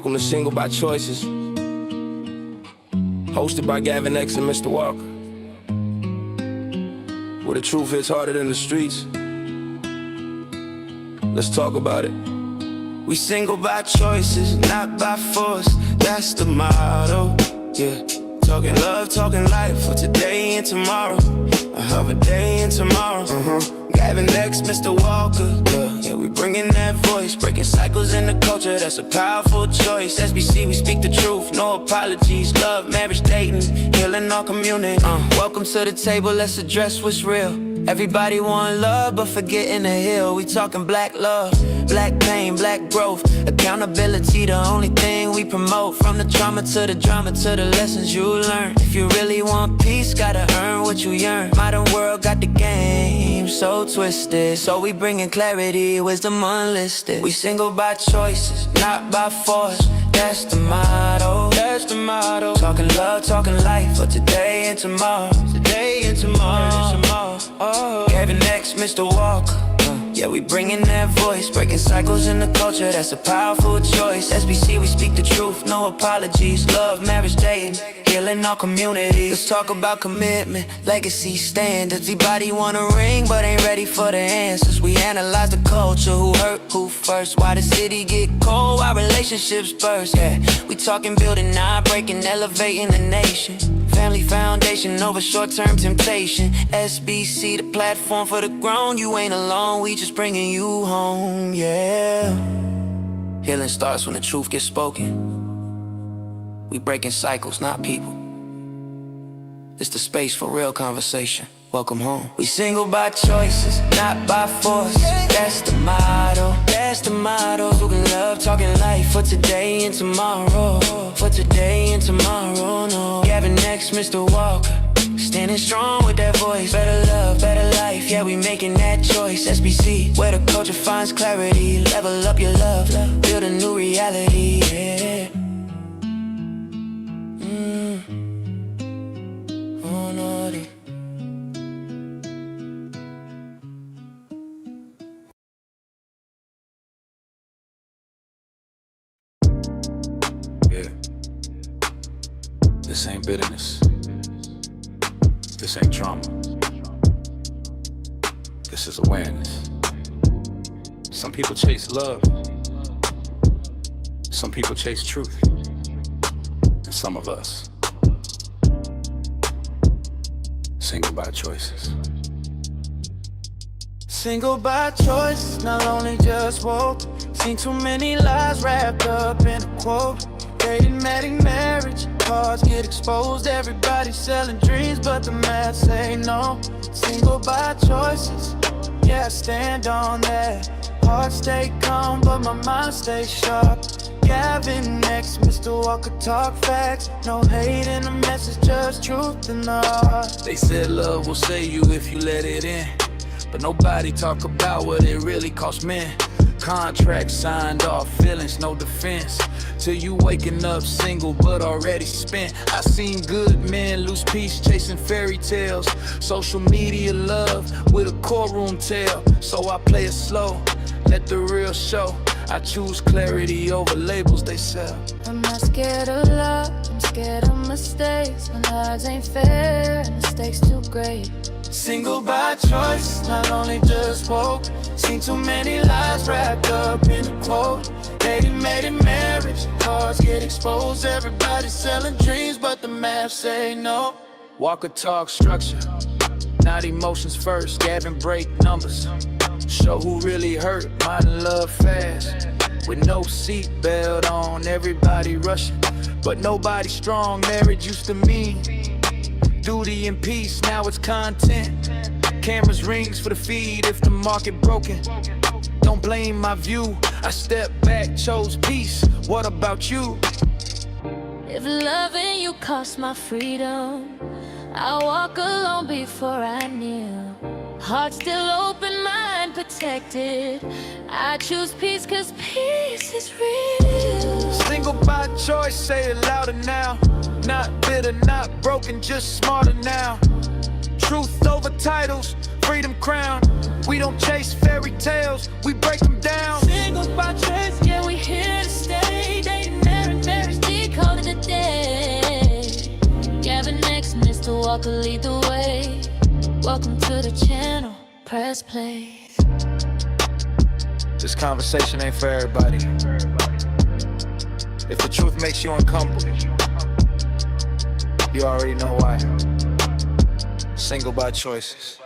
Welcome to Single by Choices, hosted by Gavin X and Mr. Walker, where the truth hits harder than the streets. Let's talk about it. We single by choices, not by force. That's the motto, yeah. Talking love, talking life for today and tomorrow. I have a day and tomorrow. Gavin X Mr. Walker, yeah, we bringing that voice, breaking cycles in the culture. That's a powerful choice. SBC, we speak the truth, no apologies. Love, marriage, dating, healing our community. Welcome to the table, let's address what's real. Everybody want love, but forgetting to heal. We talking black love, black pain, black growth. Accountability, the only thing we promote. From the trauma to the drama to the lessons you learn. If you really want peace, gotta earn what you yearn. Modern world got the game so twisted, so we bringing clarity, wisdom unlisted. We single by choices, not by force. That's the motto, that's the motto. Talking love, talking life for today and tomorrow. Today and tomorrow. Gavin X Mr. Walker, yeah, we bringing that voice, breaking cycles in the culture. That's a powerful choice. SBC, we speak the truth, no apologies. Love, marriage, dating, healing our community. Let's talk about commitment, legacy, standards. Everybody want a ring, but ain't ready for the answers. We analyze the culture, who hurt, who first. Why the city get cold, why relationships burst. Yeah, we talking building, not breaking, elevating the nation. Family foundation over short-term temptation. SBC, the platform for the grown. You ain't alone, we just bringing you home, yeah. Healing starts when the truth gets spoken. We breaking cycles, not people. It's the space for real conversation. Welcome home. We single by choices, not by force. That's the motto, that's the motto. Talking love, talking life for today and tomorrow. For today and tomorrow, no. Gavin X Mr. Walker, standing strong with that voice. Better love, better life, yeah, we making that choice. SBC, where the culture finds clarity. Level up your love, build a new reality, yeah. Oh, naughty. Yeah. This ain't bitterness. This ain't trauma. This is awareness. Some people chase love. Some people chase truth. And some of us, single by choices. Single by choice, not only just woke. Seen too many lies wrapped up in a quote. Dating, marriage, cards get exposed. Everybody selling dreams, but the math say no. Single by choices, yeah, I stand on that. Heart stay calm, but my mind stay sharp. Gavin X Mr. Walker, talk facts. No hate in the message, just truth in the heart. They said love will save you if you let it in, but nobody talk about what it really costs men. Contracts signed off, feelings no defense. Till you waking up single but already spent. I seen good men lose peace chasing fairy tales. Social media love with a courtroom tale. So I play it slow, let the real show. I choose clarity over labels they sell. I'm not scared of love, I'm scared of mistakes. When odds ain't fair and the stakes too great. Single by choice, not only just woke. Seen too many lies wrapped up in a quote. Dating, marriage, cards get exposed. Everybody selling dreams, but the math say no. Walker talk structure, not emotions first. Gavin break numbers, show who really hurt. Modern love fast, with no seatbelt on. Everybody rushing, but nobody strong. Marriage used to mean duty and peace, now it's content. Cameras rings for the feed if the market broken. Don't blame my view, I stepped back, chose peace. What about you? If loving you cost my freedom, I'll walk alone before I kneel. Heart still open, mind protected. I choose peace cause peace is real. Single by choice, say it louder now. Not bitter, not broken, just smarter now. Truth over titles, freedom crown. We don't chase fairy tales, we break them down. Single by choice, yeah, we here to stay. Dating Walker, lead the way. Welcome to the channel. Press play. This conversation ain't for everybody. If the truth makes you uncomfortable, you already know why. Single by choices.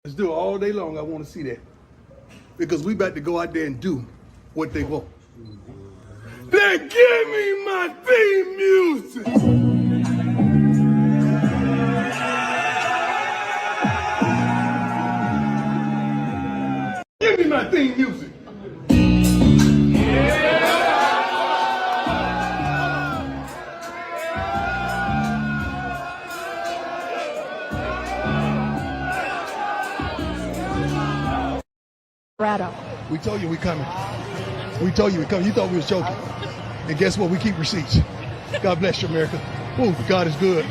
Let's do it all day long. I want to see that. Because we about to go out there and do what they want. Then give me my theme music. Give me my theme music. We told you we coming. We told you we coming. You thought we was joking. And guess what? We keep receipts. God bless you, America. Oh, God is good.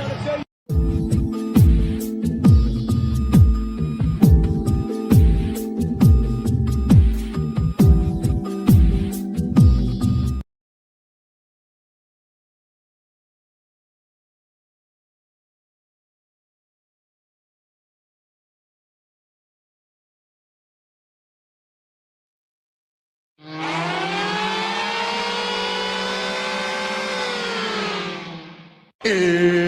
It's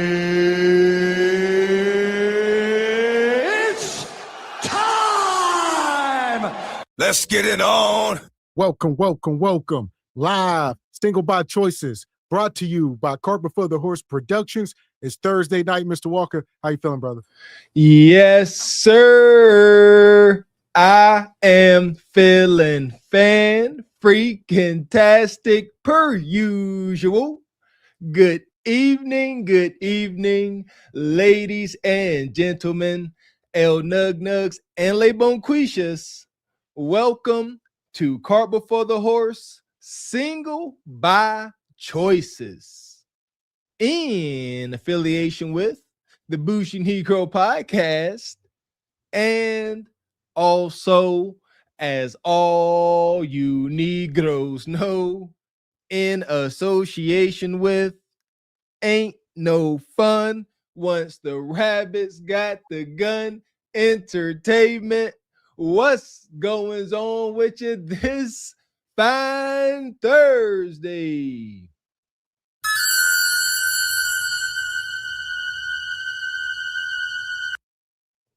time! Let's get it on. Welcome, welcome, welcome. Live, Single by Choices, brought to you by Cart Before the Horse Productions. It's Thursday night, Mr. Walker. How you feeling, brother? Yes, sir. I am feeling freaking-tastic per usual. Good evening, ladies and gentlemen, El Nug Nugs and Le Bonquishas. Welcome to Cart Before the Horse, Single by Choices, in affiliation with the Bougie Negro Podcast, and also, as all you Negroes know, in association with Ain't No Fun Once the Rabbits Got the Gun Entertainment. What's going on with you this fine Thursday?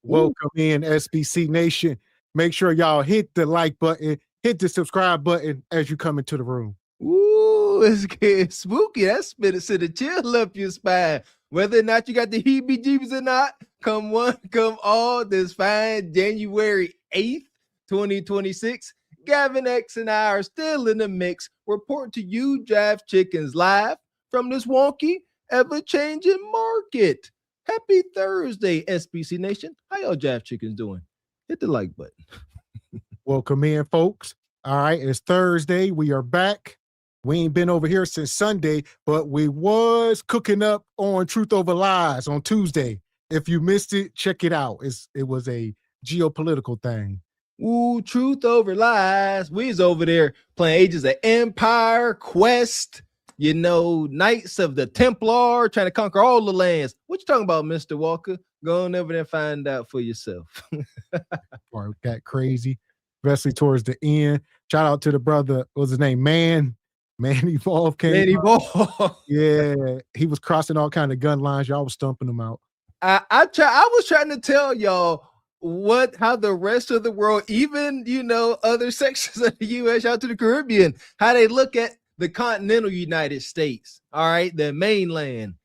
Welcome in SBC Nation. Make sure y'all hit the like button, hit the subscribe button as you come into the room. Ooh, it's getting spooky. That's been a chill up your spine. Whether or not you got the heebie-jeebies or not, come one, come all, this fine January 8th, 2026. Gavin X and I are still in the mix, reporting to you Draft Chickens live from this wonky, ever-changing market. Happy Thursday, SBC Nation. How y'all Draft Chickens doing? Hit the like button. Welcome in, folks. All right, it's Thursday. We are back. We ain't been over here since Sunday, but we was cooking up on Truth Over Lies on Tuesday. If you missed it, check it out. It was a geopolitical thing. Ooh, Truth Over Lies. We was over there playing Ages of Empire, Quest, Knights of the Templar, trying to conquer all the lands. What you talking about, Mr. Walker? Go on over there and find out for yourself. Or got crazy, especially towards the end. Shout out to the brother, what's his name? Man Evolve came. Man Evolve. Yeah, he was crossing all kind of gun lines. Y'all was stumping him out. I was trying to tell y'all how the rest of the world, even other sections of the U.S. out to the Caribbean, how they look at the continental United States. All right, the mainland.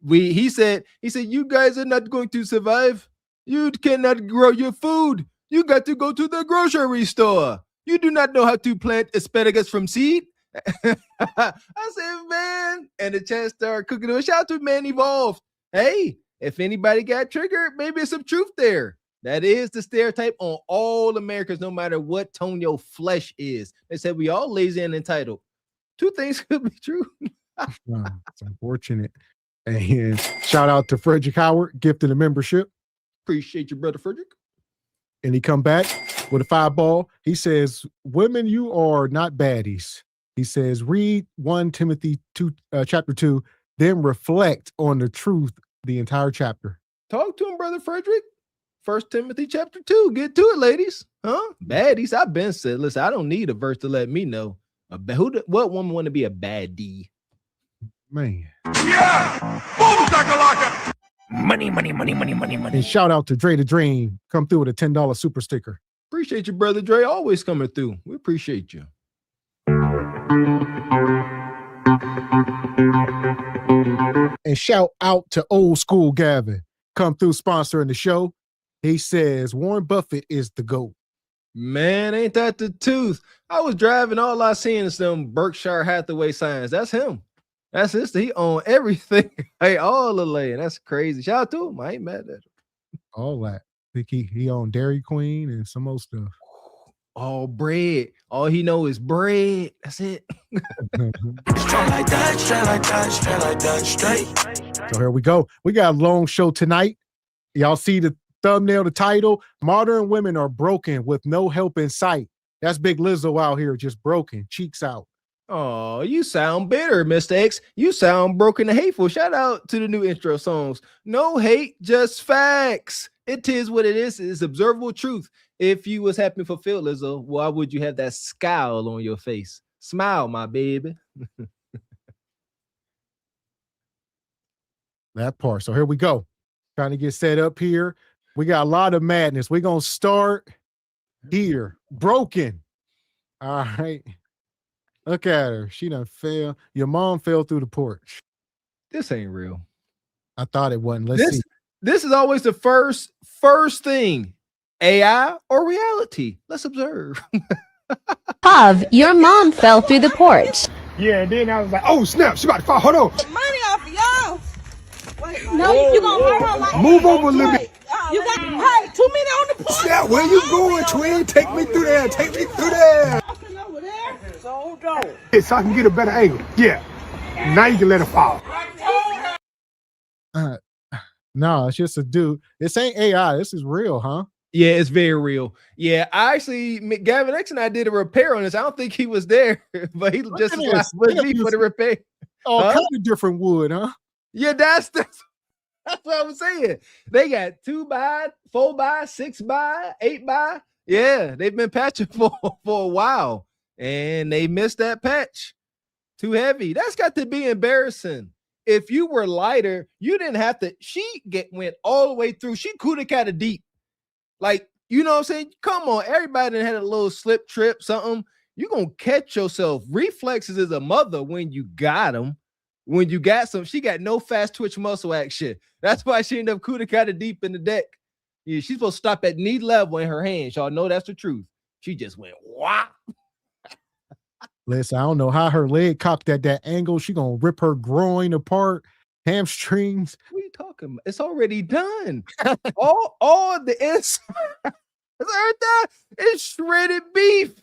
He said, you guys are not going to survive. You cannot grow your food. You got to go to the grocery store. You do not know how to plant asparagus from seed. I said, man, and the chat started cooking it. Shout out to Man Evolved. Hey, if anybody got triggered, maybe there's some truth there. That is the stereotype on all Americans, no matter what tone your flesh is. They said we all lazy and entitled. Two things could be true. It's unfortunate. And shout out to Frederick Howard, gifted a membership. Appreciate you, brother Frederick. And he come back with a 5-ball. He says, women, you are not baddies. He says, read 1 Timothy 2, chapter 2, then reflect on the truth the entire chapter. Talk to him, brother Frederick. 1 Timothy chapter 2. Get to it, ladies. Huh? Baddies. I've been said, listen, I don't need a verse to let me know. What woman want to be a baddie? Man. Yeah! Boom, shakalaka! Money, money, money, money, money, money. And shout out to Dre the Dream. Come through with a $10 super sticker. Appreciate you, brother Dre. Always coming through. We appreciate you. And shout out to Old School Gavin. Come through sponsoring the show. He says Warren Buffett is the GOAT. Man, ain't that the tooth? I was driving, all I seen is them Berkshire Hathaway signs. That's him. That's his. He own everything. Hey, all the land. That's crazy. Shout out to him. I ain't mad at him. All that. I think he owned Dairy Queen and some more stuff. All bread. All he know is bread. That's it. Straight like that, straight like that, straight like that, straight. So here we go. We got a long show tonight. Y'all see the thumbnail, the title, Modern Women Are Broken with No Help in Sight. That's Big Lizzo out here just broken, cheeks out. Oh, you sound bitter, Mr. X. You sound broken and hateful. Shout out to the new intro songs. No hate, just facts. It is what it is. It's observable truth. If you was happy and fulfilled, Lizzo, why would you have that scowl on your face? Smile, my baby. That part. So here we go. Trying to get set up here. We got a lot of madness. We're going to start here. Broken. All right. Look at her. She done fell. Your mom fell through the porch. This ain't real. I thought it wasn't. Let's see. This is always the first thing. AI or reality? Let's observe. Pav, your mom fell through the porch. Yeah, and then I was like, oh, snap, she about to fall. Hold on. Money off of y'all. Wait, no, you gonna hurt her like Move over a little bit. You got hey, 2 minutes on the porch. Snap, where you going, twin? Take me through there. Take me through there. Over there. So hold on. Yeah, so I can get a better angle. Yeah. Now you can let her fall. No, it's just a dude. This ain't AI. This is real, huh? Yeah, it's very real. Yeah, I actually, Gavin X and I did a repair on this. I don't think he was there, but he just with me for the repair. All kind of different wood, huh? Yeah, that's what I was saying. They got 2x, 4x, 6x, 8x. Yeah, they've been patching for a while, and they missed that patch. Too heavy. That's got to be embarrassing. if you were lighter, you didn't have to. She went all the way through. She could have got it deep. Like, you know what I'm saying? Come on, everybody had a little slip, trip, something. You're going to catch yourself. Reflexes is a mother when you got them. When you got some, she got no fast twitch muscle action. That's why she ended up Kuda got it deep in the deck. Yeah, she's supposed to stop at knee level in her hands. Y'all know that's the truth. She just went, wow. Listen, I don't know how her leg cocked at that angle. She going to rip her groin apart, hamstrings. What are you talking about? It's already done. all the inside. It's shredded beef.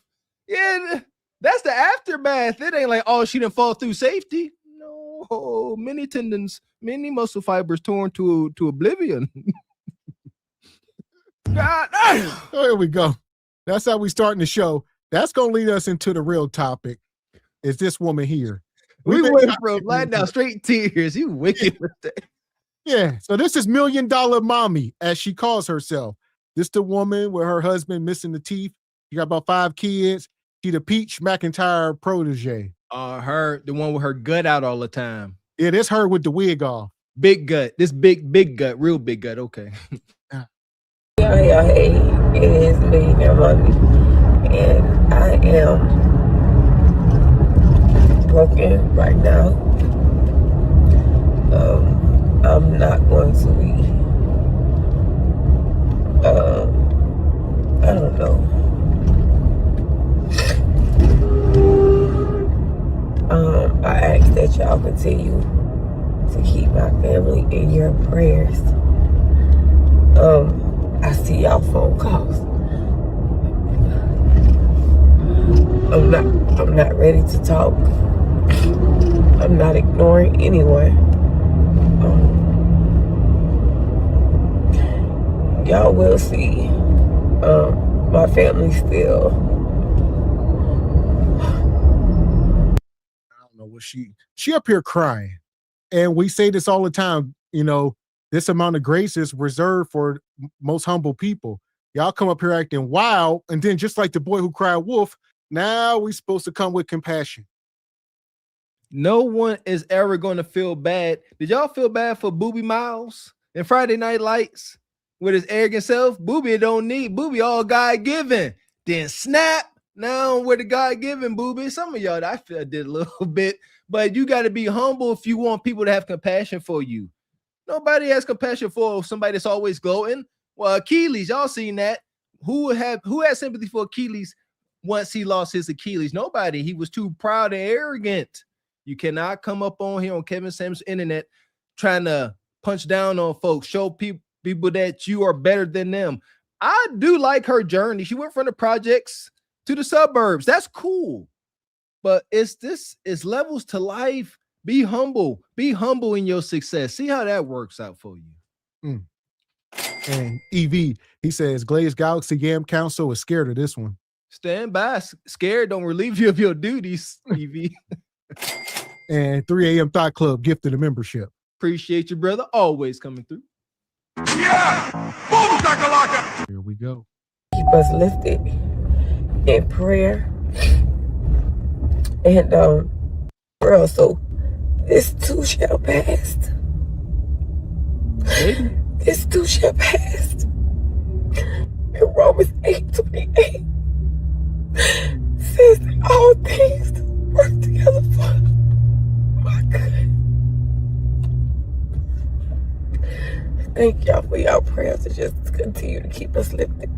Yeah, that's the aftermath. It ain't like, oh, she didn't fall through safety. No, many tendons, many muscle fibers torn to oblivion. God, here we go. That's how we starting the show. That's gonna lead us into the real topic. Is this woman here? We went from right now straight tears. You wicked mistake. Yeah. So this is $1 Million Mommy, as she calls herself. This the woman with her husband missing the teeth. She got about 5 kids. She the Peach McIntyre protege. Her, the one with her gut out all the time. Yeah, this her with the wig off. Big gut. This big gut, real big gut. Okay. Hey, it is $1 Million Mommy, and I am broken right now. I'm not going to be. I don't know. I ask that y'all continue to keep my family in your prayers. I see y'all phone calls. I'm not ready to talk. I'm not ignoring anyone. Y'all will see. My family still. I don't know what she up here crying. And we say this all the time, you know, this amount of grace is reserved for most humble people. Y'all come up here acting wild, and then just like the boy who cried wolf, now we supposed to come with compassion. No one is ever going to feel bad. Did y'all feel bad for Booby Miles in Friday Night Lights with his arrogant self? Booby don't need. Booby all God-given. Then snap. Now with the God-given Booby. Some of y'all, I feel I did a little bit. But you got to be humble if you want people to have compassion for you. Nobody has compassion for somebody that's always gloating. Well, Achilles, y'all seen that. Who had sympathy for Achilles once he lost his Achilles? Nobody. He was too proud and arrogant. You cannot come up on here on Kevin Samuels' internet trying to punch down on folks, show people that you are better than them. I do like her journey. She went from the projects to the suburbs. That's cool. But it's levels to life. Be humble. Be humble in your success. See how that works out for you. And EV, he says, Glazed Galaxy Yam Council is scared of this one. Stand by. Scared don't relieve you of your duties, EV. And 3 a.m. Thought Club gifted a membership. Appreciate you, brother. Always coming through. Yeah! Boom, shakalaka! Here we go. Keep us lifted in prayer. And, girl, so this too shall pass. Maybe. This too shall pass. In Romans 8:28 says that all things work together for my good. Thank y'all for y'all prayers to just continue to keep us lifted.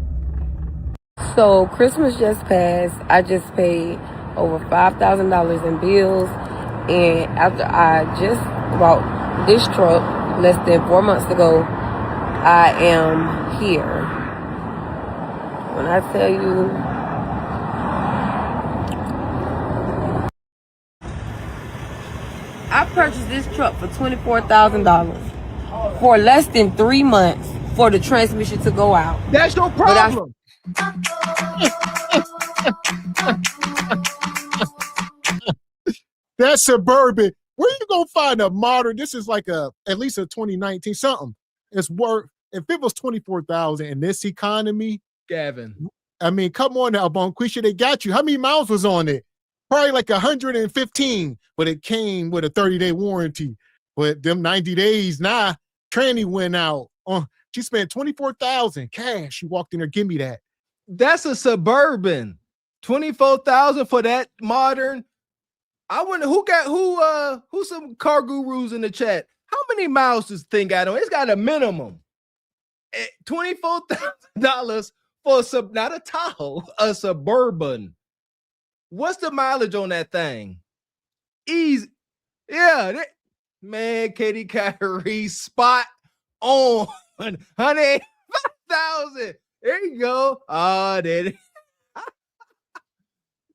So Christmas just passed. I just paid over $5,000 in bills, and after I just bought this truck less than 4 months ago, I am here. When I tell you, I purchased this truck for $24,000 for less than 3 months for the transmission to go out. That's your problem. That's Suburban. Where you gonna find a modern? This is like at least a 2019 something. It's worth, if it was 24,000 in this economy, Gavin. I mean, come on now, Bonquisha, they got you. How many miles was on it? Probably like 115, but it came with a 30-day warranty. But them 90 days, nah, tranny went out. She spent $24,000 cash. She walked in there, give me that. That's a Suburban. $24,000 for that modern. I wonder who's some car gurus in the chat. How many miles does this thing got on? It's got a minimum. $24,000 for not a Tahoe, a Suburban. What's the mileage on that thing? Easy. Yeah, man, Katie Kyrie spot on 185,000. There you go. Oh, there it.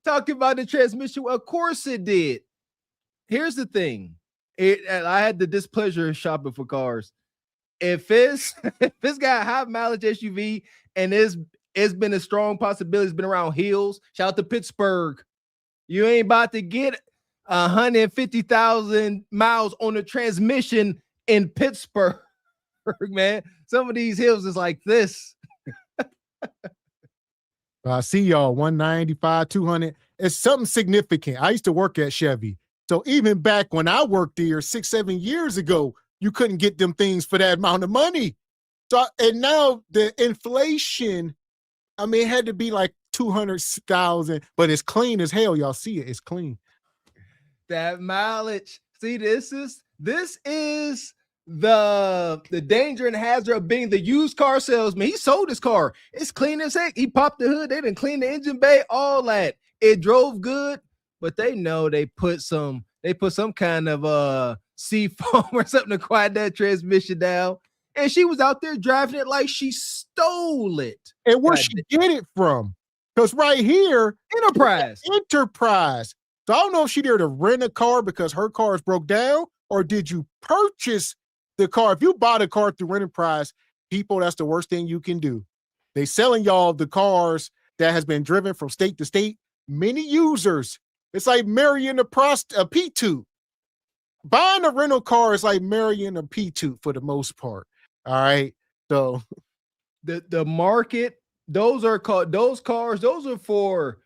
Talking about the transmission. Of course it did. Here's the thing. I had the displeasure of shopping for cars. If it's got high mileage SUV and it's been a strong possibility, it's been around hills. Shout out to Pittsburgh. You ain't about to get 150,000 miles on the transmission in Pittsburgh, man. Some of these hills is like this. I see y'all 195, 200. It's something significant. I used to work at Chevy. So even back when I worked there 6-7 years ago, you couldn't get them things for that amount of money. So, and now the inflation, I mean, it had to be like 200,000, but it's clean as hell. Y'all see it. It's clean. That mileage. See, this is the danger and hazard of being the used car salesman. He sold his car. It's clean as heck. He popped the hood. They didn't clean the engine bay, all that. It drove good, but they know they put some kind of sea foam or something to quiet that transmission down. And she was out there driving it like she stole it. And where she get it from? Because right here, Enterprise. So I don't know if she there to rent a car because her car is broke down, or did you purchase the car? If you bought a car through Enterprise, people, that's the worst thing you can do. They selling y'all the cars that has been driven from state to state. Many users. It's like marrying a P2. Buying a rental car is like marrying a P2 for the most part. All right. So the market, those cars are for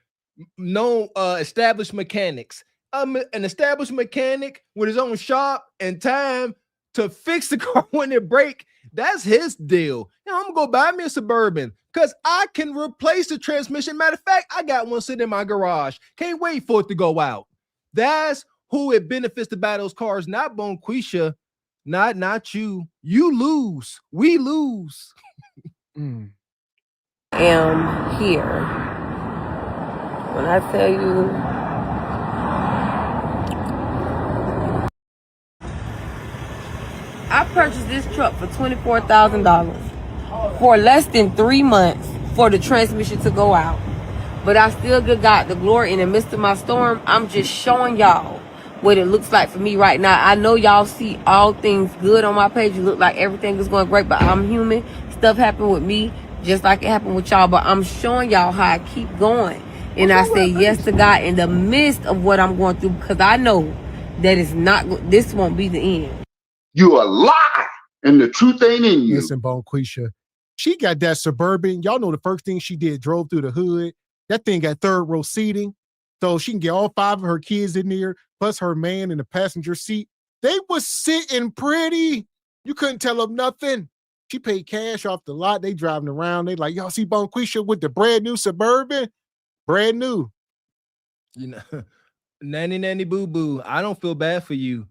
known established mechanics. An established mechanic with his own shop and time to fix the car when it break. That's his deal. You know, I'm gonna go buy me a Suburban because I can replace the transmission. Matter of fact, I got one sitting in my garage. Can't wait for it to go out. That's who it benefits to buy those cars, not Bonquisha, not you. You lose. We lose. Am here. When I tell you, I purchased this truck for $24,000 for less than 3 months for the transmission to go out. But I still got the glory in the midst of my storm. I'm just showing y'all what it looks like for me right now. I know y'all see all things good on my page. It look like everything is going great, but I'm human. Stuff happened with me just like it happened with y'all. But I'm showing y'all how I keep going. And I say yes to God in the midst of what I'm going through, because I know that this won't be the end. You a lie, and the truth ain't in you. Listen, Bonquisha, she got that Suburban. Y'all know the first thing she did, drove through the hood. That thing got third row seating, so she can get all 5 of her kids in there, plus her man in the passenger seat. They was sitting pretty. You couldn't tell them nothing. She paid cash off the lot. They driving around. They like, y'all see Bonquisha with the brand new Suburban? Brand new. You know, nanny boo boo. I don't feel bad for you.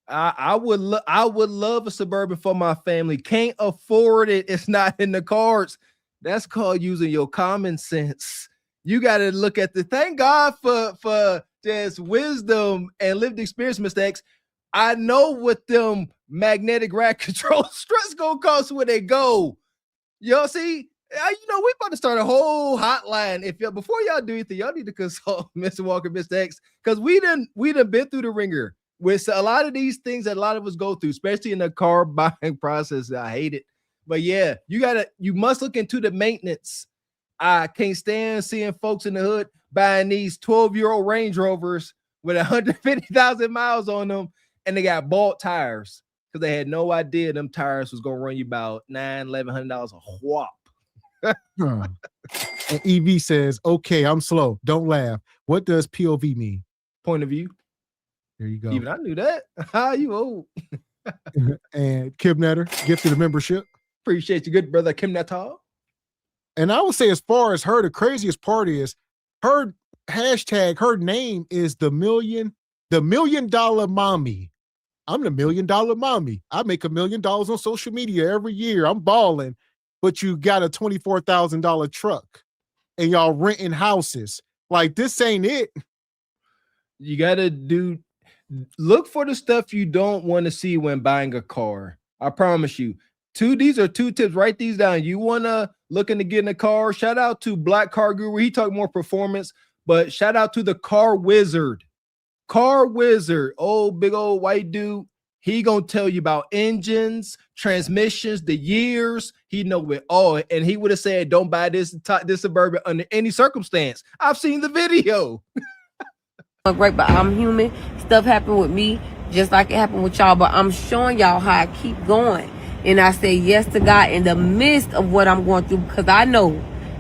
I would love a Suburban for my family. Can't afford it. It's not in the cards. That's called using your common sense. You got to look at thank God for just wisdom and lived experience mistakes. I know what them magnetic rack control struts gonna cost when they go. Y'all see, we about to start a whole hotline. Before y'all do anything, y'all need to consult Mr. Walker, Mr. X, because we done been through the ringer with a lot of these things that a lot of us go through, especially in the car buying process. I hate it, but yeah, you must look into the maintenance. I can't stand seeing folks in the hood buying these 12-year-old Range Rovers with 150,000 miles on them, and they got bought tires because they had no idea them tires was gonna run you about $1,100 a whop. And EV says, okay, I'm slow. Don't laugh. What does POV mean? Point of view. There you go. Even I knew that. How you old? And Kim Netter gifted a membership. Appreciate you, good brother Kim Natal. And I would say, as far as her, the craziest part is her hashtag, her name is the million dollar mommy. I'm the $1 million mommy. I make $1 million on social media every year. I'm balling, but you got a $24,000 truck and y'all renting houses. Like, this ain't it. You gotta look for the stuff you don't want to see when buying a car. I promise you. These are 2 tips. Write these down. You wanna looking to get in a car? Shout out to Black Car Guru. He talked more performance, but shout out to the Car Wizard. Car Wizard, big old white dude. He gonna tell you about engines, transmissions, the years. He know it all, and he would have said, "Don't buy this Suburban under any circumstance." I've seen the video. Great, but I'm human. Stuff happened with me just like it happened with y'all, but I'm showing y'all how I keep going. And I say yes to God in the midst of what I'm going through, because I know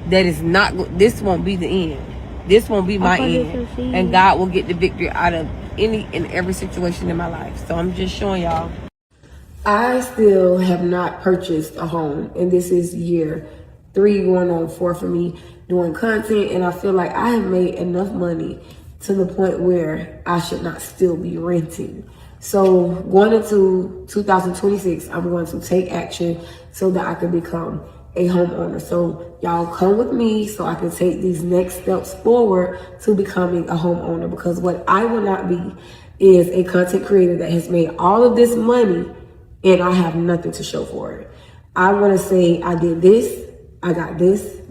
that this won't be the end. This won't be my end. And God will get the victory out of any and every situation in my life. So I'm just showing y'all. I still have not purchased a home, and this is year 3 going on 4 for me doing content, and I feel like I have made enough money to the point where I should not still be renting. So going into 2026, I'm going to take action so that I can become a homeowner. So y'all come with me so I can take these next steps forward to becoming a homeowner, because what I will not be is a content creator that has made all of this money and I have nothing to show for it. I want to say I did this, I got this.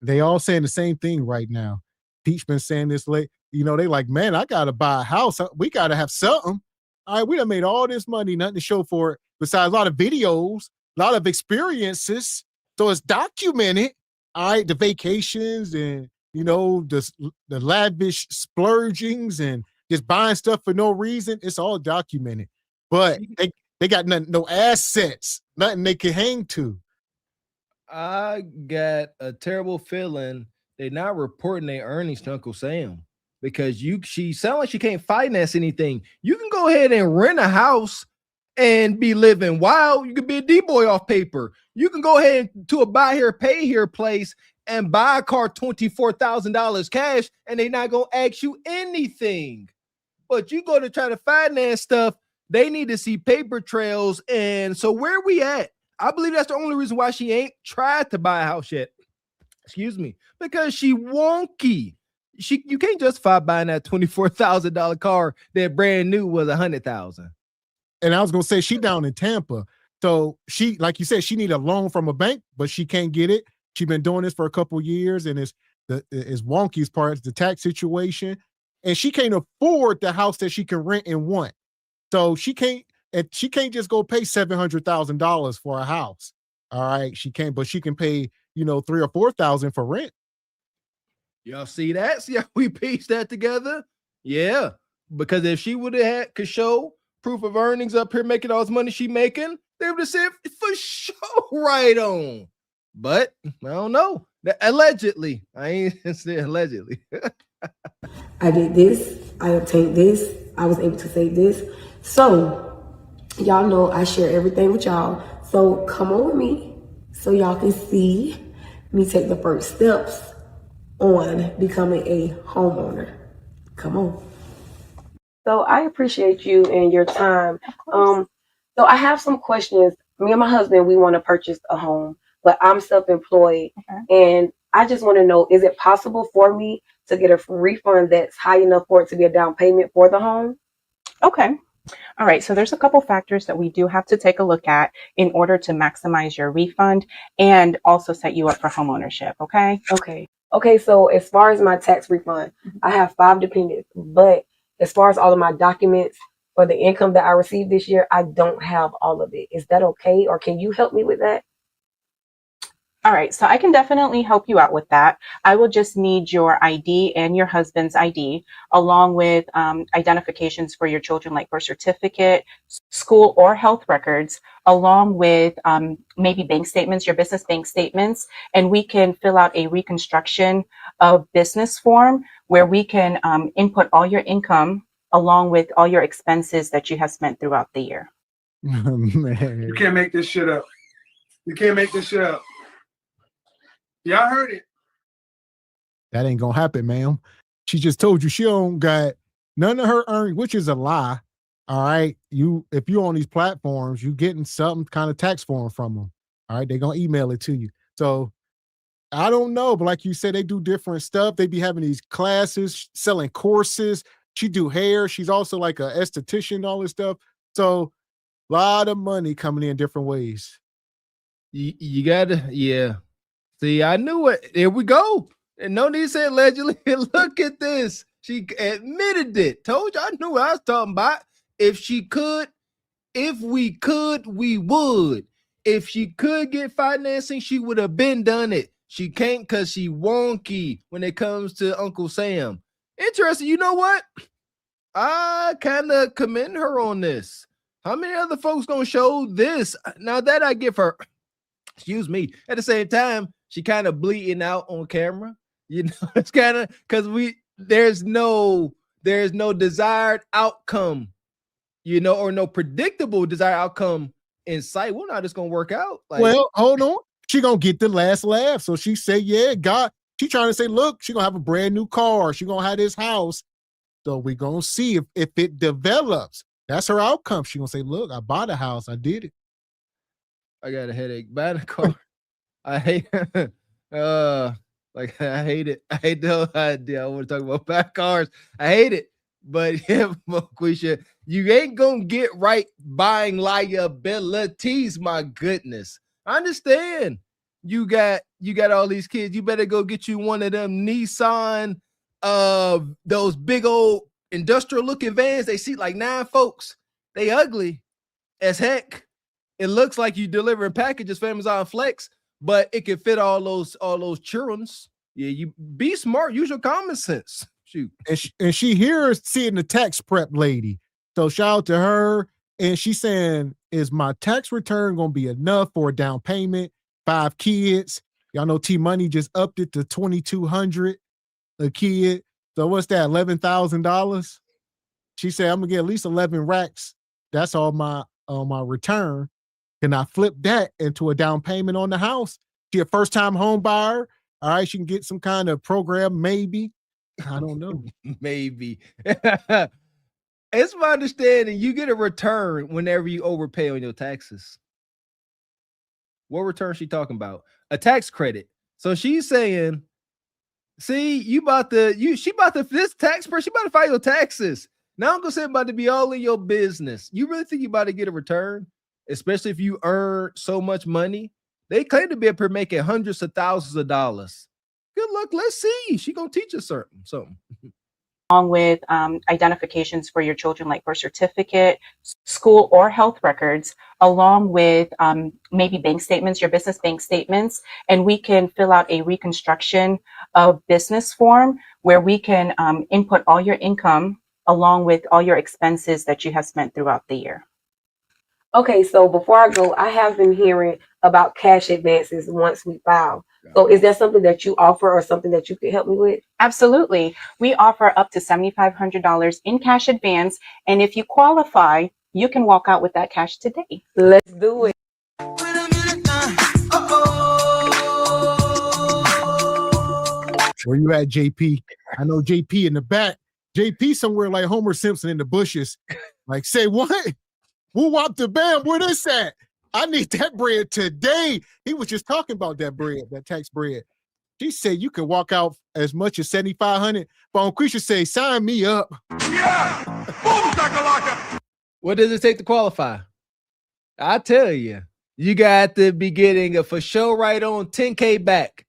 They all saying the same thing right now. Peach been saying this late. You know, they like, man, I got to buy a house. We got to have something. All right, we done made all this money, nothing to show for it, besides a lot of videos, a lot of experiences. So it's documented. All right, the vacations and, you know, the lavish splurgings and just buying stuff for no reason. It's all documented. But they got nothing, no assets, nothing they can hang to. I got a terrible feeling they're not reporting their earnings to Uncle Sam, because she sounds like she can't finance anything. You can go ahead and rent a house and be living wild. You could be a D-boy off paper. You can go ahead to a buy here, pay here place and buy a car $24,000 cash, and they're not gonna ask you anything. But you go to try to finance stuff, they need to see paper trails. And so where we at? I believe that's the only reason why she ain't tried to buy a house yet. Excuse me, because she wonky. You can't justify buying that $24,000 car that brand new was $100,000. And I was gonna say, she down in Tampa, so she, like you said, she need a loan from a bank, but she can't get it. She's been doing this for a couple years, and it's wonky's part, it's the tax situation, and she can't afford the house that she can rent and want. So she can't just go pay $700,000 for a house. All right, she can't, but she can pay, you know, $3,000 or $4,000 for rent. Y'all see that? See how we pieced that together? Yeah, because if she would have could show proof of earnings up here making all this money she making, they would have said for sure right on. But I don't know. Allegedly, I ain't say allegedly. I did this. I obtained this. I was able to say this. So y'all know I share everything with y'all. So come on with me so y'all can see me take the first steps on becoming a homeowner. Come on. So I appreciate you and your time. So I have some questions. Me and my husband, we want to purchase a home, but I'm self-employed. And I just want to know, is it possible for me to get a refund that's high enough for it to be a down payment for the home? Okay. All right. So there's a couple factors that we do have to take a look at in order to maximize your refund and also set you up for homeownership. Okay. Okay. So as far as my tax refund, I have 5 dependents, but as far as all of my documents for the income that I received this year, I don't have all of it. Is that okay? Or can you help me with that? All right, so I can definitely help you out with that. I will just need your ID and your husband's ID, along with identifications for your children, like birth certificate, school or health records, along with maybe bank statements, your business bank statements, and we can fill out a reconstruction of business form where we can input all your income along with all your expenses that you have spent throughout the year. Man. You can't make this shit up. You can't make this shit up. Y'all heard it. That ain't gonna happen, ma'am. She just told you she don't got none of her earnings, which is a lie. All right. If you're on these platforms, you getting some kind of tax form from them. All right. They're gonna email it to you. So I don't know, but like you said, they do different stuff. They be having these classes, selling courses. She do hair. She's also like a esthetician, all this stuff. So a lot of money coming in different ways. You gotta, yeah. See, I knew it. Here we go. And no need to say allegedly. Look at this. She admitted it. Told you I knew what I was talking about. If we could, we would. If she could get financing, she would have been done it. She can't because she wonky when it comes to Uncle Sam. Interesting. You know what? I kind of commend her on this. How many other folks gonna show this? Now that I give her, excuse me, at the same time, she kind of bleeding out on camera. You know, it's kind of because there's no desired outcome, you know, or no predictable desired outcome in sight. We're not just gonna work out. Like, well, hold on. She gonna get the last laugh. So she say, yeah, God, she trying to say, look, she gonna have a brand new car. She gonna have this house. So we gonna see if it develops. That's her outcome. She gonna say, look, I bought a house. I did it. I got a headache. Buy the car. I hate like I hate it. I hate the whole idea. I want to talk about bad cars. I hate it. But yeah, Moquisha, you ain't gonna get right buying liabilities. My goodness. I understand you got all these kids. You better go get you one of them Nissan, those big old industrial looking vans. They seat like 9 folks. They ugly as heck. It looks like you delivering packages for Amazon Flex, but it can fit all those childrens. Yeah, you be smart. Use your common sense. Shoot. And she hears seeing the tax prep lady. So shout out to her. And she's saying, is my tax return going to be enough for a down payment? 5 kids. Y'all know T Money just upped it to $2,200 a kid. So what's that? $11,000. She said, I'm gonna get at least 11 racks. That's all my return. Can I flip that into a down payment on the house? She a first time home buyer. All right, she can get some kind of program, maybe. I don't know. Maybe. It's my understanding you get a return whenever you overpay on your taxes. What return is she talking about? A tax credit. So she's saying, see, she about to file your taxes. Now I'm gonna say about to be all in your business. You really think you about to get a return, especially if you earn so much money? They claim to be able to make it hundreds of thousands of dollars. Good luck. Let's see. She gonna teach us something. Along with identifications for your children, like birth certificate, school or health records, along with maybe bank statements, your business bank statements, and we can fill out a reconstruction of business form where we can input all your income along with all your expenses that you have spent throughout the year. Okay, so before I go, I have been hearing about cash advances once we file. So is that something that you offer or something that you could help me with? Absolutely. We offer up to $7,500 in cash advance. And if you qualify, you can walk out with that cash today. Let's do it. Where you at, JP? I know JP in the back. JP somewhere like Homer Simpson in the bushes. Like, say what? Woo wop the bam, where this at? I need that bread today. He was just talking about that bread, that tax bread. She said you could walk out as much as $7,500. But Quisha say, sign me up. Yeah! Boom, shakalaka! What does it take to qualify? I tell you, you got to be getting a for sure right on 10K back.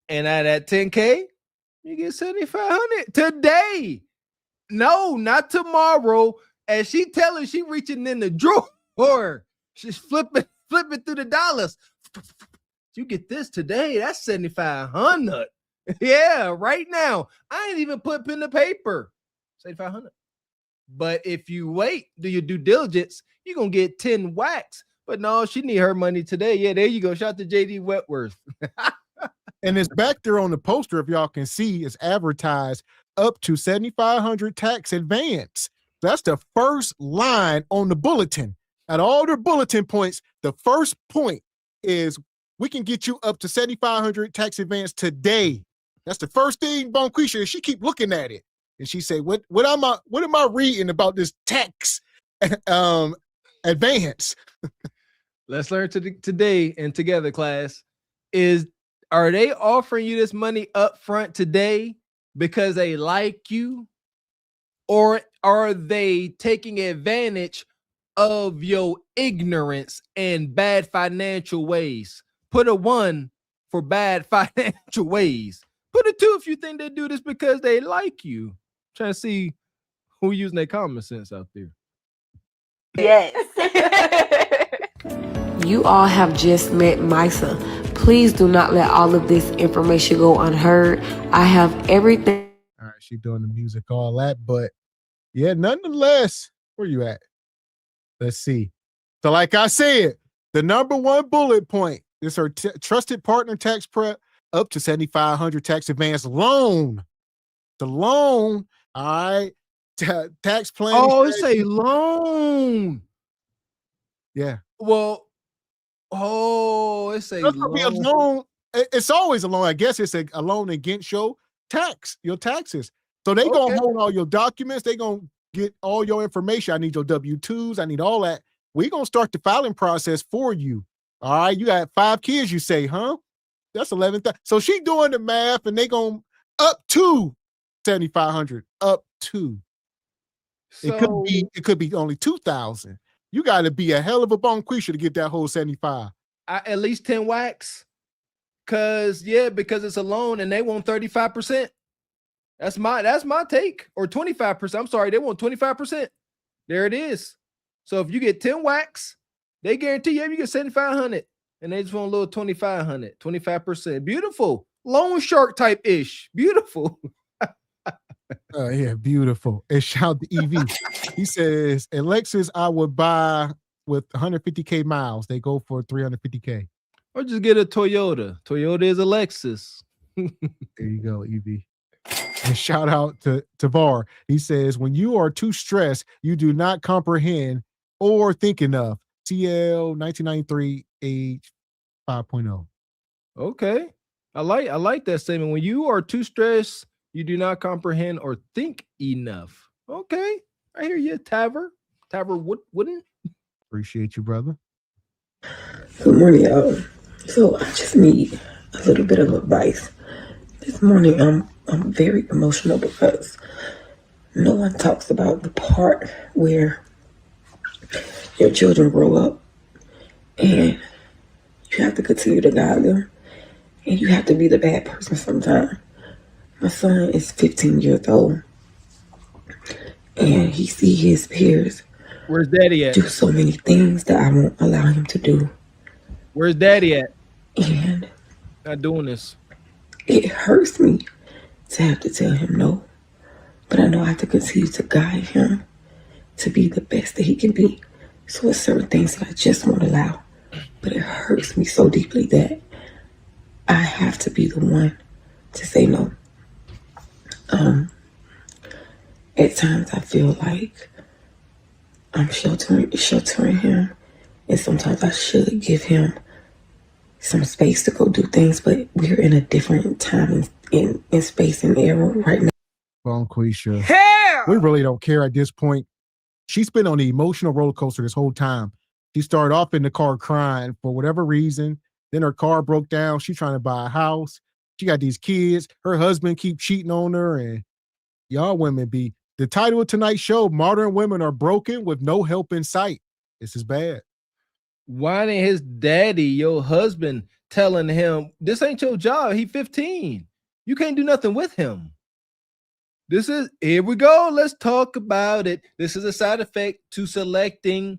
And out of that 10K, you get $7,500 today. No, not tomorrow. As she telling, she reaching in the drawer. She's flipping through the dollars. You get this today. That's $7,500. Yeah, right now. I ain't even put pen to paper. $7,500. But if you wait, do your due diligence, you're gonna get 10 whacks. But no, she need her money today. Yeah, there you go. Shout out to JD Wentworth. And it's back there on the poster, if y'all can see, it's advertised up to $7,500 tax advance. That's the first line on the bulletin. At all their bulletin points, the first point is we can get you up to 7,500 tax advance today. That's the first thing, Bonquisha, and she keep looking at it. And she say, what am I reading about this tax advance? Let's learn today and together, class. Are they offering you this money up front today because they like you? Or are they taking advantage of your ignorance and bad financial ways? Put a 1 for bad financial ways. Put a 2 if you think they do this because they like you. Trying to see who using their common sense out there. Yes. You all have just met Misa. Please do not let all of this information go unheard. I have everything. All right, she doing the music, all that, but yeah, nonetheless, where you at? Let's see. So like I said, the number one bullet point is her trusted partner tax prep up to 7,500 tax advance loan. The loan, all right, tax planning. Oh, it's a loan. Yeah. Well, it's a loan. It's always a loan. I guess it's a loan against your taxes. So they gonna hold all your documents. They gonna get all your information. I need your W-2s. I need all that. We gonna start the filing process for you. All right. You got 5 kids, you say, huh? That's 11,000. So she doing the math and they gonna up to 7,500. Up to. So, it could be only 2,000. You got to be a hell of a bonquisha to get that whole 75. At least 10 wax. Because it's a loan and they want 35%. That's my take. Or 25%. I'm sorry, they want 25%. There it is. So if you get 10 wax, they guarantee you get 7,500. And they just want a little 2,500, 25%. Beautiful. Loan shark type ish. Beautiful. Yeah, beautiful. And shout to EV. He says, Alexis, I would buy with 150K miles. They go for 350K. Or just get a Toyota. Toyota is a Lexus. There you go, EV. And shout out to Var. He says, when you are too stressed, you do not comprehend or think enough. TL 1993 age 5.0. Okay. I like that statement. When you are too stressed, you do not comprehend or think enough. Okay. I hear you, Taver Wooden. Appreciate you, brother. Good morning, y'all. So I just need a little bit of advice. This morning I'm very emotional because no one talks about the part where your children grow up and you have to continue to guide them and you have to be the bad person sometimes. My son is 15 years old and he sees his peers. Where's daddy at? Do so many things that I won't allow him to do. Where's daddy at? And not doing this. It hurts me to have to tell him no, but I know I have to continue to guide him to be the best that he can be. So it's certain things that I just won't allow, but it hurts me so deeply that I have to be the one to say no. At times I feel like I'm sheltering him, and sometimes I should give him some space to go do things, but we're in a different time in space and era right now. Bonquisha. We really don't care at this point. She's been on the emotional roller coaster this whole time. She started off in the car crying for whatever reason. Then her car broke down. She's trying to buy a house. She got these kids. Her husband keep cheating on her, and y'all women be. The title of tonight's show, Modern Women Are Broken with No Help in Sight. This is bad. Why ain't his daddy, your husband, telling him, this ain't your job? He 15. You can't do nothing with him. Here we go. Let's talk about it. This is a side effect to selecting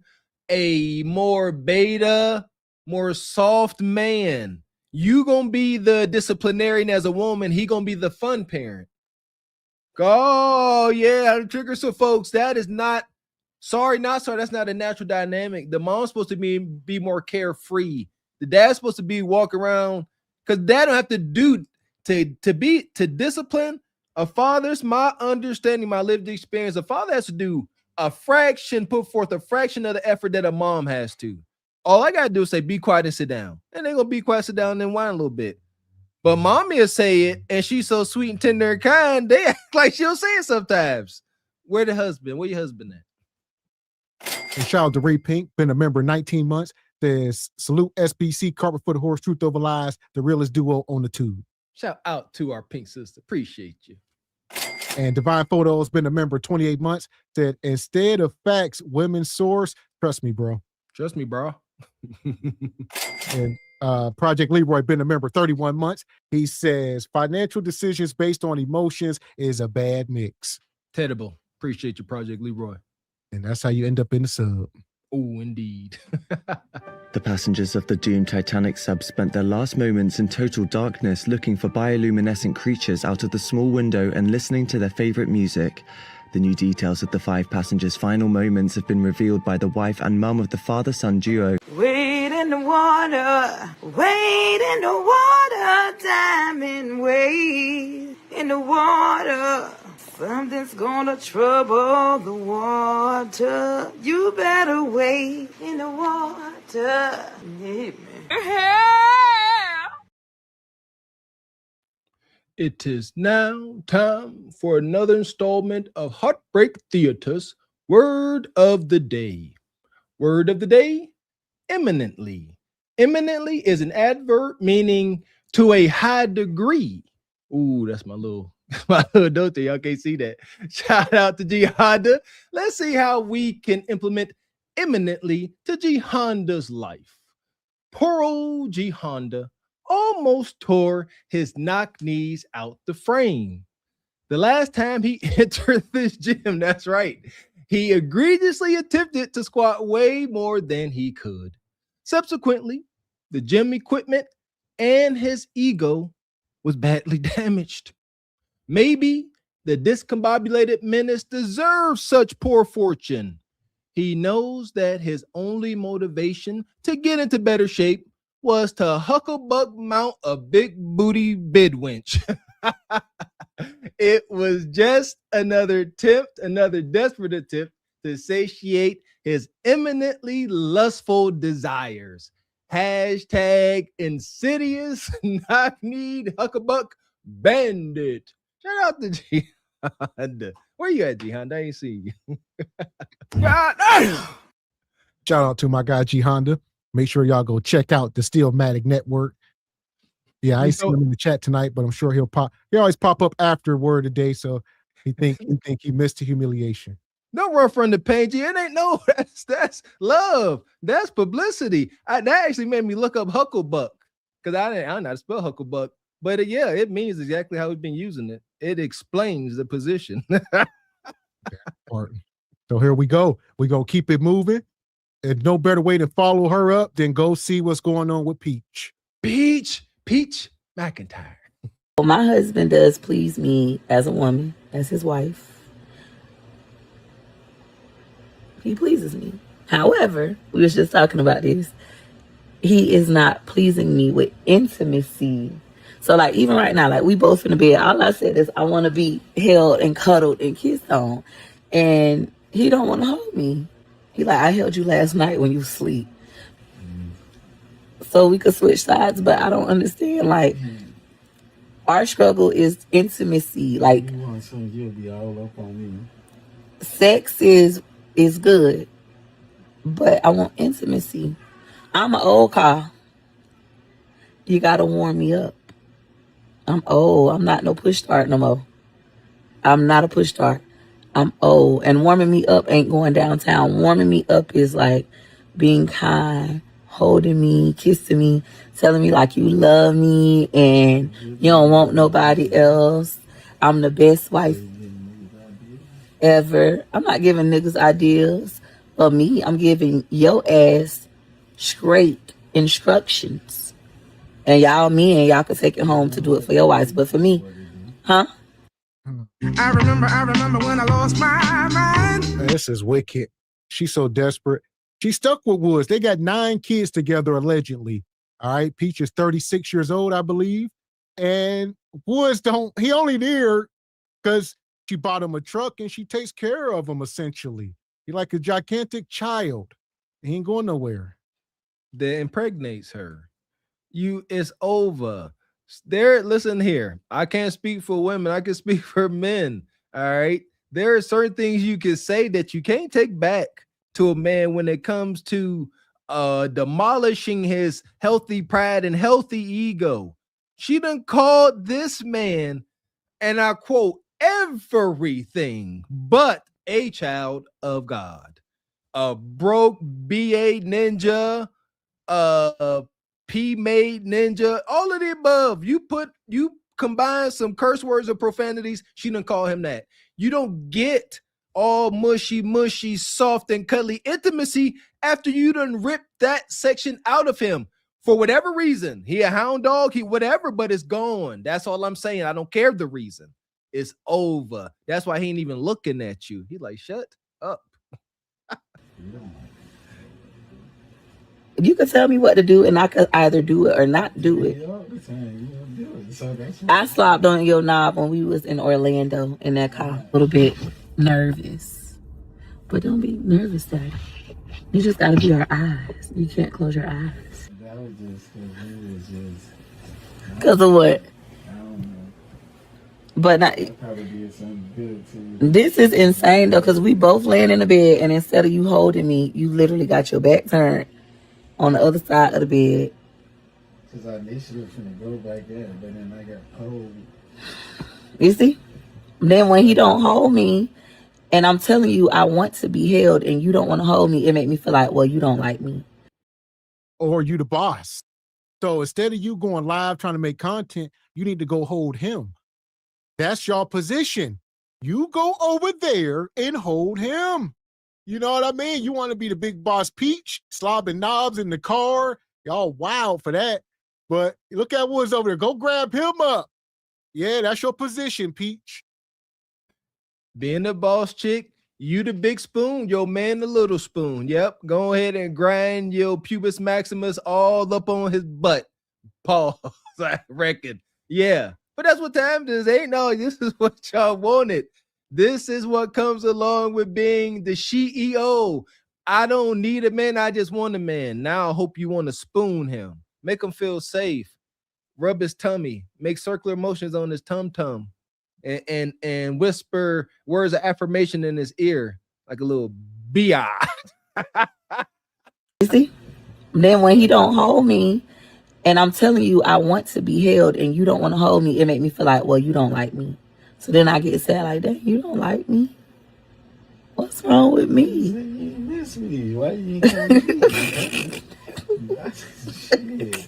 a more beta, more soft man. You gonna be the disciplinarian as a woman. He gonna be the fun parent. Oh, yeah, trigger some folks. That is not, that's not a natural dynamic. The mom's supposed to be more carefree. The dad's supposed to be walk around, because dad don't have to do to discipline. A father's, my understanding, my lived experience, a father has to do put forth a fraction of the effort that a mom has to. All I gotta do is say, be quiet and sit down. And they're gonna be quiet, sit down, and then whine a little bit. But mommy will say it, and she's so sweet and tender and kind, they act like she'll say it sometimes. Where your husband at? And shout out to Ray Pink, been a member 19 months. Says, salute SBC, Carpet for the Horse, Truth Over Lies, the realest duo on the tube. Shout out to our pink sister. Appreciate you. And Divine Photos, been a member 28 months. Said, instead of facts, women's source. Trust me, bro. Trust me, bro. And Project Leroy, been a member 31 months. He says, financial decisions based on emotions is a bad mix. Terrible. Appreciate you, Project Leroy. And that's how you end up in the sub. Oh, indeed. The passengers of the doomed Titanic sub spent their last moments in total darkness looking for bioluminescent creatures out of the small window and listening to their favorite music. The new details of the 5 passengers' final moments have been revealed by the wife and mum of the father-son duo. Wade in the water, wade in the water, diamond wade in the water. Something's gonna trouble the water. You better wade in the water. Yeah, man. It is now time for another installment of Heartbreak Theater's Word of the Day. Word of the day, eminently. Eminently is an adverb meaning to a high degree. Ooh, that's my little note there. Y'all can't see that. Shout out to G Honda. Let's see how we can implement eminently to G Honda's life. Poor old G Honda almost tore his knock knees out the frame. The last time he entered this gym, that's right, he egregiously attempted to squat way more than he could. Subsequently, the gym equipment and his ego was badly damaged. Maybe the discombobulated menace deserves such poor fortune. He knows that his only motivation to get into better shape was to hucklebuck mount a big booty bid winch. It was just another attempt, another desperate attempt to satiate his eminently lustful desires. Hashtag insidious knock-kneed hucklebuck bandit. Shout out to G Honda. Where you at, G Honda? I ain't seen you. Shout out to my guy G Honda. Make sure y'all go check out the Steelmatic Network. Yeah, I ain't seen him in the chat tonight, but I'm sure he'll pop. He always pop up after word of the day, so he think he missed the humiliation. Don't run from the pain, G. It ain't no. That's love. That's publicity. That actually made me look up hucklebuck because I don't know how to spell hucklebuck. But yeah, it means exactly how we've been using it. It explains the position. So here we go. We gonna keep it moving. And no better way to follow her up than go see what's going on with Peach. Peach McIntyre. Well, my husband does please me as a woman, as his wife. He pleases me. However, we was just talking about this. He is not pleasing me with intimacy. So like even right now, like we both in the bed, all I said is I want to be held and cuddled and kissed on. And he don't want to hold me. He like, I held you last night when you was asleep. So we could switch sides, but I don't understand. Like our struggle is intimacy. Like sex is good, but I want intimacy. I'm an old car. You gotta warm me up. I'm old. I'm not no push start no more. I'm not a push start. I'm old. And warming me up ain't going downtown. Warming me up is like being kind, holding me, kissing me, telling me like you love me and you don't want nobody else. I'm the best wife ever. I'm not giving niggas ideas. For me, I'm giving your ass straight instructions. And y'all men, y'all can take it home to do it for your wives. But for me, huh? I remember when I lost my mind. This is wicked. She's so desperate. She's stuck with Woods. They got 9 kids together, allegedly. All right. Peach is 36 years old, I believe. And Woods he only there because she bought him a truck and she takes care of him, essentially. He like a gigantic child. He ain't going nowhere. That impregnates her. It's over. Listen here. I can't speak for women. I can speak for men. All right. There are certain things you can say that you can't take back to a man when it comes to demolishing his healthy pride and healthy ego. She done called this man, and I quote, everything but a child of God. A broke BA ninja, P-made ninja, all of the above. You combine some curse words or profanities, she done call him that. You don't get all mushy, soft and cuddly intimacy after you done ripped that section out of him. For whatever reason, he a hound dog, he whatever, but it's gone. That's all I'm saying. I don't care the reason. It's over. That's why he ain't even looking at you. He like, shut up. You could tell me what to do, and I could either do it or not do it. I slopped on your knob when we was in Orlando in that car. A little bit nervous, but don't be nervous, Daddy. You just gotta be our eyes. You can't close your eyes. That was just Because of what? I don't know. But not, That probably did something good to you. this is insane though, because we both laying in the bed, and instead of you holding me, you literally got your back turned on the other side of the bed. Because I initially was finna go back there, but then I got cold. You see? Then when he don't hold me, and I'm telling you I want to be held, and you don't want to hold me, it make me feel like, well, you don't like me. Or you the boss. So instead of you going live trying to make content, you need to go hold him. That's your position. You go over there and hold him. You know what I mean? You want to be the big boss Peach, slobbing knobs in the car. Y'all wild for that. But look at Woods over there. Go grab him up. Yeah, that's your position, Peach. Being the boss chick, you the big spoon, your man the little spoon. Yep. Go ahead and grind your pubis maximus all up on his butt. Pause. I reckon. Yeah. But that's what time it is. Ain't no, this is what y'all wanted. This is what comes along with being the CEO. I don't need a man. I just want a man. Now I hope you want to spoon him. Make him feel safe. Rub his tummy. Make circular motions on his tum-tum. And whisper words of affirmation in his ear. Like a little biatch. You see? Then when he don't hold me, and I'm telling you I want to be held, and you don't want to hold me, it make me feel like, well, you don't like me. So then I get sad like that. You don't like me? What's wrong with me? You miss me. Why you ain't coming? Shit.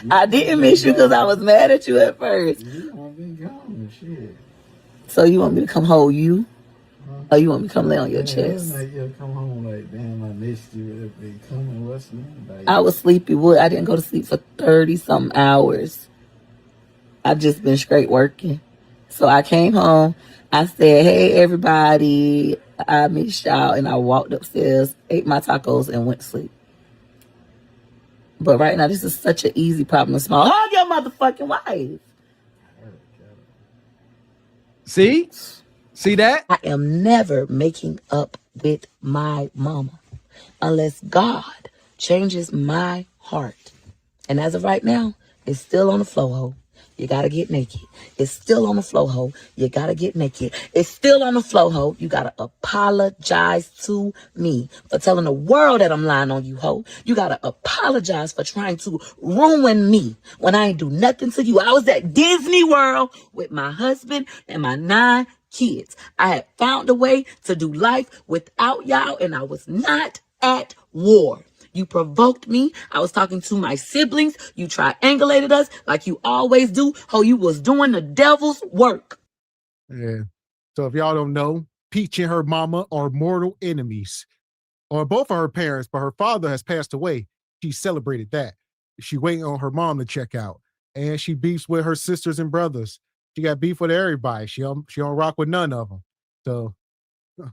I didn't miss you because I was mad at you at first. You want me gone, shit. So you want me to come hold you? Or you want me to come lay on your chest? Like you'll come home like, damn, I missed you. If they coming, what's new? Like, I was sleepy. I didn't go to sleep for 30-something hours. I've just been straight working. So I came home. I said, hey, everybody. I missed y'all. And I walked upstairs, ate my tacos, and went to sleep. But right now, this is such an easy problem to solve. Hug your motherfucking wife. See? See that? I am never making up with my mama unless God changes my heart. And as of right now, it's still on the flow hole. You gotta get naked. It's still on the flow hole. You gotta get naked. It's still on the flow hole. You gotta apologize to me for telling the world that I'm lying on you, ho. You gotta apologize for trying to ruin me when I ain't do nothing to you. I was at Disney World with my husband and my 9 kids. I had found a way to do life without y'all, and I was not at war. You provoked me. I was talking to my siblings. You triangulated us like you always do. You was doing the devil's work. Yeah. So if y'all don't know, Peach and her mama are mortal enemies. Or both of her parents, but her father has passed away. She celebrated that. She waiting on her mom to check out. And she beefs with her sisters and brothers. She got beef with everybody. She don't rock with none of them. So. I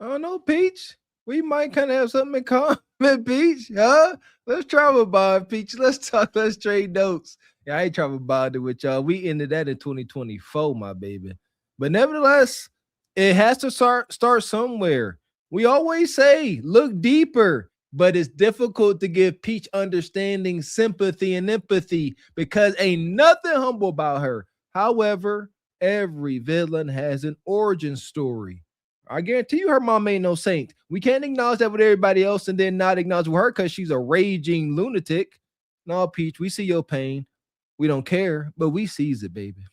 don't know, Peach. We might kind of have something in common, Peach. Huh? Let's travel bond, Peach. Let's talk. Let's trade notes. Yeah, I ain't travel bonding with y'all. We ended that in 2024, my baby. But nevertheless, it has to start somewhere. We always say, look deeper, but it's difficult to give Peach understanding, sympathy, and empathy because ain't nothing humble about her. However, every villain has an origin story. I guarantee you her mom ain't no saint. We can't acknowledge that with everybody else and then not acknowledge with her because she's a raging lunatic. No, Peach, we see your pain. We don't care, but we sees it, baby.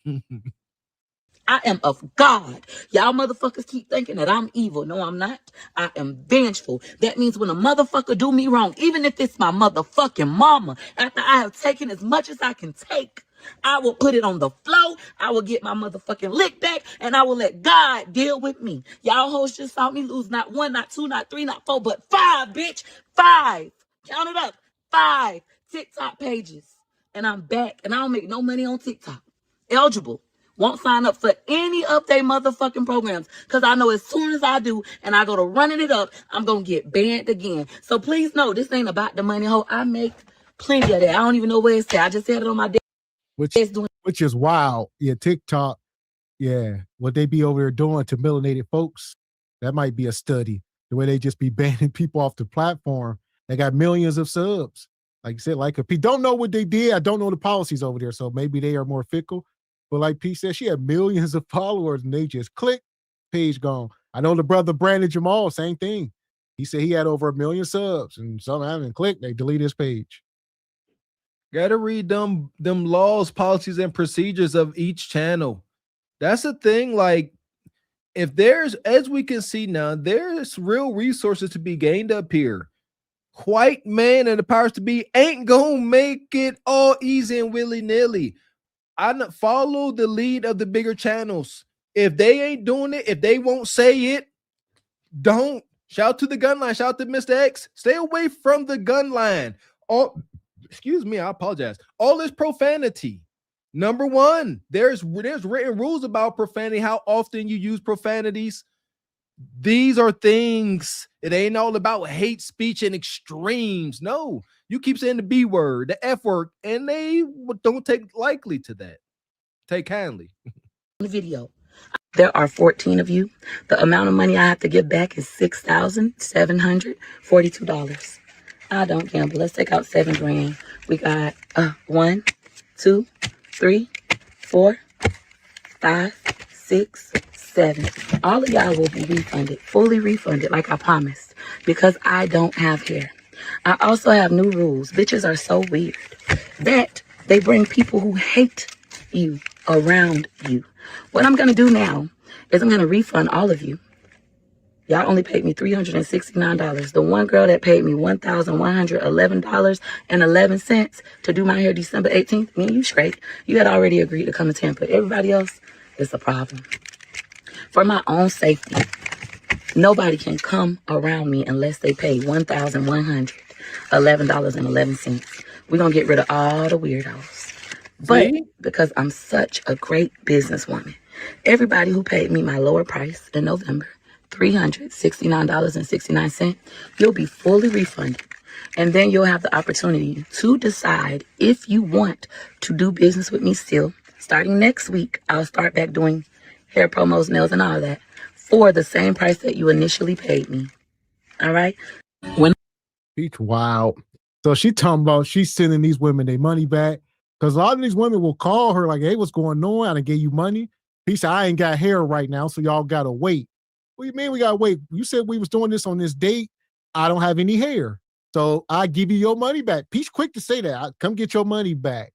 I am of God. Y'all motherfuckers keep thinking that I'm evil. No, I'm not. I am vengeful. That means when a motherfucker do me wrong, even if it's my motherfucking mama, after I have taken as much as I can take, I will put it on the floor. I will get my motherfucking lick back, and I will let God deal with me. Y'all hoes just saw me lose not one, not two, not three, not four, but 5, bitch. 5. Count it up. 5 TikTok pages. And I'm back, and I don't make no money on TikTok. Eligible. Won't sign up for any of their motherfucking programs because I know as soon as I do and I go to running it up, I'm going to get banned again. So please know this ain't about the money, ho. I make plenty of that. I don't even know where it's at. I just had it on my desk. Which is wild. Yeah, TikTok. Yeah, what they be over there doing to melanated folks, that might be a study. The way they just be banning people off the platform. They got millions of subs. Like you said, like if people don't know what they did, I don't know the policies over there. So maybe they are more fickle. But like P said, she had millions of followers and they just click, page gone. I know the brother Brandon Jamal, same thing. He said he had over 1 million subs and some haven't clicked. They delete his page. Gotta read them laws, policies, and procedures of each channel. That's the thing. Like, if there's, as we can see now, there's real resources to be gained up here. White man and the powers to be ain't gonna make it all easy and willy-nilly. I follow the lead of the bigger channels. If they ain't doing it, if they won't say it, don't. Shout to the gun line. Shout to Mr. X. Stay away from the gun line. Excuse me, I apologize. All this profanity. Number one, there's written rules about profanity, how often you use profanities. These are things, it ain't all about hate speech and extremes. No, you keep saying the B word, the F word, and they don't take likely to that. Take kindly. Video. There are 14 of you. The amount of money I have to give back is $6,742. I don't gamble. Let's take out $7 grand. We got 1, 2, 3, 4, 5, 6, 7. All of y'all will be refunded, fully refunded, like I promised, because I don't have hair. I also have new rules. Bitches are so weird that they bring people who hate you around you. What I'm gonna do now is I'm gonna refund all of you. Y'all only paid me $369. The one girl that paid me $1,111.11 to do my hair December 18th, me and you straight. You had already agreed to come to Tampa. Everybody else, it's a problem. For my own safety, nobody can come around me unless they pay $1,111.11. We're going to get rid of all the weirdos. But because I'm such a great businesswoman, everybody who paid me my lower price in November, $369.69, you'll be fully refunded. And then you'll have the opportunity to decide if you want to do business with me still. Starting next week, I'll start back doing hair promos, nails, and all that for the same price that you initially paid me. All right? Peach, wow. So she talking about she's sending these women their money back because a lot of these women will call her like, hey, what's going on? I gave you money. He said, I ain't got hair right now, so y'all got to wait. What do you mean we got to wait? You said we was doing this on this date. I don't have any hair. So I give you your money back. Peach quick to say that. Come get your money back.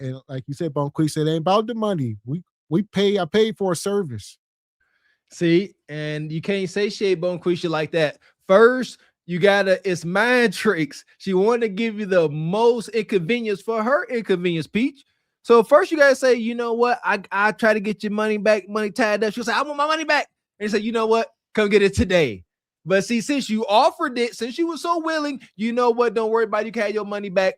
And like you said, Bonquist said, it ain't about the money. I paid for a service. See, and you can't satiate Bonquisha like that. First, you gotta, it's mind tricks. She wanted to give you the most inconvenience for her inconvenience, Peach. So first you gotta say, you know what? I try to get your money back, money tied up. She'll say, I want my money back. And you say, you know what? Come get it today. But see, since you offered it, since you were so willing, you know what? Don't worry about it. You can have your money back.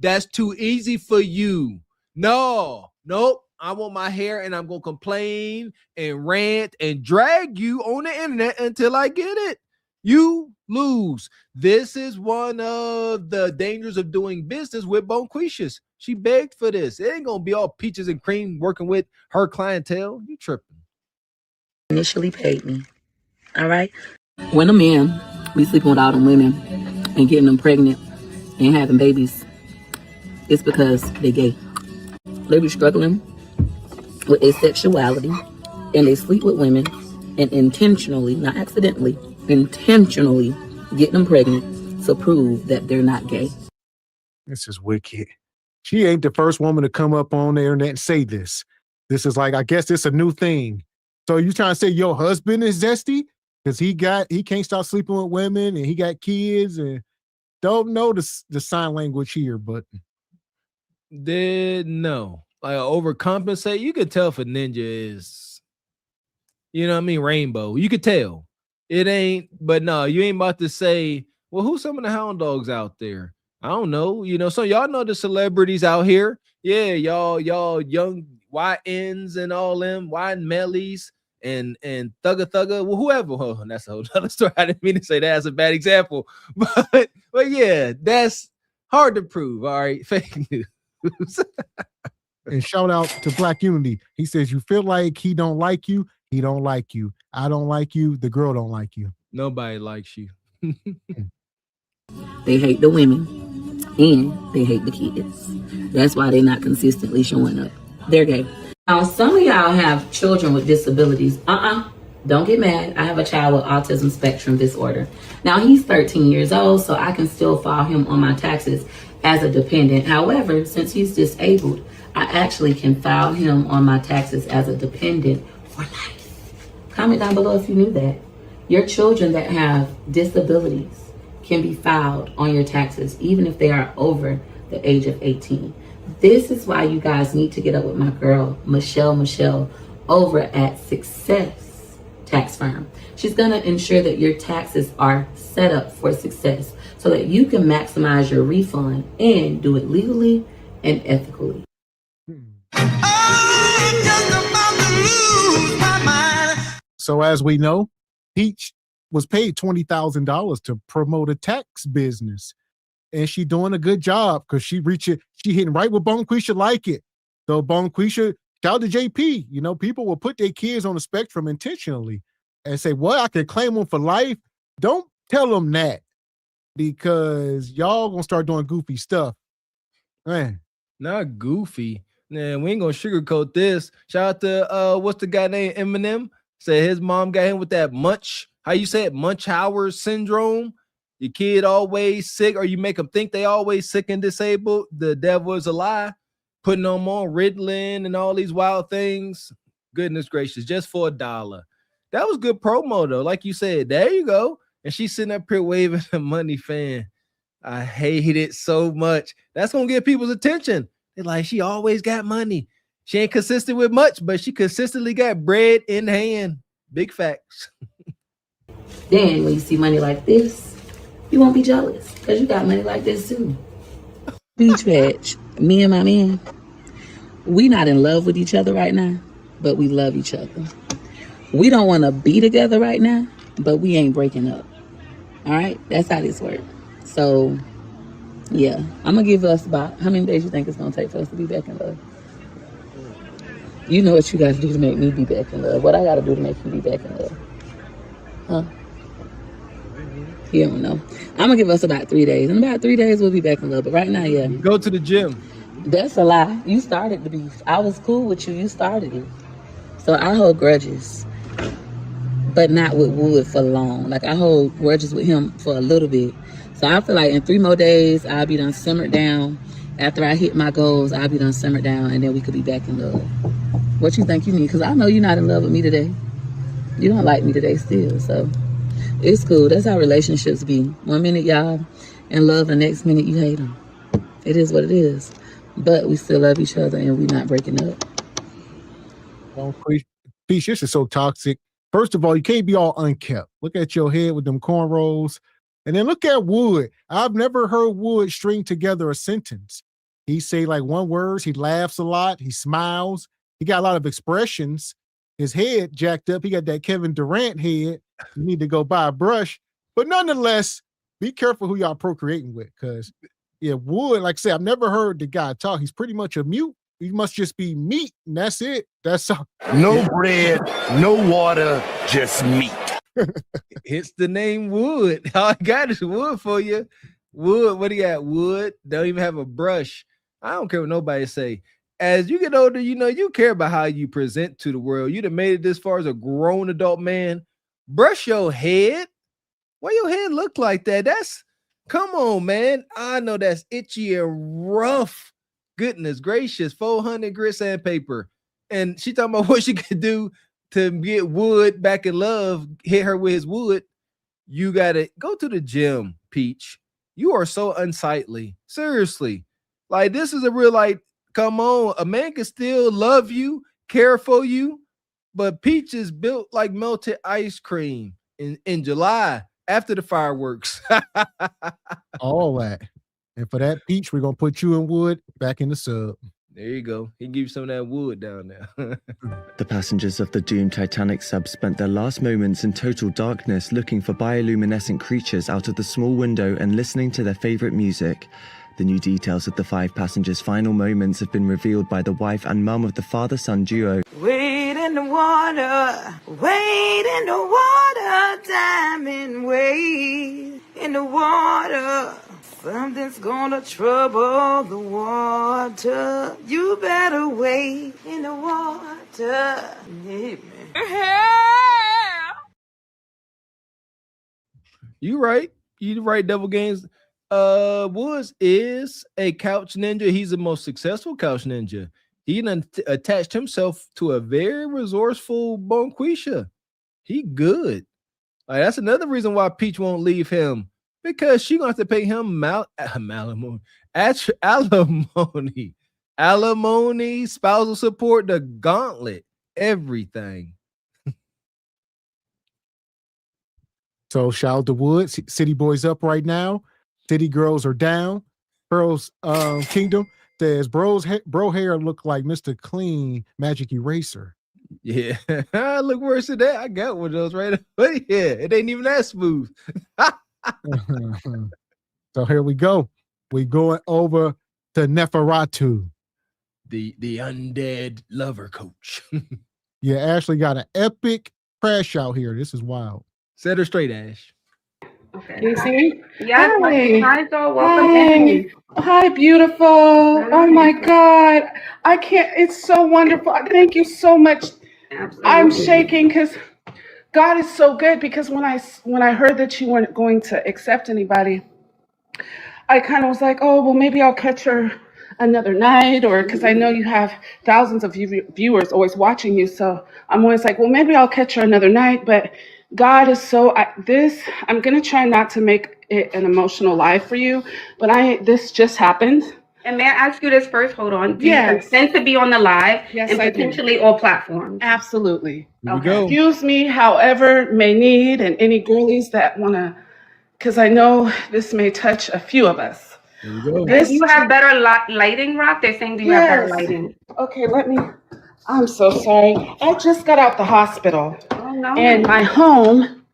That's too easy for you. Nope. I want my hair and I'm going to complain and rant and drag you on the internet until I get it. You lose. This is one of the dangers of doing business with Bonquishas. She begged for this. It ain't going to be all peaches and cream working with her clientele. You tripping. Initially paid me. All right? When a man be sleeping with all them women and getting them pregnant and having babies, it's because they gay. They be struggling with their sexuality and they sleep with women and intentionally, not accidentally, intentionally get them pregnant to prove that they're not gay. This is wicked. She ain't the first woman to come up on the internet and say this. This is like, I guess it's a new thing. So you trying to say your husband is zesty? Because he can't stop sleeping with women and he got kids and don't know the sign language here, but No. Like overcompensate. You could tell if a ninja is, you know what I mean, rainbow. You could tell. It ain't, but no, you ain't about to say, well, who's some of the hound dogs out there? I don't know. You know, so y'all know the celebrities out here. Yeah, y'all young YNs and all them, YN Mellies and Thugga, well, whoever. Oh, that's a whole other story. I didn't mean to say that as a bad example. But yeah, that's hard to prove. All right. Fake news. And shout out to Black Unity. He says, you feel like he don't like you, he don't like you. I don't like you, the girl don't like you. Nobody likes you. They hate the women and they hate the kids. That's why they're not consistently showing up. They're gay. Now, some of y'all have children with disabilities. Don't get mad. I have a child with autism spectrum disorder. Now, he's 13 years old, so I can still file him on my taxes as a dependent. However, since he's disabled, I actually can file him on my taxes as a dependent for life. Comment down below if you knew that. Your children that have disabilities can be filed on your taxes, even if they are over the age of 18. This is why you guys need to get up with my girl, Michelle, over at Success Tax Firm. She's gonna ensure that your taxes are set up for success so that you can maximize your refund and do it legally and ethically. So as we know, Peach was paid $20,000 to promote a tax business. And she doing a good job because she hitting right where Bonquisha like it. So Bonquisha, shout out to JP. You know, people will put their kids on the spectrum intentionally and say, well, I can claim them for life. Don't tell them that because y'all gonna start doing goofy stuff. Man. Not goofy. Man, we ain't gonna sugarcoat this. Shout out to what's the guy named Eminem? Said his mom got him with that how you say it, Munchausen syndrome. Your kid always sick, or you make them think they always sick and disabled. The devil is a lie. Putting them on Ritalin and all these wild things. Goodness gracious, just for $1. That was good promo though. Like you said, there you go. And she's sitting up here waving a money fan. I hate it so much. That's gonna get people's attention. They're like, she always got money. She ain't consistent with much, but she consistently got bread in hand. Big facts. Then when you see money like this, you won't be jealous because you got money like this too. Beach Patch, me and my man, we not in love with each other right now, but we love each other. We don't want to be together right now, but we ain't breaking up. All right, that's how this works. So, yeah, I'm gonna give us about how many days you think it's gonna take for us to be back in love? You know what you got to do to make me be back in love. What I got to do to make you be back in love? Huh? You don't know. I'm gonna give us about 3 days. In about 3 days, we'll be back in love. But right now, yeah. Go to the gym. That's a lie. You started the beef. I was cool with you. You started it. So I hold grudges, but not with Wood for long. Like I hold grudges with him for a little bit. So I feel like in 3 more days, I'll be done simmered down. After I hit my goals, I'll be done simmered down, and then we could be back in love. What you think you need? Because I know you're not in love with me today. You don't like me today still, so it's cool. That's how relationships be. 1 minute y'all in love, the next minute you hate them. It is what it is. But we still love each other and we're not breaking up. Peace, this is so toxic. First of all, you can't be all unkept. Look at your head with them cornrows. And then look at Wood. I've never heard Wood string together a sentence. He say like one word, he laughs a lot, he smiles. He got a lot of expressions. His head jacked up. He got that Kevin Durant head. You need to go buy a brush. But nonetheless, be careful who y'all procreating with. Because, yeah, Wood, like I said, I've never heard the guy talk. He's pretty much a mute. He must just be meat, and that's it. That's all. No bread, no water, just meat. Hence the name Wood. All I got is wood for you. Wood. What do you got? Wood. Don't even have a brush. I don't care what nobody say. As you get older, you care about how you present to the world. You done made it this far as a grown adult man. Brush your head. Why your head look like that? Come on, man. I know that's itchy and rough. Goodness gracious, 400 grit sandpaper. And she talking about what she could do to get Wood back in love, hit her with his wood. You gotta go to the gym, Peach. You are so unsightly. Seriously. Like, this is a real, like, come on. A man can still love you, care for you, but Peach is built like melted ice cream in July after the fireworks. All that. And for that, Peach, we're gonna put you and Wood back in the sub. There you go. He can give you some of that wood down there. The passengers of the doomed Titanic sub spent their last moments in total darkness looking for bioluminescent creatures out of the small window and listening to their favorite music. The new details of the 5 passengers' final moments have been revealed by the wife and mum of the father-son duo. Wade in the water, wade in the water, diamond wade in the water. Something's gonna trouble the water. You better wade in the water. Yeah, man. You right. You right, Devil Games. Woods is a couch ninja. He's the most successful couch ninja. He attached himself to a very resourceful Bonquisha. He good. Like, that's another reason why Peach won't leave him, because she gonna have to pay him alimony, spousal support, the gauntlet, everything. So shout out to Woods. City Boys up right now. City Girls are down. Pearl's Kingdom says bro hair look like Mr. Clean Magic Eraser. Yeah, I look worse than that. I got one of those right. But yeah, it ain't even that smooth. So here we go. We going over to Neferatu, the undead lover coach. Yeah, Ashley got an epic crash out here. This is wild. Set her straight, Ash. Can you see me? Yes. Hi, Joel. welcome in. Hi, beautiful. Oh my God. I can't, it's so wonderful. Thank you so much. Absolutely. I'm shaking because God is so good, because when I heard that you weren't going to accept anybody, I kind of was like, oh, well, maybe I'll catch her another night, or because I know you have thousands of viewers always watching you. So I'm always like, well, maybe I'll catch her another night. But God is so, I'm going to try not to make it an emotional live for you, but this just happened. And may I ask you this first? Hold on. Do Yes. you consent to be on the live? Yes, and I do. potentially all platforms? Absolutely. Here we go. Excuse me, however may need, and any girlies that want to, because I know this may touch a few of us. Here we go. Do you have better lighting, Rock? They're saying, do you have better lighting? Okay, I'm so sorry. I just got out the hospital. Oh, no. And my home,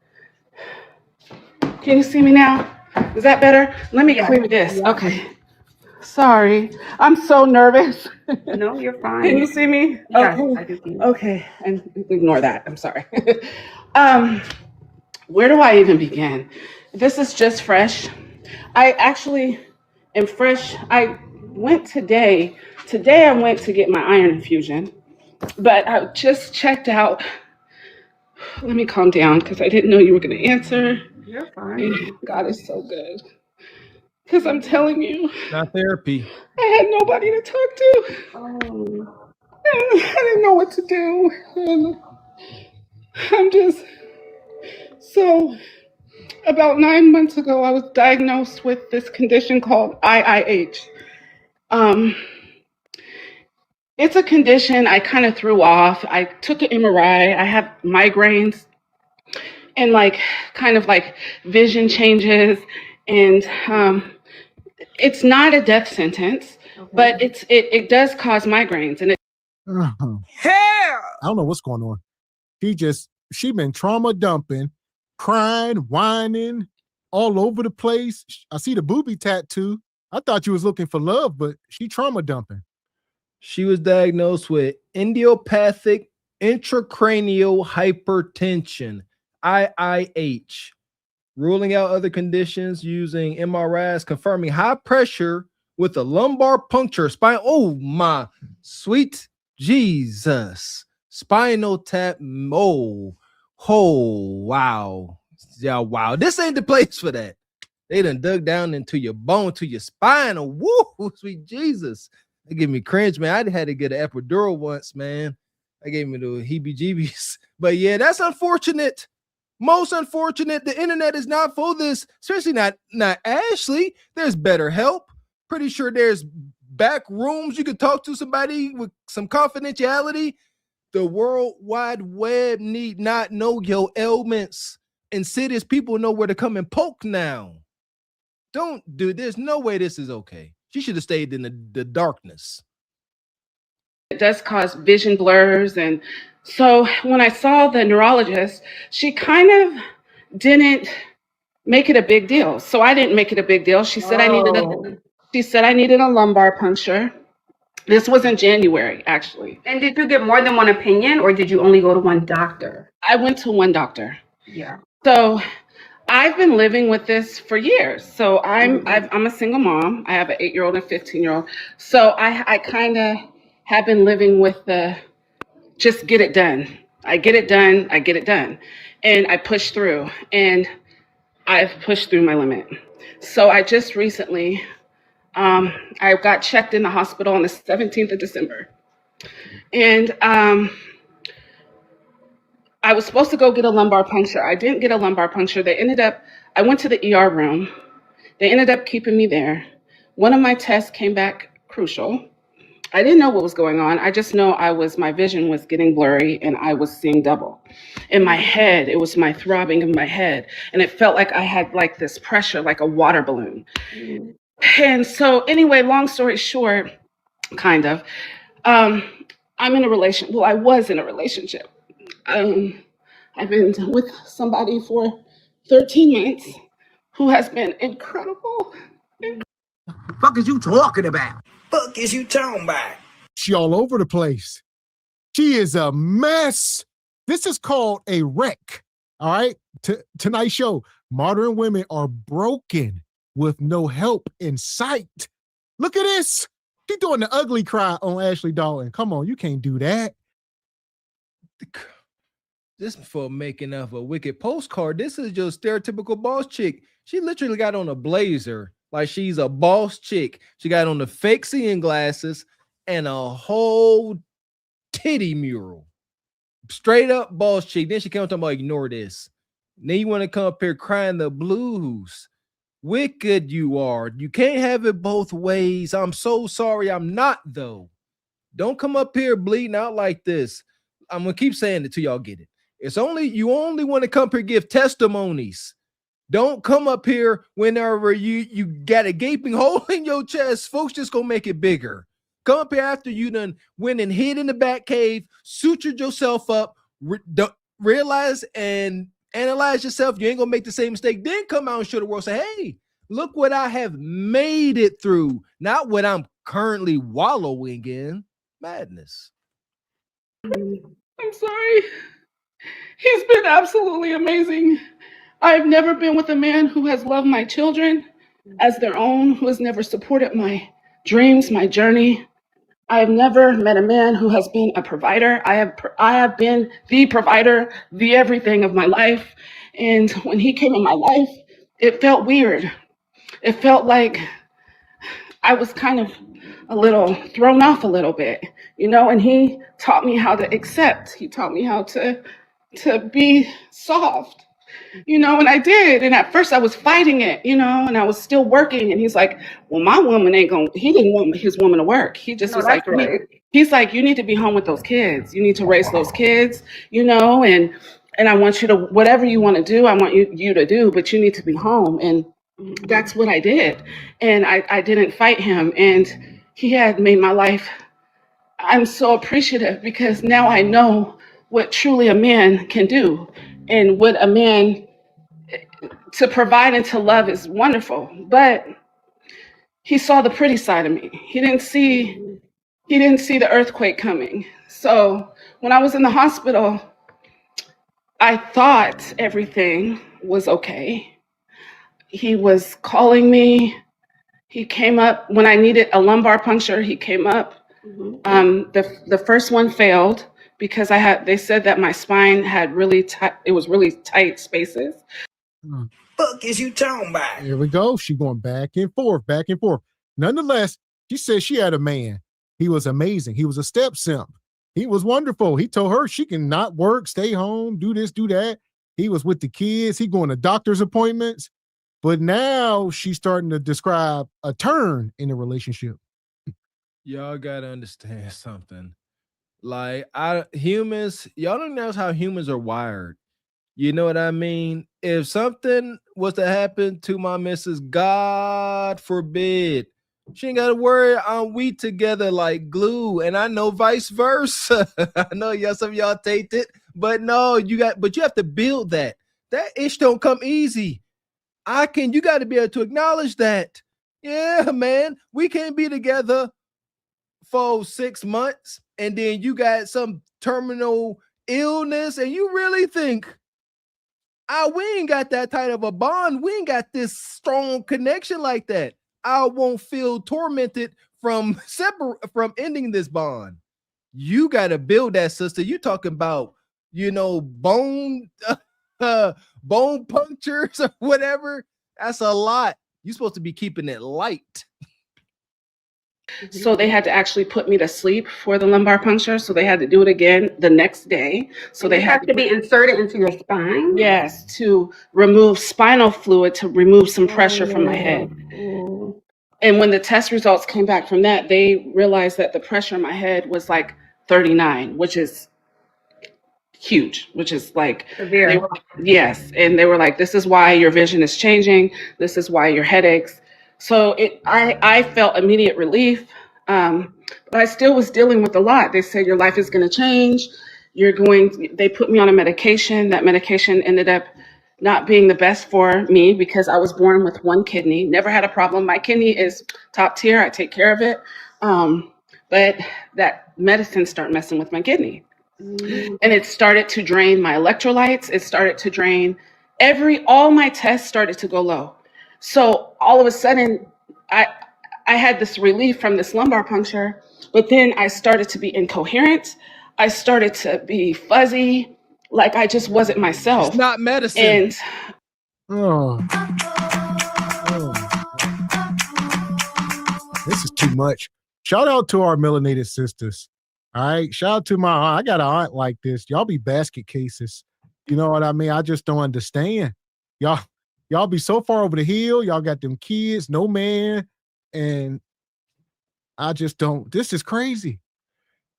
can you see me now? Is that better? Let me clear this. Yeah. Okay. Sorry. I'm so nervous. No, you're fine. Can you see me? Yes, Okay. I do see you. Okay. And ignore that. I'm sorry. Where do I even begin? This is just fresh. I actually am fresh. I went today. Today I went to get my iron infusion, but I just checked out. Let me calm down because I didn't know you were going to answer. You're fine. God is so good. Because I'm telling you, Not therapy. I had nobody to talk to. Oh. I didn't know what to do. And I'm just so, about 9 months ago, I was diagnosed with this condition called IIH. It's a condition I kind of threw off. I took an MRI. I have migraines and kind of vision changes. And it's not a death sentence, but it does cause migraines. And I don't know what's going on. She been trauma dumping, crying, whining all over the place. I see the booby tattoo. I thought you was looking for love, but she trauma dumping. She was diagnosed with idiopathic intracranial hypertension, IIH, ruling out other conditions using MRIs, confirming high pressure with a lumbar puncture spine. Oh my sweet Jesus. Spinal tap. Oh wow. Yeah, wow. This ain't the place for that. They done dug down into your bone, to your spine. Oh, woo, sweet Jesus. They give me cringe, man. I had to get an epidural once, man. That gave me the heebie-jeebies. But yeah, that's unfortunate. Most unfortunate. The internet is not for this, especially not Ashley. There's better help. Pretty sure there's back rooms you could talk to somebody with some confidentiality. The World Wide Web need not know your ailments. Insidious people know where to come and poke now. Don't do. There's no way this is okay. She should have stayed in the darkness. It does cause vision blurs. And so when I saw the neurologist, she kind of didn't make it a big deal. So I didn't make it a big deal. She said I needed a lumbar puncture. This was in January, actually. And did you get more than one opinion, or did you only go to one doctor? I went to one doctor. Yeah. So I've been living with this for years. So I'm a single mom. I have an 8-year-old and 15-year-old. So I kind of have been living with the just get it done. I get it done. I get it done. And I push through. And I've pushed through my limit. So I just recently, I got checked in the hospital on the 17th of December. And I was supposed to go get a lumbar puncture. I didn't get a lumbar puncture. I went to the ER room. They ended up keeping me there. One of my tests came back crucial. I didn't know what was going on. I just know my vision was getting blurry and I was seeing double. In my head, it was my throbbing of my head. And it felt like I had like this pressure, like a water balloon. And so anyway, long story short, kind of, I was in a relationship. I've been with somebody for 13 months who has been incredible. Fuck is you talking about? Fuck is you talking about? She all over the place. She is a mess. This is called a wreck. All right. Tonight's show, modern women are broken with no help in sight. Look at this. She's doing the ugly cry on Ashley Dalton. Come on, you can't do that. This for making of a wicked postcard. This is your stereotypical boss chick. She literally got on a blazer like she's a boss chick. She got on the fake seeing glasses and a whole titty mural. Straight up boss chick. Then she came talking about ignore this. Then you want to come up here crying the blues. Wicked you are. You can't have it both ways. I'm so sorry. I'm not, though. Don't come up here bleeding out like this. I'm gonna keep saying it till y'all get it. You only want to come here give testimonies. Don't come up here whenever you got a gaping hole in your chest. Folks just gonna make it bigger. Come up here after you done went and hid in the back cave, sutured yourself up, realize and analyze yourself. You ain't gonna make the same mistake. Then come out and show the world, say, hey, look what I have made it through. Not what I'm currently wallowing in. Madness. I'm sorry. He's been absolutely amazing. I've never been with a man who has loved my children as their own, who has never supported my dreams, my journey. I have never met a man who has been a provider. I have been the provider, the everything of my life. And when he came in my life, it felt weird. It felt like I was kind of a little thrown off a little bit, and he taught me how to accept. He taught me how to be soft, and I did. And at first I was fighting it, and I was still working. And he's like, well, my woman he didn't want his woman to work. He just was like, he's like, you need to be home with those kids. You need to raise those kids, and I want you to, whatever you want to do, I want you to do, but you need to be home. And that's what I did. And I didn't fight him. And he had made my life, I'm so appreciative because now I know what truly a man can do and what a man to provide and to love is wonderful. But he saw the pretty side of me. He didn't see the earthquake coming. So when I was in the hospital, I thought everything was okay. He was calling me. He came up when I needed a lumbar puncture. He came up. The first one failed because they said that my spine had really tight. It was really tight spaces. Fuck is you talking about? Here we go. She going back and forth, back and forth. Nonetheless, she said she had a man. He was amazing. He was a step simp. He was wonderful. He told her she can not work, stay home, do this, do that. He was with the kids. He going to doctor's appointments. But now she's starting to describe a turn in the relationship. Y'all gotta understand something. Like humans, y'all don't know how humans are wired. You know what I mean? If something was to happen to my missus, God forbid, she ain't gotta worry. We together like glue, and I know vice versa. I know some of y'all take it, but no, you have to build that. That ish don't come easy. You got to be able to acknowledge that. Yeah, man, we can't be together for 6 months, and then you got some terminal illness, and you really think, we ain't got that tight of a bond. We ain't got this strong connection like that. I won't feel tormented from ending this bond. You got to build that, sister. You talking about, bone bone punctures or whatever. That's a lot. You're supposed to be keeping it light. So they had to actually put me to sleep for the lumbar puncture. So they had to do it again the next day. So they had to be inserted into your spine? Yes, to remove spinal fluid, to remove some pressure from my head. And when the test results came back from that, they realized that the pressure in my head was like 39, which is huge, which is like severe. Yes. And they were like, this is why your vision is changing. This is why your headaches. So I felt immediate relief. But I still was dealing with a lot. They said your life is going to change. They put me on a medication. That medication ended up not being the best for me because I was born with one kidney, never had a problem. My kidney is top tier. I take care of it. But that medicine started messing with my kidney. And it started to drain my electrolytes. It started to drain all my tests started to go low. So all of a sudden, I had this relief from this lumbar puncture, but then I started to be incoherent. I started to be fuzzy, like I just wasn't myself. It's not medicine. And this is too much. Shout out to our melanated sisters. All right. Shout out to my aunt. I got an aunt like this. Y'all be basket cases. You know what I mean? I just don't understand. Y'all be so far over the hill. Y'all got them kids, no man. And I just don't. This is crazy.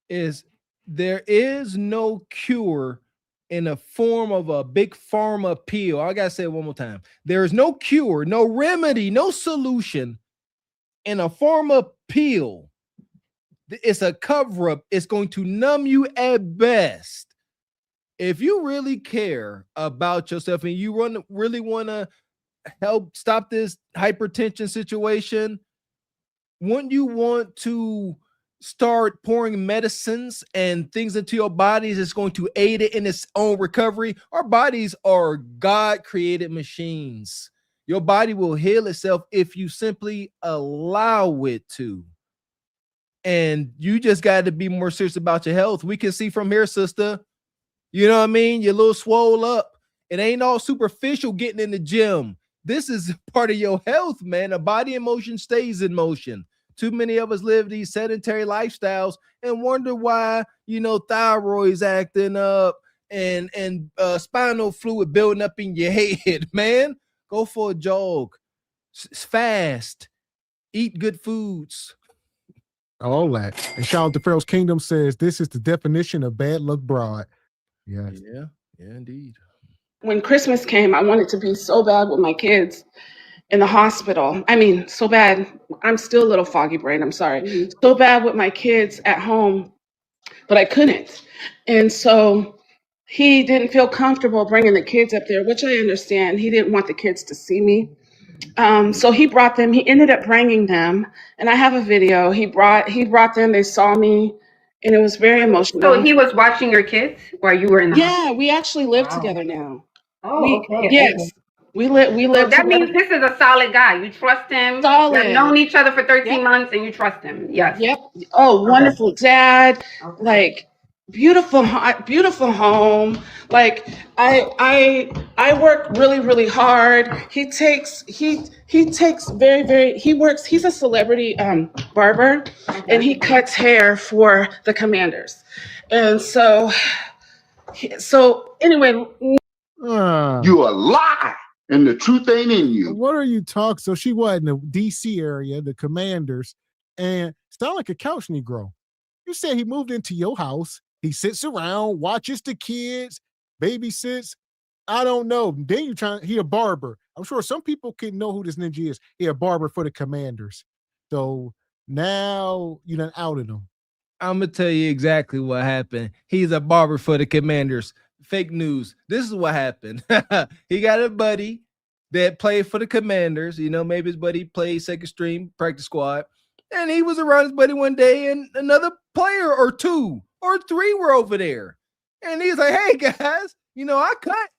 There is no cure in the form of a big pharma pill. I gotta say it one more time. There is no cure, no remedy, no solution in a form of pill. It's a cover-up. It's going to numb you at best. If you really care about yourself and you really want to help stop this hypertension situation, wouldn't you want to start pouring medicines and things into your bodies that's going to aid it in its own recovery? Our bodies are God-created machines. Your body will heal itself if you simply allow it to. And you just got to be more serious about your health. We can see from here, sister. You know what I mean? You're a little swole up. It ain't all superficial getting in the gym. This is part of your health, man. A body in motion stays in motion. Too many of us live these sedentary lifestyles and wonder why, thyroid's acting up and spinal fluid building up in your head, man. Go for a jog. Fast. Eat good foods. All that. And shout out to Pharaoh's Kingdom says this is the definition of bad luck broad. Yes. Yeah, indeed. When Christmas came, I wanted to be so bad with my kids in the hospital. I mean, so bad. I'm still a little foggy brain. I'm sorry. So bad with my kids at home, but I couldn't. And so he didn't feel comfortable bringing the kids up there, which I understand. He didn't want the kids to see me. So he brought them. He ended up bringing them, and I have a video. He brought them. They saw me, and it was very emotional. So he was watching your kids while you were in the hospital? Yeah, we actually live together now. Oh, okay. Yes, we live So that together. means this is a solid guy. You trust him. Solid. You've known each other for 13 months and you trust him. Yes. Yep. Oh, wonderful dad. Like beautiful home. Like I work really hard. He takes he works, he's a celebrity barber, and he cuts hair for the Commanders. And so anyway, You a lie, and the truth ain't in you. What are you talking? So she was in the DC area, the Commanders, and sound like a couch Negro. You said he moved into your house. He sits around, watches the kids, babysits. I don't know. Then he a barber. I'm sure some people can know who this ninja is. He a barber for the Commanders. So now you done outed him. I'm gonna tell you exactly what happened. He's a barber for the Commanders. Fake news. This is what happened. He got a buddy that played for the Commanders. You know, maybe his buddy played second string practice squad. And he was around his buddy one day, and another player or two or three were over there. And he's like, hey, guys, you know, I cut.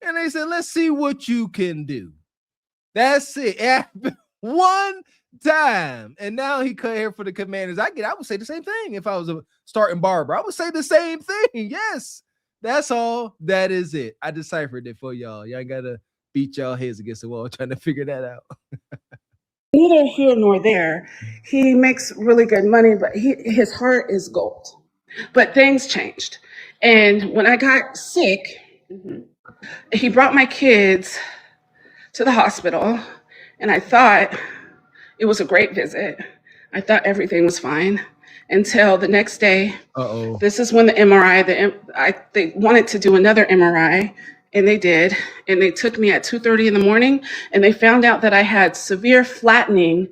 And they said, let's see what you can do. That's it. One time. And now he cut hair for the Commanders. I would say the same thing if I was a starting barber. I would say the same thing. Yes. That's all. That is it. I deciphered it for y'all. Y'all got to beat y'all heads against the wall trying to figure that out. neither here nor there. He makes really good money, but his heart is gold. But things changed. And when I got sick, he brought my kids to the hospital, and I thought it was a great visit. I thought everything was fine until the next day. This is when the MRI, they wanted to do another MRI, and they did. And they took me at 2:30 in the morning, and they found out that I had severe flattening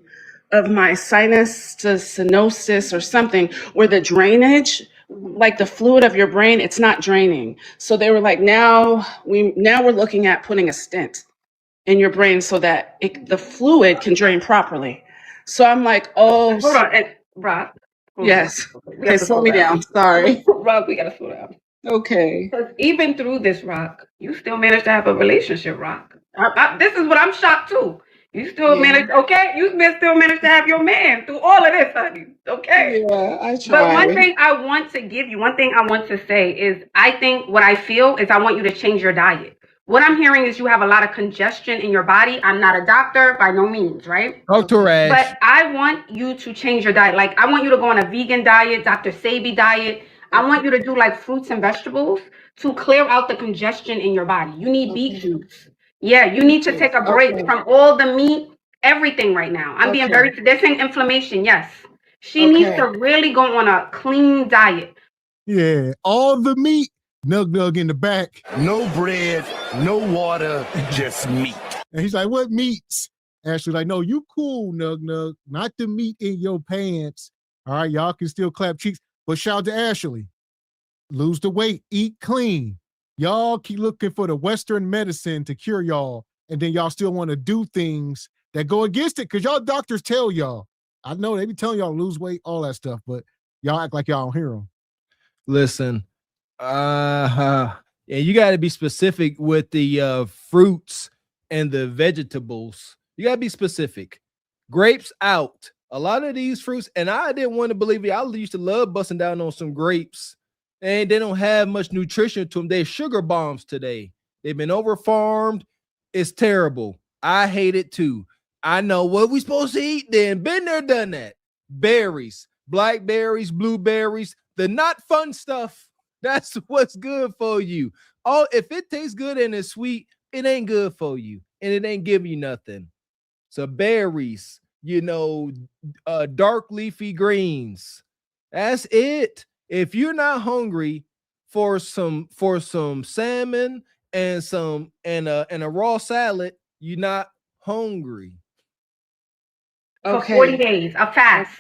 of my sinus to stenosis or something, where the drainage, like the fluid of your brain, it's not draining. So they were like, now we're looking at putting a stent in your brain so that the fluid can drain properly. So I'm like, oh. Hold on, and Rob. Yes. Okay, slow me down. Sorry. Rob, we gotta slow down. Okay. Because even through this, Rock, you still managed to have a relationship, Rock. This is what I'm shocked too. You still managed, okay? You still managed to have your man through all of this, honey. Okay. Yeah, I tried. But one thing I want to give you, one thing I want to say is, I think what I feel is I want you to change your diet. What I'm hearing is you have a lot of congestion in your body. I'm not a doctor by no means, right? Dr. Ash. But I want you to change your diet. Like, I want you to go on a vegan diet, Dr. Sebi diet. I want you to do like fruits and vegetables to clear out the congestion in your body. You need beet juice. Yeah, you need to take a break from all the meat, everything right now. I'm being they're saying inflammation. Yes. She needs to really go on a clean diet. Yeah, all the meat, nug in the back. No bread, no water, just meat. And he's like, what meats? Ashley's like, no, you cool, nug, not the meat in your pants. All right, y'all can still clap cheeks, but shout out to Ashley. Lose the weight, eat clean. Y'all keep looking for the Western medicine to cure y'all, and then y'all still want to do things that go against it, because y'all doctors tell y'all. I know they be telling y'all to lose weight, all that stuff, but y'all act like y'all don't hear them. Listen, yeah, you got to be specific with the fruits and the vegetables. You got to be specific. Grapes out. A lot of these fruits, and I didn't want to believe it. I used to love busting down on some grapes, and they don't have much nutrition to them. They're sugar bombs today. They've been over-farmed. It's terrible. I hate it too. I know what we supposed to eat then. Been there, done that. Berries, blackberries, blueberries, the not fun stuff. That's what's good for you. If it tastes good and it's sweet, it ain't good for you, and it ain't giving you nothing. So berries, dark leafy greens. That's it. If you're not hungry for some salmon and a raw salad, you're not hungry. For 40 days, a fast.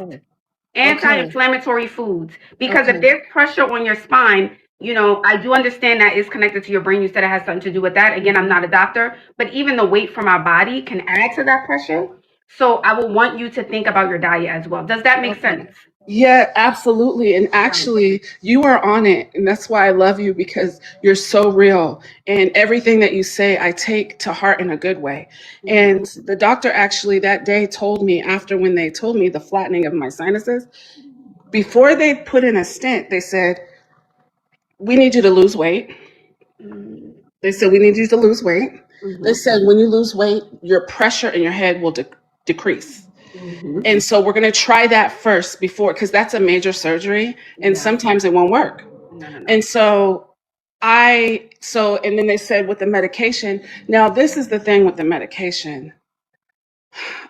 Anti-inflammatory foods. Because if there's pressure on your spine, I do understand that it's connected to your brain. You said it has something to do with that. Again, I'm not a doctor, but even the weight from our body can add to that pressure. So I will want you to think about your diet as well. Does that make sense? Yeah, absolutely. And actually, you are on it. And that's why I love you because you're so real. And everything that you say, I take to heart in a good way. And the doctor actually that day told me, after when they told me the flattening of my sinuses, before they put in a stent, they said, we need you to lose weight. They said, we need you to lose weight. They said, when you lose weight, your pressure in your head will decrease. And so we're going to try that first before, because that's a major surgery and sometimes it won't work. And so and then they said with the medication, now this is the thing with the medication.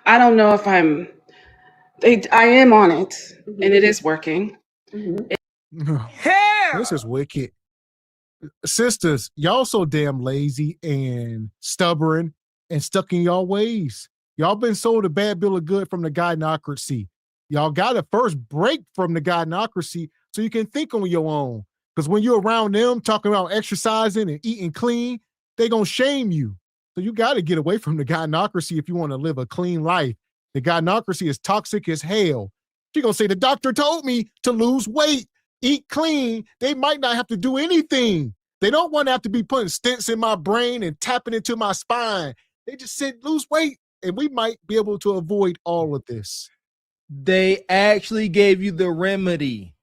I don't know if I am on it and it is working. This is wicked. Sisters, y'all so damn lazy and stubborn and stuck in y'all ways. Y'all been sold a bad bill of good from the gynocracy. Y'all got to first break from the gynocracy so you can think on your own. Because when you're around them talking about exercising and eating clean, they gonna shame you. So you got to get away from the gynocracy if you want to live a clean life. The gynocracy is toxic as hell. She gonna say, the doctor told me to lose weight, eat clean. They might not have to do anything. They don't want to have to be putting stents in my brain and tapping into my spine. They just said lose weight, and we might be able to avoid all of this. They actually gave you the remedy.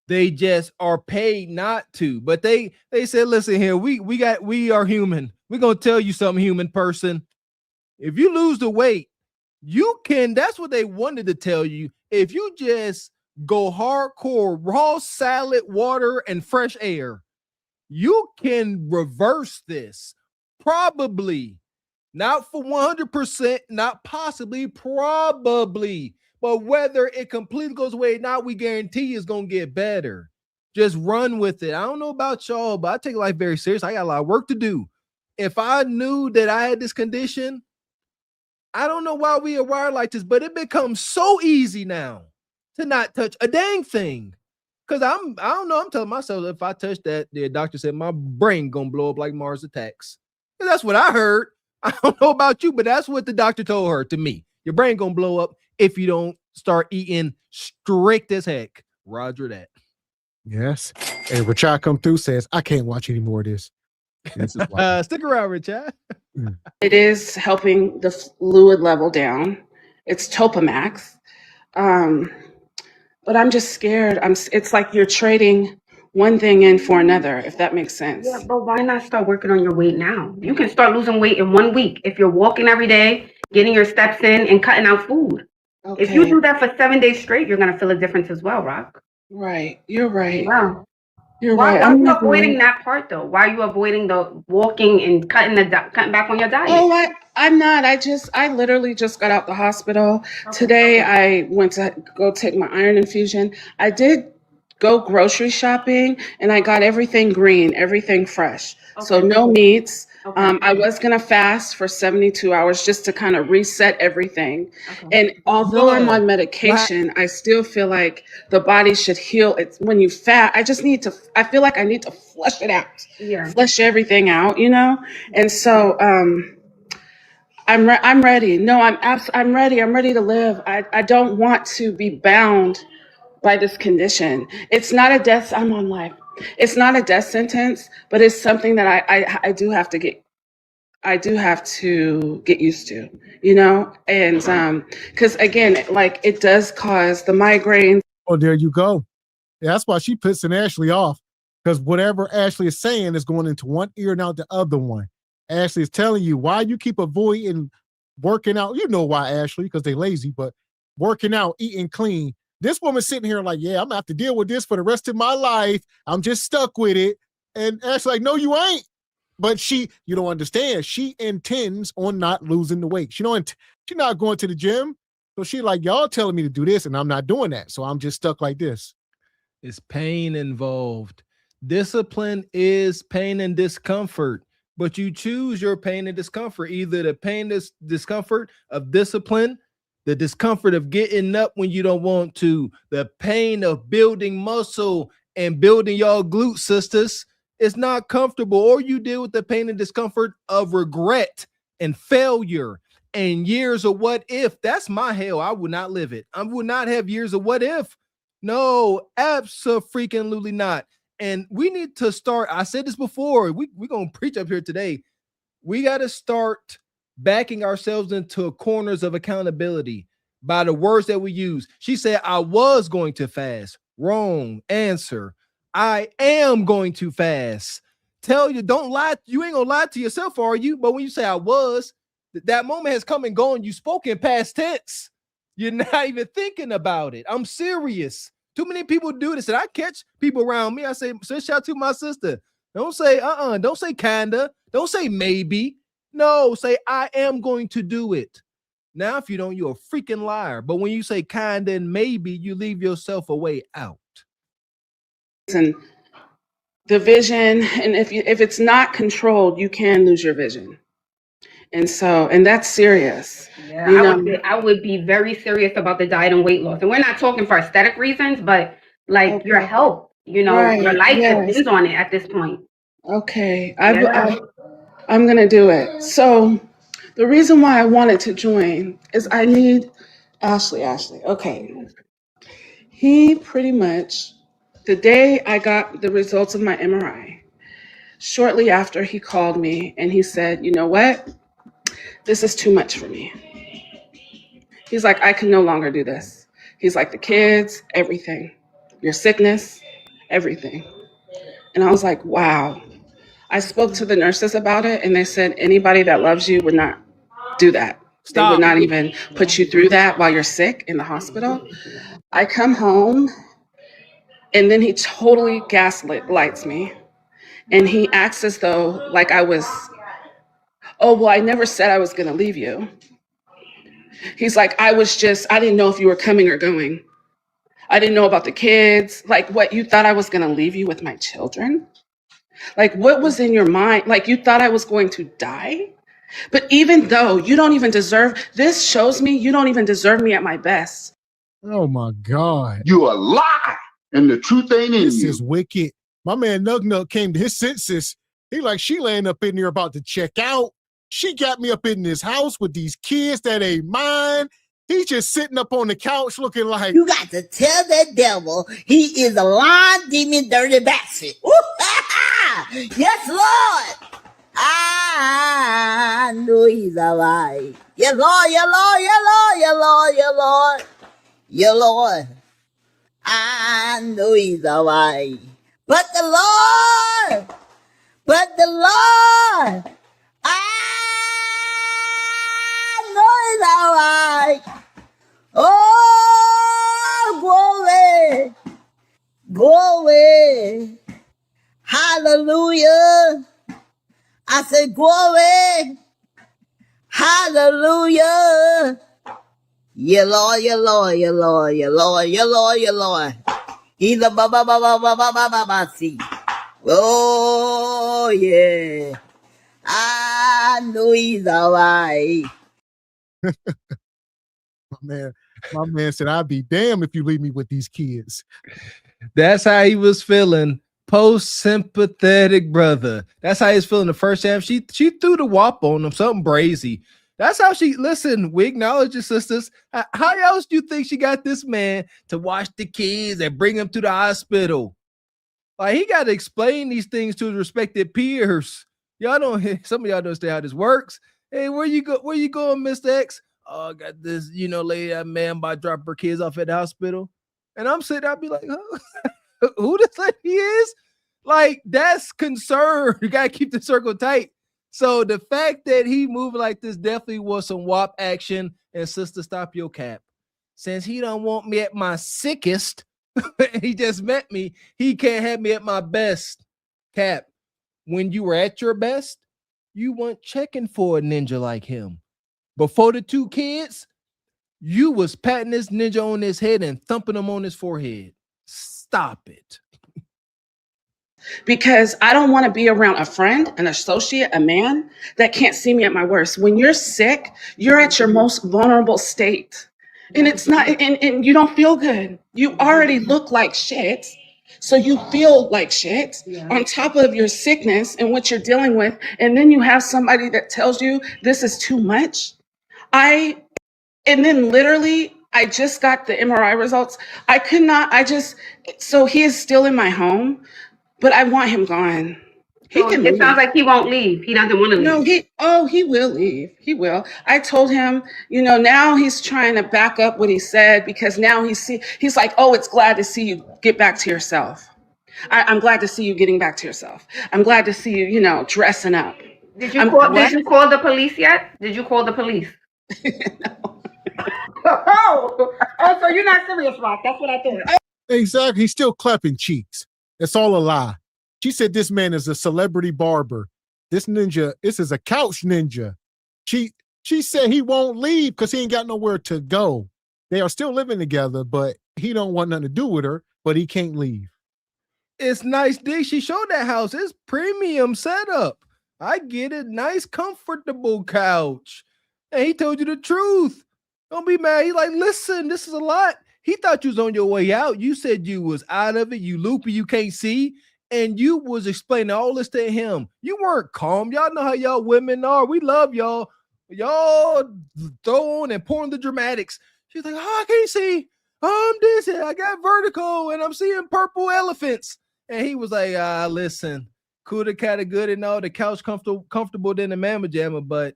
They just are paid not to. But they said, listen here, we are human. We're gonna tell you something, human person. If you lose the weight, you can, that's what they wanted to tell you. If you just go hardcore, raw salad, water, and fresh air, you can reverse this. Probably. Not for 100%, not possibly, probably. But whether it completely goes away or not, we guarantee it's going to get better. Just run with it. I don't know about y'all, but I take life very serious. I got a lot of work to do. If I knew that I had this condition, I don't know why we are wired like this, but it becomes so easy now to not touch a dang thing. Because I don't know, I'm telling myself if I touch that, the doctor said my brain gonna blow up like Mars Attacks. And that's what I heard. I don't know about you, but that's what the doctor told her to me. Your brain gonna blow up if you don't start eating strict as heck. Roger that. Yes. And Rachad come through says, I can't watch any more of this. This is why. Stick around, Rachad. It is helping the fluid level down. It's Topamax. But I'm just scared. It's like you're trading one thing in for another, if that makes sense. Yeah, but why not start working on your weight now? You can start losing weight in 1 week if you're walking every day, getting your steps in, and cutting out food. Okay. If you do that for 7 days straight, you're gonna feel a difference as well, Rock. Right. You're right. Wow. You're Why right. are you avoiding that part though? Why are you avoiding the walking and cutting back on your diet? Oh, I'm not. I literally just got out the hospital. Today I went to go take my iron infusion. I did go grocery shopping and I got everything green, everything fresh. So no meats. I was gonna fast for 72 hours just to kind of reset everything. And although I'm on medication, I still feel like the body should heal. It's when you fat, I feel like I need to flush it out. Yeah. Flush everything out, you know? And so I'm ready. No, I'm ready. I'm ready to live. I don't want to be bound by this condition. It's not a death. I'm on life. It's not a death sentence, but it's something that I do have to get. I do have to get used to, you know, and because again, like it does cause the migraines. Oh, there you go. Yeah, that's why she pissing Ashley off, because whatever Ashley is saying is going into one ear and out the other one. Ashley is telling you why you keep avoiding working out. You know why, Ashley, because they lazy, but working out, eating clean. This woman's sitting here like, yeah, I'm gonna have to deal with this for the rest of my life. I'm just stuck with it. And Ashley's like, no, you ain't. But you don't understand. She intends on not losing the weight. She's not going to the gym. So she like, y'all telling me to do this and I'm not doing that. So I'm just stuck like this. It's pain involved. Discipline is pain and discomfort, but you choose your pain and discomfort. Either the pain is discomfort of discipline, the discomfort of getting up when you don't want to, the pain of building muscle and building y'all glutes, sisters. It's not comfortable, or you deal with the pain and discomfort of regret and failure and years of what if. That's my hell. I would not live it. I would not have years of what if. No, absolutely not. And we need to start. I said this before. We're gonna preach up here today. We got to start backing ourselves into corners of accountability by the words that we use. She said, I was going to fast. Wrong answer. I am going to fast. Tell you, don't lie. You ain't gonna lie to yourself, are you? But when you say I was, that moment has come and gone. You spoke in past tense. You're not even thinking about it. I'm serious. Too many people do this, and I catch people around me. I say, shout out to my sister. Don't say don't say kinda, don't say maybe. No, say I am going to do it. Now, if you don't, you're a freaking liar. But when you say kinda and maybe, you leave yourself a way out. And the vision, and if it's not controlled, you can lose your vision. And that's serious. Yeah, I would be very serious about the diet and weight loss. And we're not talking for aesthetic reasons, but like your health, Right, your life yes. depends on it at this point. Okay, I'm gonna do it. So the reason why I wanted to join is I need Ashley. Okay, he pretty much, the day I got the results of my MRI, shortly after he called me and he said, you know what, this is too much for me. He's like, I can no longer do this. He's like, the kids, everything, your sickness, everything. And I was like, wow. I spoke to the nurses about it and they said anybody that loves you would not do that. They would not even put you through that while you're sick in the hospital. I come home and then he totally gaslights me. And he acts as though like I was, oh, well, I never said I was going to leave you. He's like, I didn't know if you were coming or going. I didn't know about the kids. Like, what, you thought I was going to leave you with my children? Like, what was in your mind? Like, you thought I was going to die? But even though you don't even deserve, this shows me you don't even deserve me at my best. Oh my God. You a lie, and the truth ain't in you. This is wicked. My man Nug Nug came to his senses. He like, she laying up in there about to check out. She got me up in this house with these kids that ain't mine. He's just sitting up on the couch looking like, you got to tell that devil he is a lying, demon, dirty bastard. Yes, Lord. I know he's a lie. Yes, Lord, yes, Lord, yes, Lord, yes, Lord, yes, Lord. Yes, Lord. I know he's a lie. But the Lord, I know he's a lie. Oh, glory, hallelujah. I said, glory, hallelujah. Yeah, Lord, yeah, Lord, yeah, Lord, yeah, Lord, yeah, Lord, yeah, Lord. Either ba see. Oh, yeah. I know he's all right. My man said, I'd be damned if you leave me with these kids. That's how he was feeling. Post-sympathetic brother. That's how he's feeling the first time. She threw the whop on him, something brazy. That's how listen, we acknowledge your sisters. How else do you think she got this man to watch the kids and bring him to the hospital? Like, he got to explain these things to his respected peers. Y'all don't, some of y'all don't understand how this works. Hey, where you going, Mr. X? Oh, I got this, lady, that man about to drop her kids off at the hospital. And I'm sitting there, I'll be like, huh? Who this lady is? Like, that's concern. You gotta keep the circle tight. So the fact that he moving like this definitely was some WAP action. And sister, stop your cap. Since he don't want me at my sickest, he just met me, he can't have me at my best. Cap, when you were at your best, you weren't checking for a ninja like him. Before the two kids, you was patting this ninja on his head and thumping him on his forehead. Stop it. Because I don't want to be around a friend, an associate, a man that can't see me at my worst. When you're sick, you're at your most vulnerable state. And it's not, and you don't feel good. You already look like shit. So you feel like shit on top of your sickness and what you're dealing with. And then you have somebody that tells you this is too much. And then literally I just got the MRI results. I could not, so he is still in my home, but I want him gone. He So can it sounds leave. like he won't leave. He doesn't want to leave. No, he will leave. He will. I told him, now he's trying to back up what he said because now he's like, oh, it's glad to see you get back to yourself. I'm glad to see you getting back to yourself. I'm glad to see you, dressing up. Did you call the police yet? Did you call the police? Oh, so you're not serious, Rock. That's what I thought. Exactly. He's still clapping cheeks. That's all a lie. She said this man is a celebrity barber. This is a couch ninja. She said he won't leave because he ain't got nowhere to go. They are still living together, but he don't want nothing to do with her, but he can't leave. It's nice, Dick. She showed that house. It's premium setup. I get it. Nice, comfortable couch. And he told you the truth. Don't be mad. He's like, listen, this is a lot. He thought you was on your way out. You said you was out of it. You loopy, you can't see. And you was explaining all this to him. You weren't calm. Y'all know how y'all women are. We love y'all. Y'all throw on and pouring the dramatics. She's like, oh, I can't see. Oh, I'm dizzy. I got vertigo and I'm seeing purple elephants. And he was like, listen, coulda, kinda good and all, the couch comfortable than the mamma jamma, but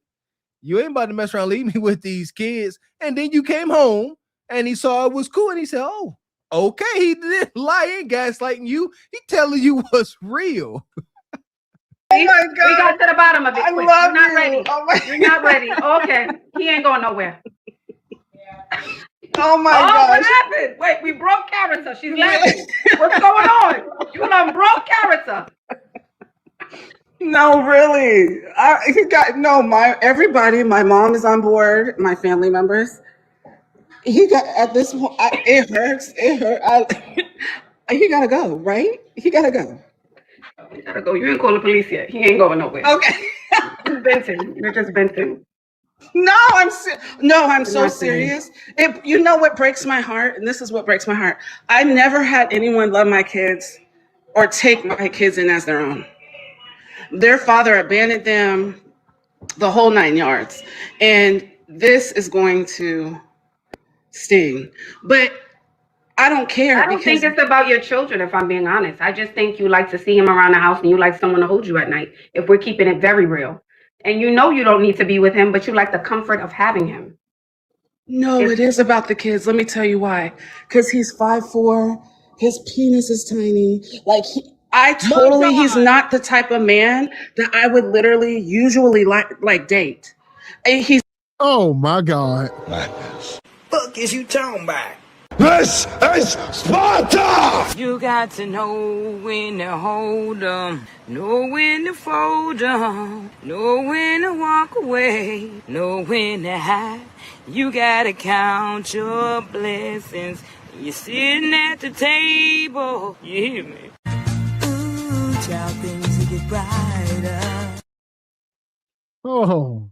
you ain't about to mess around, leave me with these kids. And then you came home and he saw it was cool and he said, oh, okay, he didn't lie and gaslighting you. He telling you what's real. Oh my God. We got to the bottom of it. I Quick. love You're not you. ready. Oh my You're not ready. Okay. He ain't going nowhere. Oh my gosh. What gosh. happened? Wait, we broke character. She's laughing. What's going on? You done broke character. No, really. Everybody, my mom is on board, my family members. He got at this point, it hurts. It hurt. He gotta go, right? He gotta go. You gotta go. You ain't call the police yet. He ain't going nowhere. Okay. You're venting. You're just venting. No, I'm so not serious. You know what breaks my heart, and this is what breaks my heart. I never had anyone love my kids or take my kids in as their own. Their father abandoned them, the whole 9 yards, and this is going to sting. But I don't care. I don't think it's about your children, if I'm being honest. I just think you like to see him around the house and you like someone to hold you at night, if we're keeping it very real. And you know you don't need to be with him, but you like the comfort of having him. No, it is about the kids. Let me tell you why. Because he's 5'4", his penis is tiny. He's not the type of man that I would literally usually like date. And he's Oh my God. Fuck is you talking about? This is Sparta! You got to know when to hold 'em, know when to fold 'em, know when to walk away, know when to hide. You gotta count your blessings. You're sitting at the table. You hear me? Ooh, child, things will get brighter. Oh.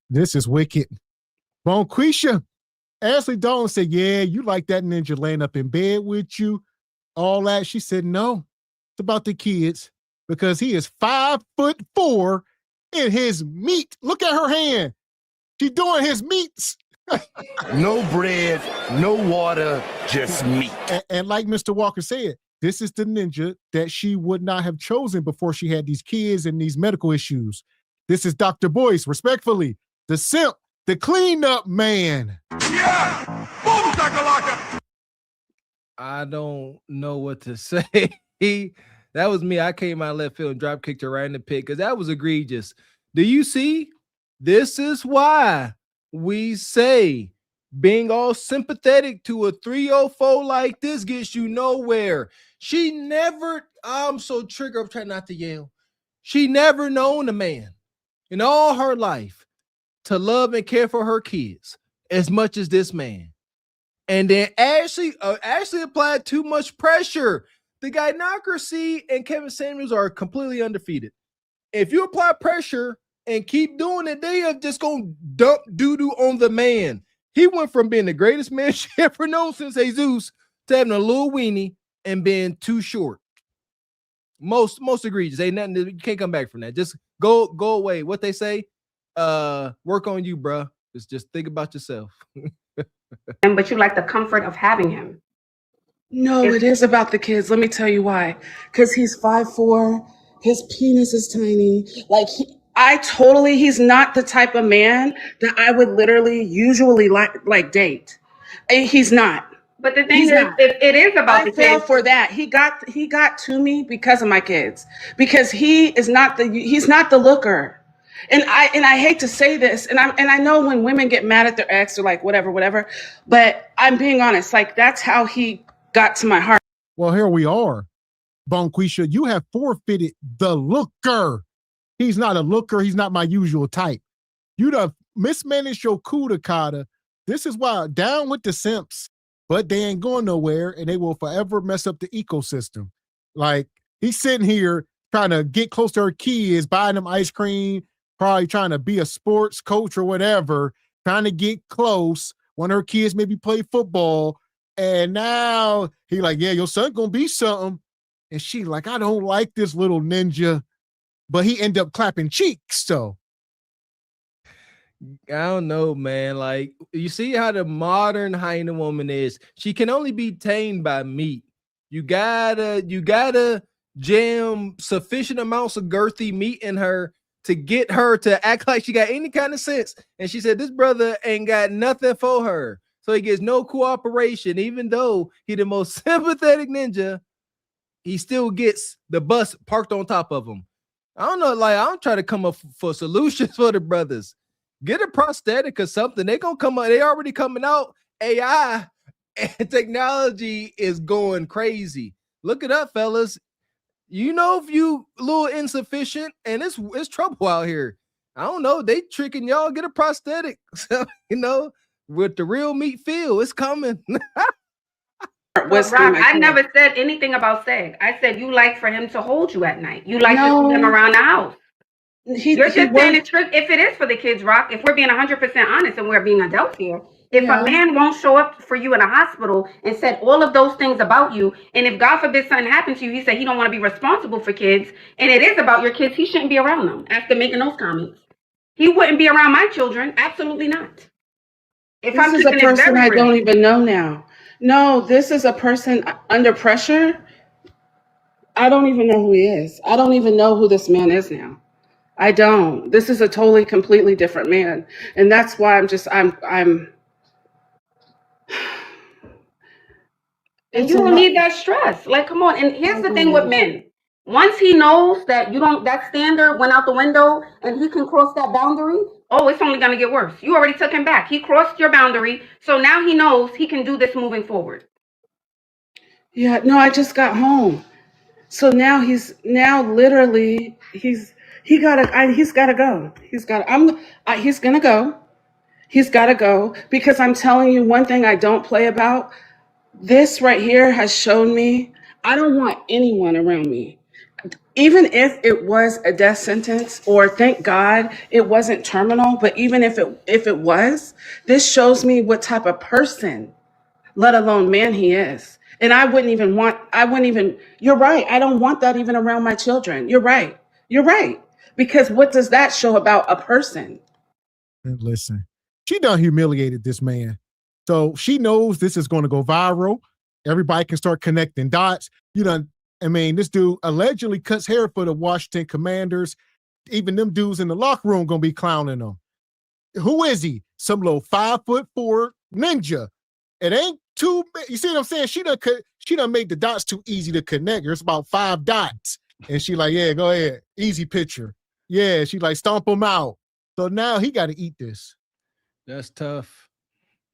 This is wicked. Bonquisha. Ashley Dolan said, yeah, you like that ninja laying up in bed with you, all that. She said, no, it's about the kids because he is 5'4" in his meat. Look at her hand. She's doing his meats. No bread, no water, just meat. And like Mr. Walker said, this is the ninja that she would not have chosen before she had these kids and these medical issues. This is Dr. Boyce, respectfully, the simp, the cleanup man. Yeah! Boom, shakalaka! I don't know what to say. That was me. I came out left field and drop kicked her right in the pit because that was egregious. Do you see? This is why we say being all sympathetic to a 304 like this gets you nowhere. She never, I'm so triggered, I'm trying not to yell. She never known a man in all her life to love and care for her kids as much as this man. And then Ashley applied too much pressure. The guy Knocker C and Kevin Samuels are completely undefeated. If you apply pressure and keep doing it, they are just going to dump doo-doo on the man. He went from being the greatest man she ever known since Jesus to having a little weenie and being too short. Most egregious. Ain't nothing. You can't come back from that. Just go away. What they say? Work on you, bruh. Just think about yourself. But you like the comfort of having him. No, it is about the kids. Let me tell you why. Because he's 5'4", his penis is tiny. Like he's not the type of man that I would literally usually like date. He's not. But the thing is, it is about the kids. I fell for that. He got to me because of my kids. Because he's not the looker. And I hate to say this, and I know when women get mad at their ex or like whatever, but I'm being honest, like that's how he got to my heart. Well, here we are. Bonquisha, you have forfeited the looker. He's not a looker. He's not my usual type. You done mismanaged your kudakata. This is why down with the simps, but they ain't going nowhere and they will forever mess up the ecosystem. Like he's sitting here trying to get close to her kids, buying them ice cream, probably trying to be a sports coach or whatever, trying to get close when her kids maybe play football. And now he like, yeah, your son gonna be something. And she like, I don't like this little ninja, but he ended up clapping cheeks. So I don't know, man. Like, you see how the modern hyena woman is. She can only be tamed by meat. You gotta jam sufficient amounts of girthy meat in her to get her to act like she got any kind of sense. And she said, this brother ain't got nothing for her. So he gets no cooperation, even though he the most sympathetic ninja. He still gets the bus parked on top of him. I don't know, like I don't try to come up for solutions for the brothers. Get a prosthetic or something. They gonna come out. They already coming out. AI and technology is going crazy. Look it up, fellas. You know, if you a little insufficient, and it's trouble out here. I don't know. They tricking y'all. Get a prosthetic. So, you know, with the real meat feel, it's coming. Rob, I never said anything about Seg. I said you like for him to hold you at night. You like to see him around the house. You're just saying it's trick. If it is for the kids, Rock, if we're being 100% honest and we're being adults here, if a man won't show up for you in a hospital and said all of those things about you, and if God forbid something happened to you, he said he don't want to be responsible for kids, and it is about your kids, he shouldn't be around them after making those comments. He wouldn't be around my children. Absolutely not. If this is a person I don't even know now. No, this is a person under pressure. I don't even know who he is. I don't even know who this man is now. I don't. This is a totally, completely different man. And that's why I'm and you don't need that stress. Like, come on. And here's the thing with men. Once he knows that that standard went out the window and he can cross that boundary, oh, it's only going to get worse. You already took him back. He crossed your boundary. So now he knows he can do this moving forward. Yeah, no, I just got home. So now he's literally gotta go. He's gonna go. He's gotta go because I'm telling you one thing I don't play about. This right here has shown me I don't want anyone around me. Even if it was a death sentence, or thank God it wasn't terminal, but even if it was, this shows me what type of person, let alone man, he is. And you're right. I don't want that even around my children. You're right. Because what does that show about a person? And listen, she done humiliated this man. So she knows this is going to go viral. Everybody can start connecting dots. This dude allegedly cuts hair for the Washington Commanders. Even them dudes in the locker room gonna be clowning him. Who is he? Some little 5'4" ninja. It ain't too. You see what I'm saying? She done made the dots too easy to connect. There's about 5 dots, and she like, yeah, go ahead, easy picture. Yeah, she like stomp him out. So now he got to eat this. That's tough.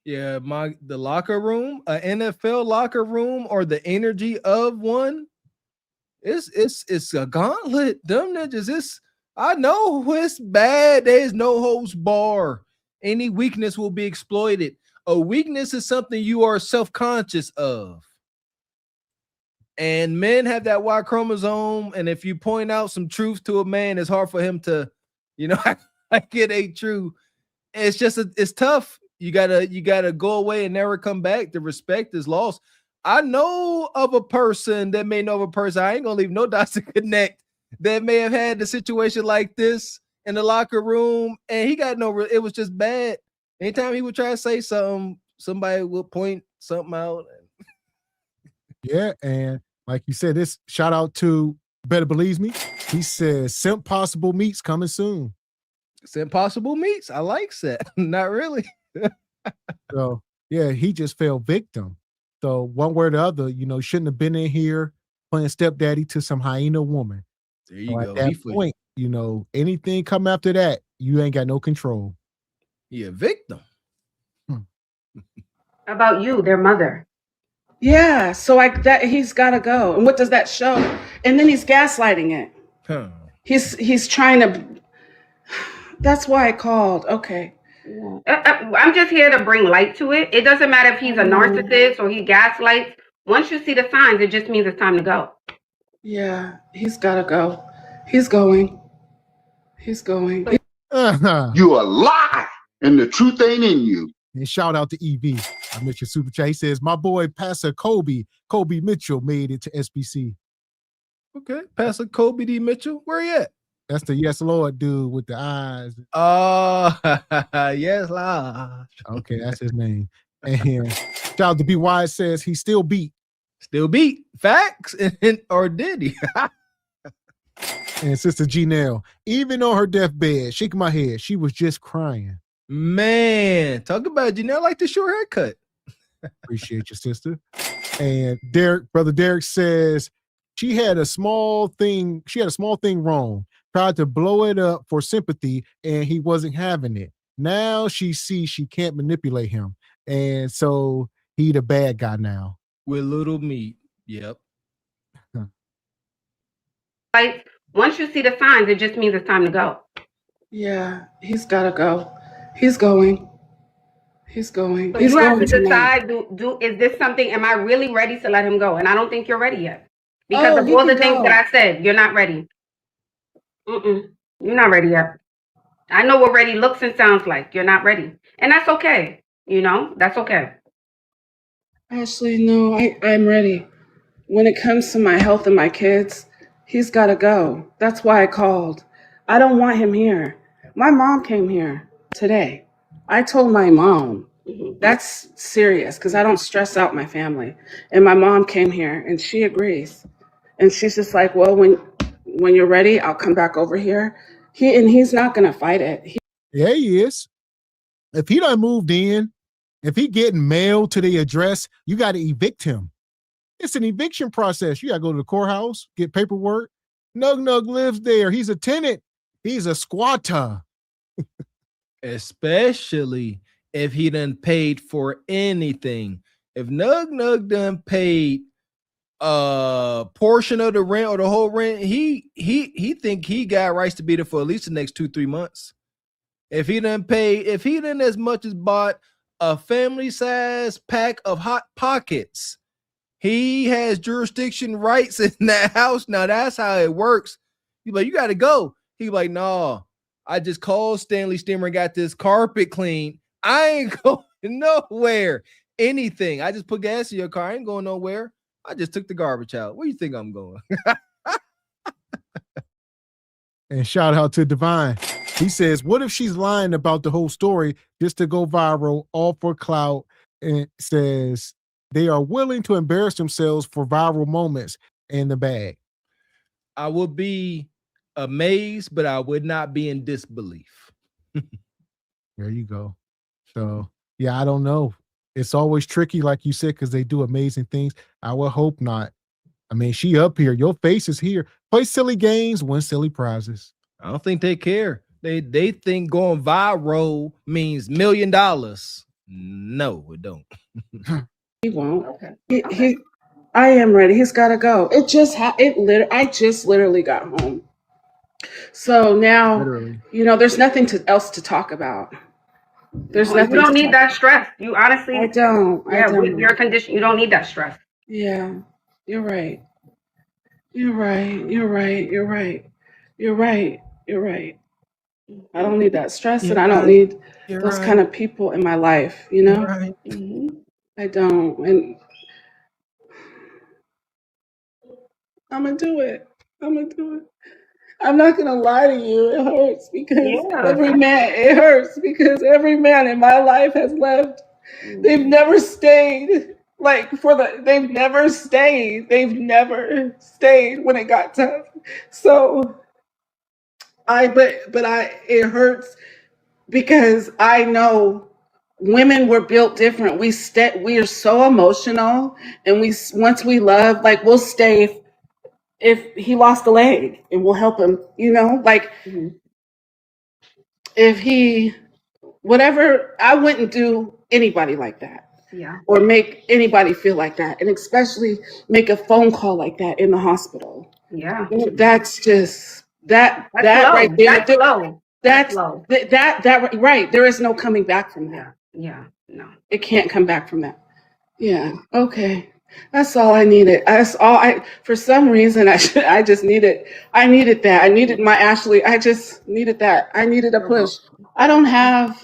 Yeah, the locker room, an NFL locker room, or the energy of one. It's a gauntlet. Them ninjas, I know it's bad. There's no holds bar. Any weakness will be exploited. A weakness is something you are self-conscious of. And men have that Y chromosome. And if you point out some truth to a man, it's hard for him to, like it ain't true. It's tough. You gotta go away and never come back. The respect is lost. I know of a person that may know of a person. I ain't gonna leave no dots to connect that may have had the situation like this in the locker room, and he got it was just bad. Anytime he would try to say something, somebody would point something out. Yeah, and like you said, this shout out to Better Believes Me. He says Simp Possible Meats coming soon. Simp Possible Meats. I like that. Not really. So yeah, he just fell victim. So one way or the other, shouldn't have been in here playing stepdaddy to some hyena woman. There you At go. that point, anything come after that, you ain't got no control. He a victim. About you, their mother. Yeah, so he's got to go. And what does that show? And then he's gaslighting it. Huh. He's trying to. That's why I called. Okay. I'm just here to bring light to it. It doesn't matter if he's a narcissist or he gaslights. Once you see the signs, it just means it's time to go. Yeah, he's got to go. He's going. He's going. You a lie, and the truth ain't in you. And shout out to EV. I missed your super chat. He says, my boy, Pastor Kobe Mitchell made it to SBC. Okay. Pastor Kobe D. Mitchell. Where he at? That's the Yes Lord dude with the eyes. Oh, yes, Lord. Okay, that's his name. And shout out to B. Wise says he still beat. Still beat. Facts? Or did he? And Sister Janelle, even on her deathbed, shaking my head, she was just crying. Man, talk about Janelle like the short haircut. Appreciate you, sister. And Brother Derek says she had a small thing wrong. Tried to blow it up for sympathy, and he wasn't having it. Now she sees she can't manipulate him. And so he the bad guy now. With little meat. Yep. Like, once you see the signs, it just means it's time to go. Yeah, he's got to go. He's going. He's going. So you have to decide, is this something, am I really ready to let him go? And I don't think you're ready yet. Because of all the things that I said, you're not ready. You're not ready yet. I know what ready looks and sounds like. You're not ready. And that's okay. That's okay. Ashley, no, I'm ready. When it comes to my health and my kids, he's got to go. That's why I called. I don't want him here. My mom came here today. I told my mom, that's serious because I don't stress out my family. And my mom came here and she agrees. And she's just like, well, when you're ready, I'll come back over here. He's not going to fight it. Yeah, he is. If he done moved in, if he getting mail to the address, you got to evict him. It's an eviction process. You got to go to the courthouse, get paperwork. Nug lives there. He's a tenant. He's a squatter. Especially if he done paid for anything. If Nug done paid a portion of the rent or the whole rent, he think he got rights to be there for at least the next 2-3 months. If he done as much as bought a family size pack of Hot Pockets, he has jurisdiction rights in that house. Now that's how it works. He's like, you got to go. He's like, no, I just called Stanley Stimmer and got this carpet cleaned. I ain't going nowhere. Anything. I just put gas in your car. I ain't going nowhere. I just took the garbage out. Where you think I'm going? And shout out to Divine. He says, what if she's lying about the whole story just to go viral, all for clout? And says they are willing to embarrass themselves for viral moments in the bag. I would be amazed, but I would not be in disbelief. There you go. So, yeah, I don't know. It's always tricky, like you said, because they do amazing things. I would hope not. I mean, she up here. Your face is here. Play silly games, win silly prizes. I don't think they care. They think going viral means $1 million. No, it don't. He won't. Okay. I am ready. He's got to go. I just literally got home. So now, there's nothing else to talk about. There's nothing. You don't need that stress. You honestly. I don't. With your condition, you don't need that stress. Yeah, you're right. You're right. You're right. You're right. You're right. You're right. I don't need that stress, and I don't need those kind of people in my life. Right. I don't, and I'm gonna do it. I'm not gonna lie to you. It hurts because Yeah. it hurts because every man in my life has left. They've never stayed. They've never stayed. They've never stayed when it got tough. So it hurts because I know women were built different. We are so emotional, and once we love, like we'll stay if he lost a leg, and we'll help him. If he whatever, I wouldn't do anybody like that. Yeah. Or make anybody feel like that, and especially make a phone call like that in the hospital. Yeah. That's just that That's that low. right there. That's low. That's low. that right. There is no coming back from that. Yeah. No. It can't come back from that. Yeah. Okay. That's all I needed. That's all I. For some reason, I just needed. I needed that. I needed my Ashley. I just needed that. I needed a push. I don't have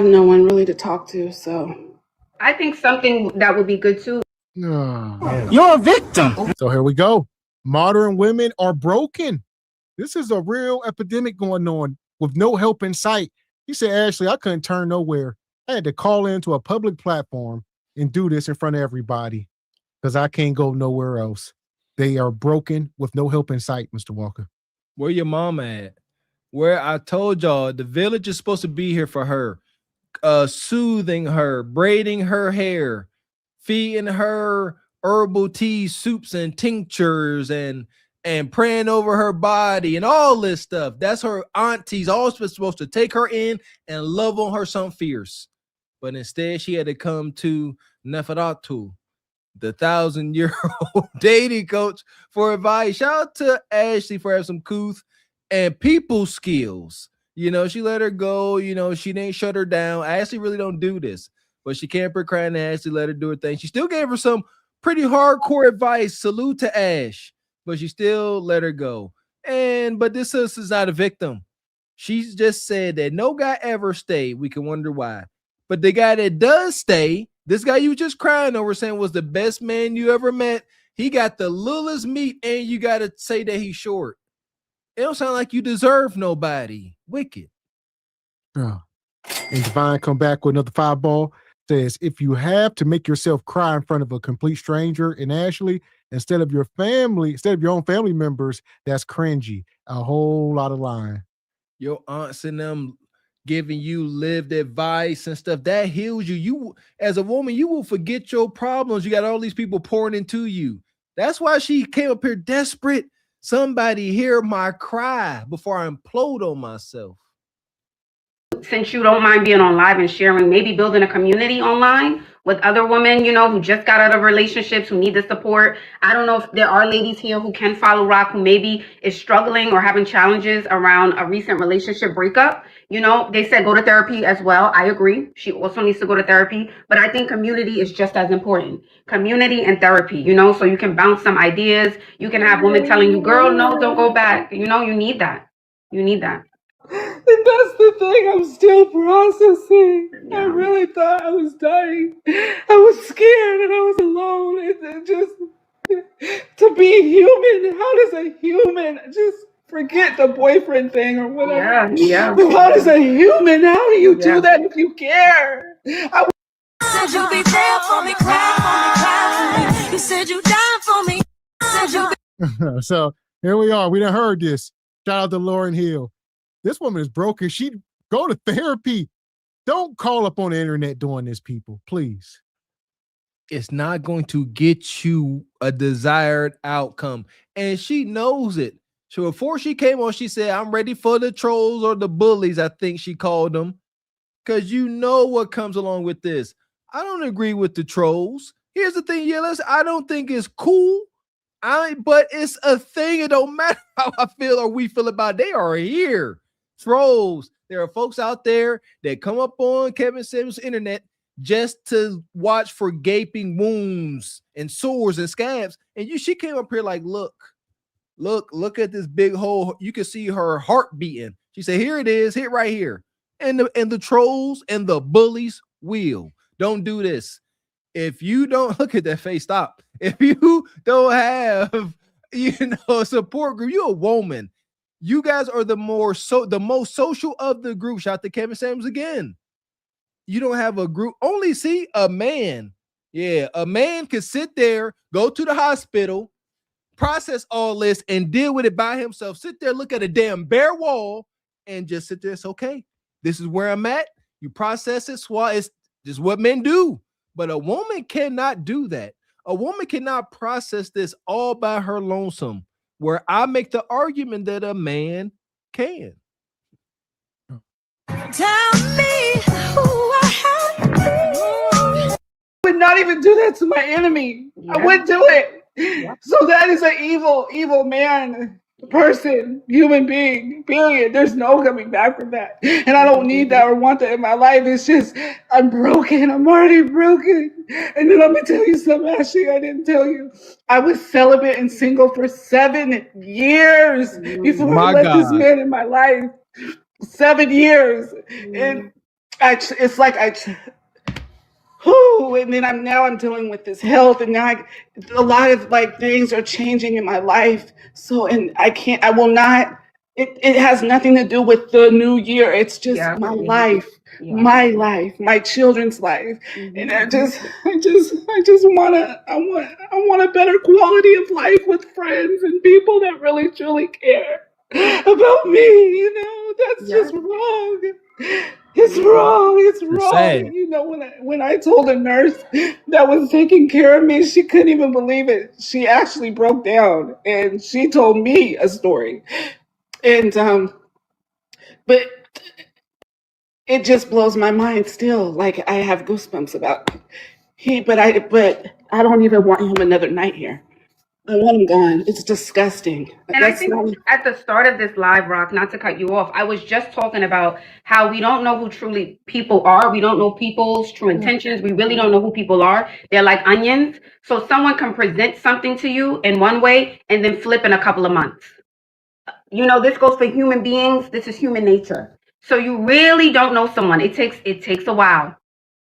no one really to talk to. So I think something that would be good too. You're a victim. So here we go. Modern women are broken. This is a real epidemic going on with no help in sight. He said, Ashley, I couldn't turn nowhere. I had to call into a public platform and do this in front of everybody because I can't go nowhere else. They are broken with no help in sight, Mr. Walker. Where your mama at? Where I told y'all the village is supposed to be here for her, soothing her, braiding her hair, feeding her herbal teas, soups, and tinctures, and praying over her body and all this stuff. That's her aunties all supposed to take her in and love on her some fierce. But instead, she had to come to Neferatu, the 1,000-year-old dating coach, for advice. Shout out to Ashley for having some couth and people skills. You know, she let her go. You know, she didn't shut her down. Ashley really don't do this, but she can't put crying to Ashley, let her do her thing. She still gave her some pretty hardcore advice. Salute to Ash, but she still let her go. But this sister's not a victim. She's just said that no guy ever stayed. We can wonder why. But the guy that does stay, this guy you just crying over saying was the best man you ever met, he got the littlest meat, and you got to say that he's short. It don't sound like you deserve nobody. Wicked. And Divine come back with another 5-ball. Says, if you have to make yourself cry in front of a complete stranger in Ashley, instead of your own family members, that's cringy. A whole lot of lying. Your aunts and them giving you lived advice and stuff that heals you. You, as a woman, you will forget your problems. You got all these people pouring into you. That's why she came up here desperate. Somebody hear my cry before I implode on myself. Since you don't mind being on live and sharing, maybe building a community online with other women, you know, who just got out of relationships, who need the support. I don't know if there are ladies here who can follow Rock, who maybe is struggling or having challenges around a recent relationship breakup. You know, they said go to therapy as well. I agree. She also needs to go to therapy. But I think community is just as important. Community and therapy, you know, so you can bounce some ideas. You can have women telling you, girl, no, don't go back. You know, you need that. You need that. And that's the thing I'm still processing. Yeah. I really thought I was dying. I was scared and I was alone. And just to be human, how does a human just forget the boyfriend thing or whatever? Yeah. How does a human, how do you do that if you care? Said you'll be there for me, cry for me. You said you died for me. Said you So here we are. We done heard this. Shout out to Lauryn Hill. This woman is broken. She go to therapy. Don't call up on the internet doing this, people, please. It's not going to get you a desired outcome. And she knows it. So before she came on, she said, I'm ready for the trolls or the bullies, I think she called them. Because you know what comes along with this. I don't agree with the trolls. Here's the thing, I don't think it's cool. But it's a thing. It don't matter how I feel or we feel about it. They are here. Trolls. There are folks out there that come up on Kevin Samuels' internet just to watch for gaping wounds and sores and scabs. And she came up here like, look at this big hole. You can see her heart beating. She said, here it is, hit right here. And the trolls and the bullies will. Don't do this. If you don't look at that face, stop. If you don't have a support group. You're a woman. You guys are the most social of the group. Shout out to Kevin Samuels again. You don't have a group. Only see a man. Yeah, a man could sit there, go to the hospital, process all this, and deal with it by himself. Sit there, look at a damn bare wall, and just sit there. It's okay. This is where I'm at. You process it, swallow. It's just what men do. But a woman cannot do that. A woman cannot process this all by her lonesome. Where I make the argument that a man can. Tell me who I have been. I would not even do that to my enemy. Yeah. I wouldn't do it. Yeah. So that is an evil man, person, human being, period. There's no coming back from that. And I don't need that or want that in my life. It's just, I'm broken. I'm already broken. And then let me tell you something, Ashley, I didn't tell you. I was celibate and single for 7 years before I let this man in my life. 7 years. And it's like and then I'm dealing with this health, and now a lot of like things are changing in my life. So, and I will not, it has nothing to do with the new year. It's just my life, my children's life. And I want a better quality of life with friends and people that really truly care about me. That's just wrong. It's wrong. It's wrong. Sad. When I told a nurse that was taking care of me, she couldn't even believe it. She actually broke down and she told me a story. And but it just blows my mind still. Like I have goosebumps about but I don't even want him another night here. I want him gone. It's disgusting. And I think at the start of this live, Rock, not to cut you off, I was just talking about how we don't know who truly people are. We don't know people's true intentions. We really don't know who people are. They're like onions. So someone can present something to you in one way and then flip in a couple of months. This goes for human beings. This is human nature. So you really don't know someone. It takes a while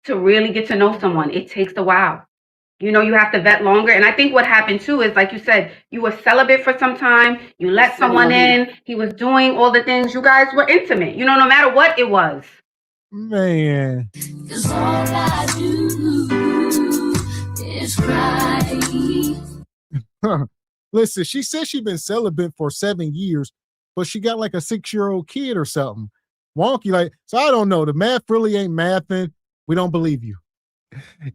to really get to know someone. It takes a while. You have to vet longer. And I think what happened too is, like you said, you were celibate for some time. You let someone in. He was doing all the things. You guys were intimate, no matter what it was. Man. 'Cause all I do is cry. Listen, she said she's been celibate for 7 years, but she got like a 6-year-old kid or something. Wonky, so I don't know. The math really ain't mathing. We don't believe you.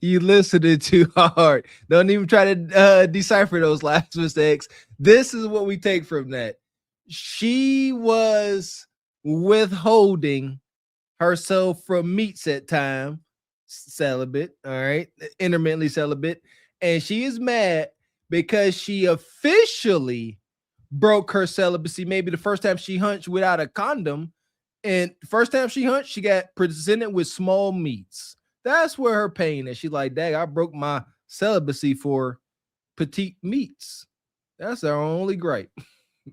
You listened too hard. Don't even try to decipher those last mistakes. This is what we take from that. She was withholding herself from meets at time, celibate, all right, intermittently celibate, and she is mad because she officially broke her celibacy. Maybe the first time she hunched without a condom, and first time she hunched, she got presented with small meats. That's where her pain is. She's like, dang, I broke my celibacy for petite meats. That's our only gripe.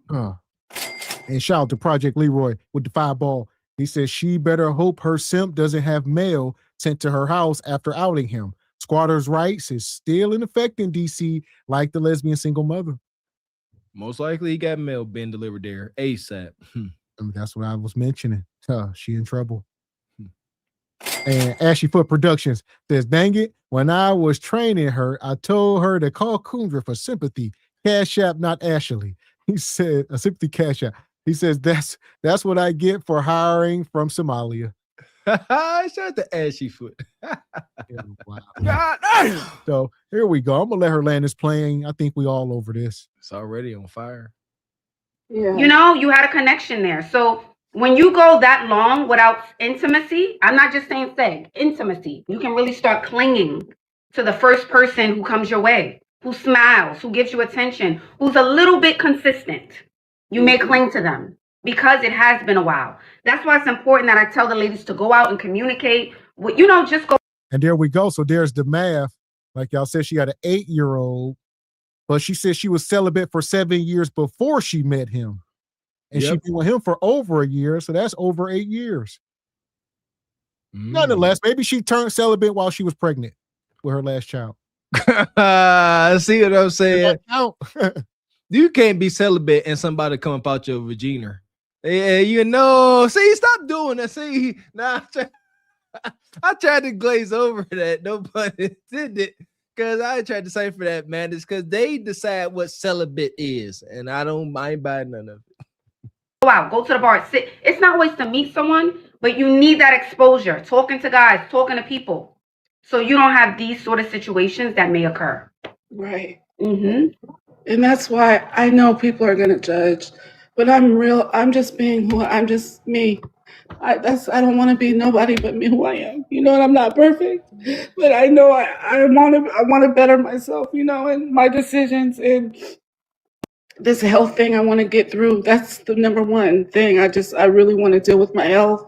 And shout out to Project Leroy with the 5-ball. He says she better hope her simp doesn't have mail sent to her house after outing him. Squatters' rights is still in effect in DC, like the lesbian single mother. Most likely he got mail being delivered there ASAP. That's what I was mentioning. She in trouble. And Ashley Foot Productions says, dang it, when I was training her, I told her to call Kundra for sympathy. Cash App, not Ashley. He said, a sympathy cash app. He says, that's what I get for hiring from Somalia. Shout out to Ashley Foot. Wow. So here we go. I'm going to let her land this plane. I think we all over this. It's already on fire. Yeah. You had a connection there. So when you go that long without intimacy, I'm not just saying sex, intimacy, you can really start clinging to the first person who comes your way, who smiles, who gives you attention, who's a little bit consistent. You may cling to them because it has been a while. That's why it's important that I tell the ladies to go out and communicate. Just go. And there we go. So there's the math. Like y'all said, she got an 8-year-old, but she said she was celibate for 7 years before she met him. And she's been with him for over a year, so that's over 8 years. Nonetheless, maybe she turned celibate while she was pregnant with her last child. See what I'm saying? You can't be celibate and somebody come up out your vagina. Yeah, you know. See, stop doing that. See, nah, I tried to glaze over that. No pun intended. Because I tried to say for that, man. It's because they decide what celibate is, and I don't mind buying none of it. Go out, go to the bar, sit. It's not always to meet someone, but you need that exposure, talking to guys, talking to people, so you don't have these sort of situations that may occur. Right. Mm-hmm. And that's why I know people are gonna judge, but I'm just being I'm just me. I don't want to be nobody but me who I am. You know, and I'm not perfect, but I know I want to better myself. You know, and my decisions and this health thing I want to get through. That's the number one thing. I really want to deal with my health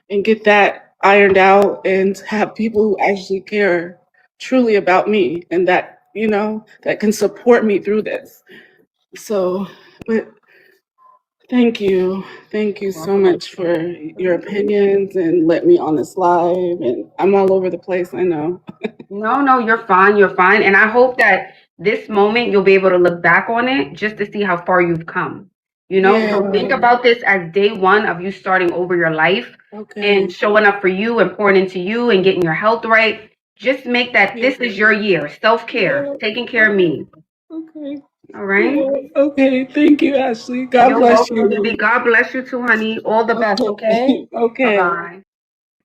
and get that ironed out and have people who actually care truly about me and that, you know, that can support me through this. So, but thank you. Thank you so much for your opinions and let me on this live. And I'm all over the place, I know. No, you're fine. You're fine. And I hope that this moment you'll be able to look back on it just to see how far you've come. You know, so think about this as day one of you starting over your life and showing up for you and pouring into you and getting your health right. Just make that this is your year. Self-care, taking care of me. Okay. All right. Okay. Thank you, Ashley. God You're bless welcome, you. baby. God bless you too, honey. All the best, okay? Okay. Bye-bye.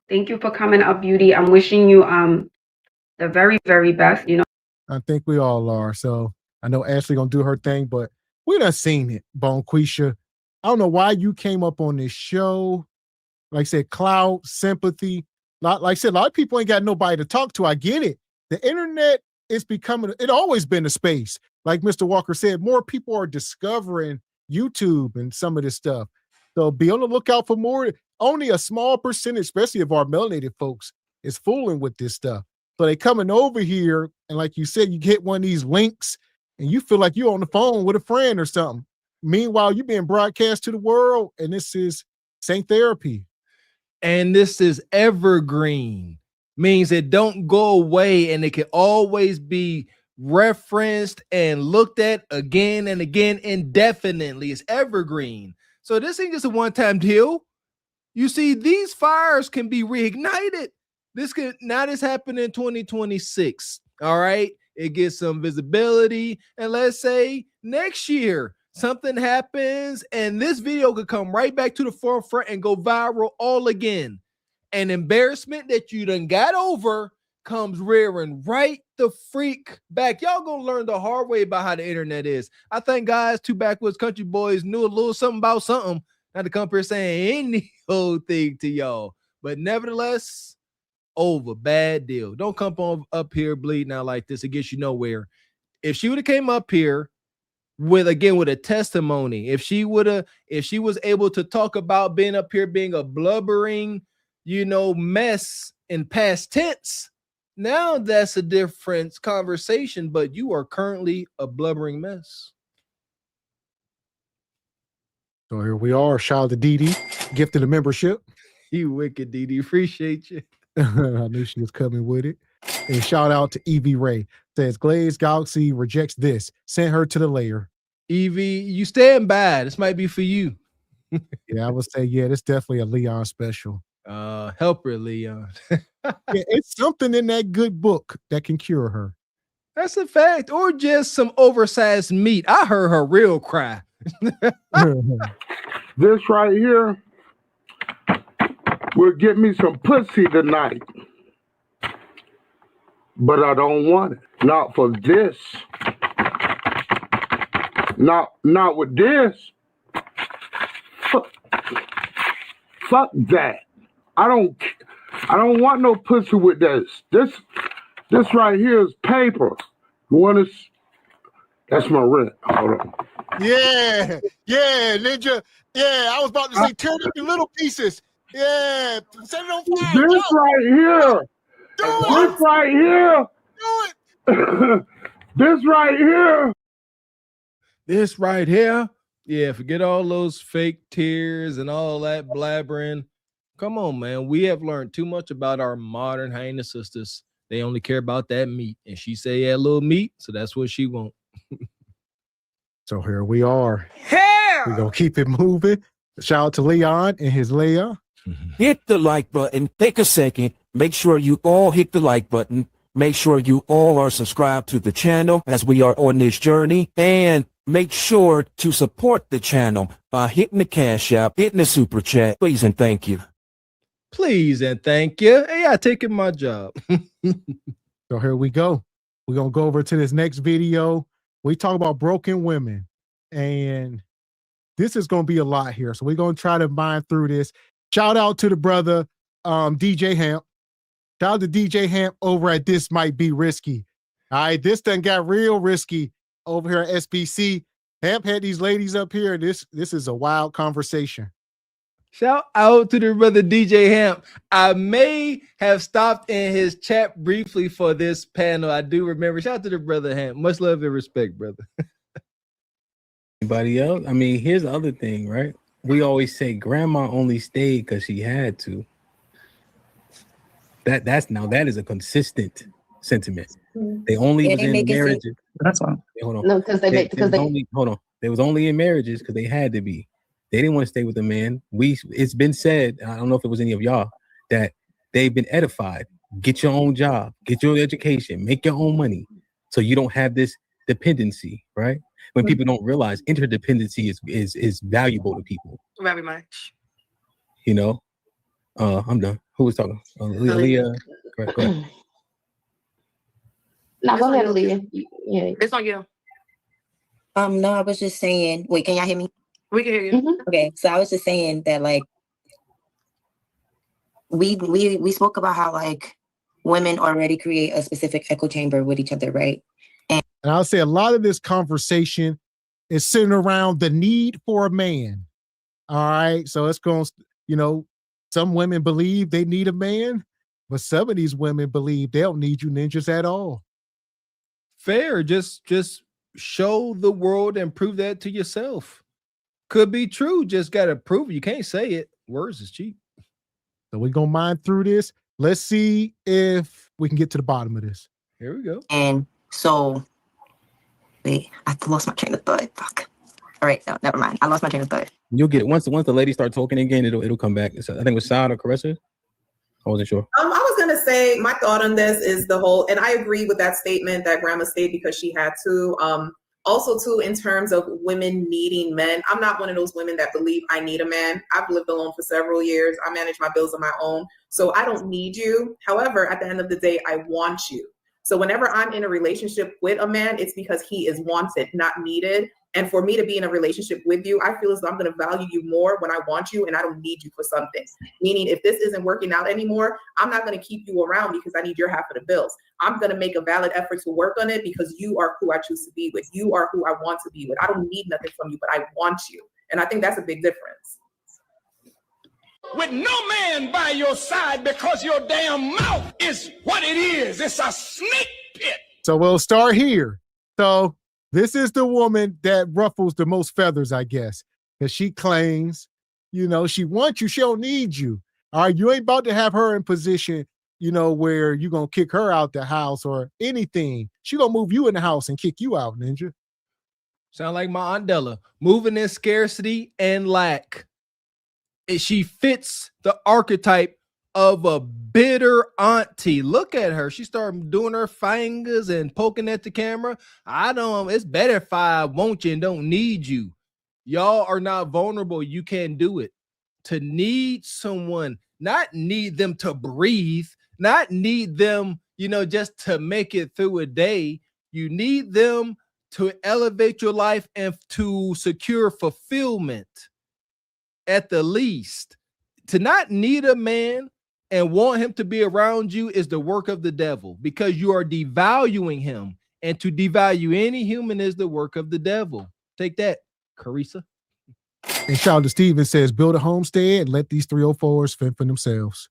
Thank you for coming up, beauty. I'm wishing you the very, very best, you know. I think we all are. So I know Ashley gonna do her thing, but we done seen it, Bonquisha. I don't know why you came up on this show. Like I said, cloud, sympathy. Like I said, a lot of people ain't got nobody to talk to. I get it. The internet is becoming, it always been a space. Like Mr. Walker said, more people are discovering YouTube and some of this stuff. So be on the lookout for more. Only a small percentage, especially of our melanated folks, is fooling with this stuff. So they coming over here, and like you said, you get one of these links, and you feel like you're on the phone with a friend or something. Meanwhile, you're being broadcast to the world, and this is Saint Therapy. And this is evergreen, means it don't go away and it can always be referenced and looked at again and again indefinitely. It's evergreen. So this ain't just a one-time deal. You see, these fires can be reignited. This happened in 2026. All right. It gets some visibility. And let's say next year something happens and this video could come right back to the forefront and go viral all again. An embarrassment that you done got over comes rearing right the freak back. Y'all gonna learn the hard way about how the internet is. I think guys, two backwoods country boys knew a little something about something. Not to come here saying any old thing to y'all, but nevertheless, over bad deal. Don't come on up here bleeding out like this. It gets you nowhere. If she would have came up here with a testimony, if she was able to talk about being up here being a blubbering, mess in past tense, now that's a different conversation. But you are currently a blubbering mess. So here we are. Shout out to Dee Dee, gifted a membership. You wicked, Dee Dee. Appreciate you. I knew she was coming with it. And shout out to Evie Ray. Says Glaze Galaxy rejects this. Send her to the layer. Evie, you stand by. This might be for you. Yeah, I would say, yeah, this definitely a Leon special. Help her, Leon. Yeah, it's something in that good book that can cure her. That's a fact. Or just some oversized meat. I heard her real cry. This right here will get me some pussy tonight. But I don't want it. Not for this. Not with this. Fuck that. I don't want no pussy with this. This right here is paper. You want to? That's my rent. Hold on. Yeah, Ninja. Yeah, I was about to say tear it in little pieces. Yeah, set it on fire. This right here. This right here. Do it. This right here. This right here. Yeah, forget all those fake tears and all that blabbering. Come on, man. We have learned too much about our modern hyena sisters. They only care about that meat. And she say, yeah, little meat. So that's what she wants. So here we are. We're going to keep it moving. Shout out to Leon and his Leah. Hit the like button. Take a second. Make sure you all hit the like button. Make sure you all are subscribed to the channel as we are on this journey. And make sure to support the channel by hitting the Cash App, hitting the Super Chat. Please and thank you. Please and thank you. Hey, I taking my job. So here we go. We're going to go over to this next video. We talk about broken women. And this is going to be a lot here. So we're going to try to mine through this. Shout out to the brother, DJ Hamp. Shout out to DJ Hamp over at This Might Be Risky. All right, this done got real risky over here at SBC. Hamp had these ladies up here. This is a wild conversation. Shout out to the brother DJ Hamp. I may have stopped in his chat briefly for this panel. I do remember. Shout out to the brother Hamp. Much love and respect, brother. Anybody else? I mean, here's the other thing, right? We always say grandma only stayed because she had to. That is a consistent sentiment. They only was in marriages. That's all. Hold on. No, because hold on. They was only in marriages because they had to be. They didn't want to stay with a man. It's been said, I don't know if it was any of y'all, that they've been edified. Get your own job, get your education, make your own money, so you don't have this dependency, right? When people don't realize interdependency is valuable to people. Very much. You know, I'm done. Who was talking? Leah. Go ahead. No, go ahead, Leah. Yeah, it's on you. No, I was just saying. Wait, can y'all hear me? We can hear you. Okay, so I was just saying that, like, we spoke about how, like, women already create a specific echo chamber with each other, right? And I'll say a lot of this conversation is centered around the need for a man. All right, so it's going to, you know, some women believe they need a man, but some of these women believe they don't need you ninjas at all. Fair. Just show the world and prove that to yourself. Could be true. Just got to prove it. You can't say it. Words is cheap. So we're going to mine through this. Let's see if we can get to the bottom of this. Here we go. And so, wait, I lost my train of thought. Fuck. All right, no, never mind. I lost my train of thought. You'll get it. Once the ladies start talking again, it'll come back. So I think it was Saad or Caressa. I wasn't sure. I was gonna say my thought on this is the whole, and I agree with that statement that grandma stayed because she had to. Also, too, in terms of women needing men, I'm not one of those women that believe I need a man. I've lived alone for several years. I manage my bills on my own, so I don't need you. However, at the end of the day, I want you. So whenever I'm in a relationship with a man, it's because he is wanted, not needed. And for me to be in a relationship with you, I feel as though I'm going to value you more when I want you and I don't need you for something. Meaning if this isn't working out anymore, I'm not going to keep you around because I need your half of the bills. I'm going to make a valid effort to work on it because you are who I choose to be with. You are who I want to be with. I don't need nothing from you, but I want you. And I think that's a big difference. With no man by your side because your damn mouth is what it is. It's a snake pit. So we'll start here. So this is the woman that ruffles the most feathers, I guess, because she claims, you know, she wants you. She don't need you. All right, you ain't about to have her in position, you know, where you're going to kick her out the house or anything. She going to move you in the house and kick you out, ninja. Sound like my Aunt Della. Moving in scarcity and lack. She fits the archetype of a bitter auntie. Look at her. She started doing her fingers and poking at the camera. It's better if I want you and don't need you. Y'all are not vulnerable. You can't do it. To need someone, not need them to breathe, not need them, you know, just to make it through a day. You need them to elevate your life and to secure fulfillment at the least. To not need a man and want him to be around you is the work of the devil because you are devaluing him. And to devalue any human is the work of the devil. Take that, Carissa. And shout out to Steven says, build a homestead and let these 304s fend for themselves.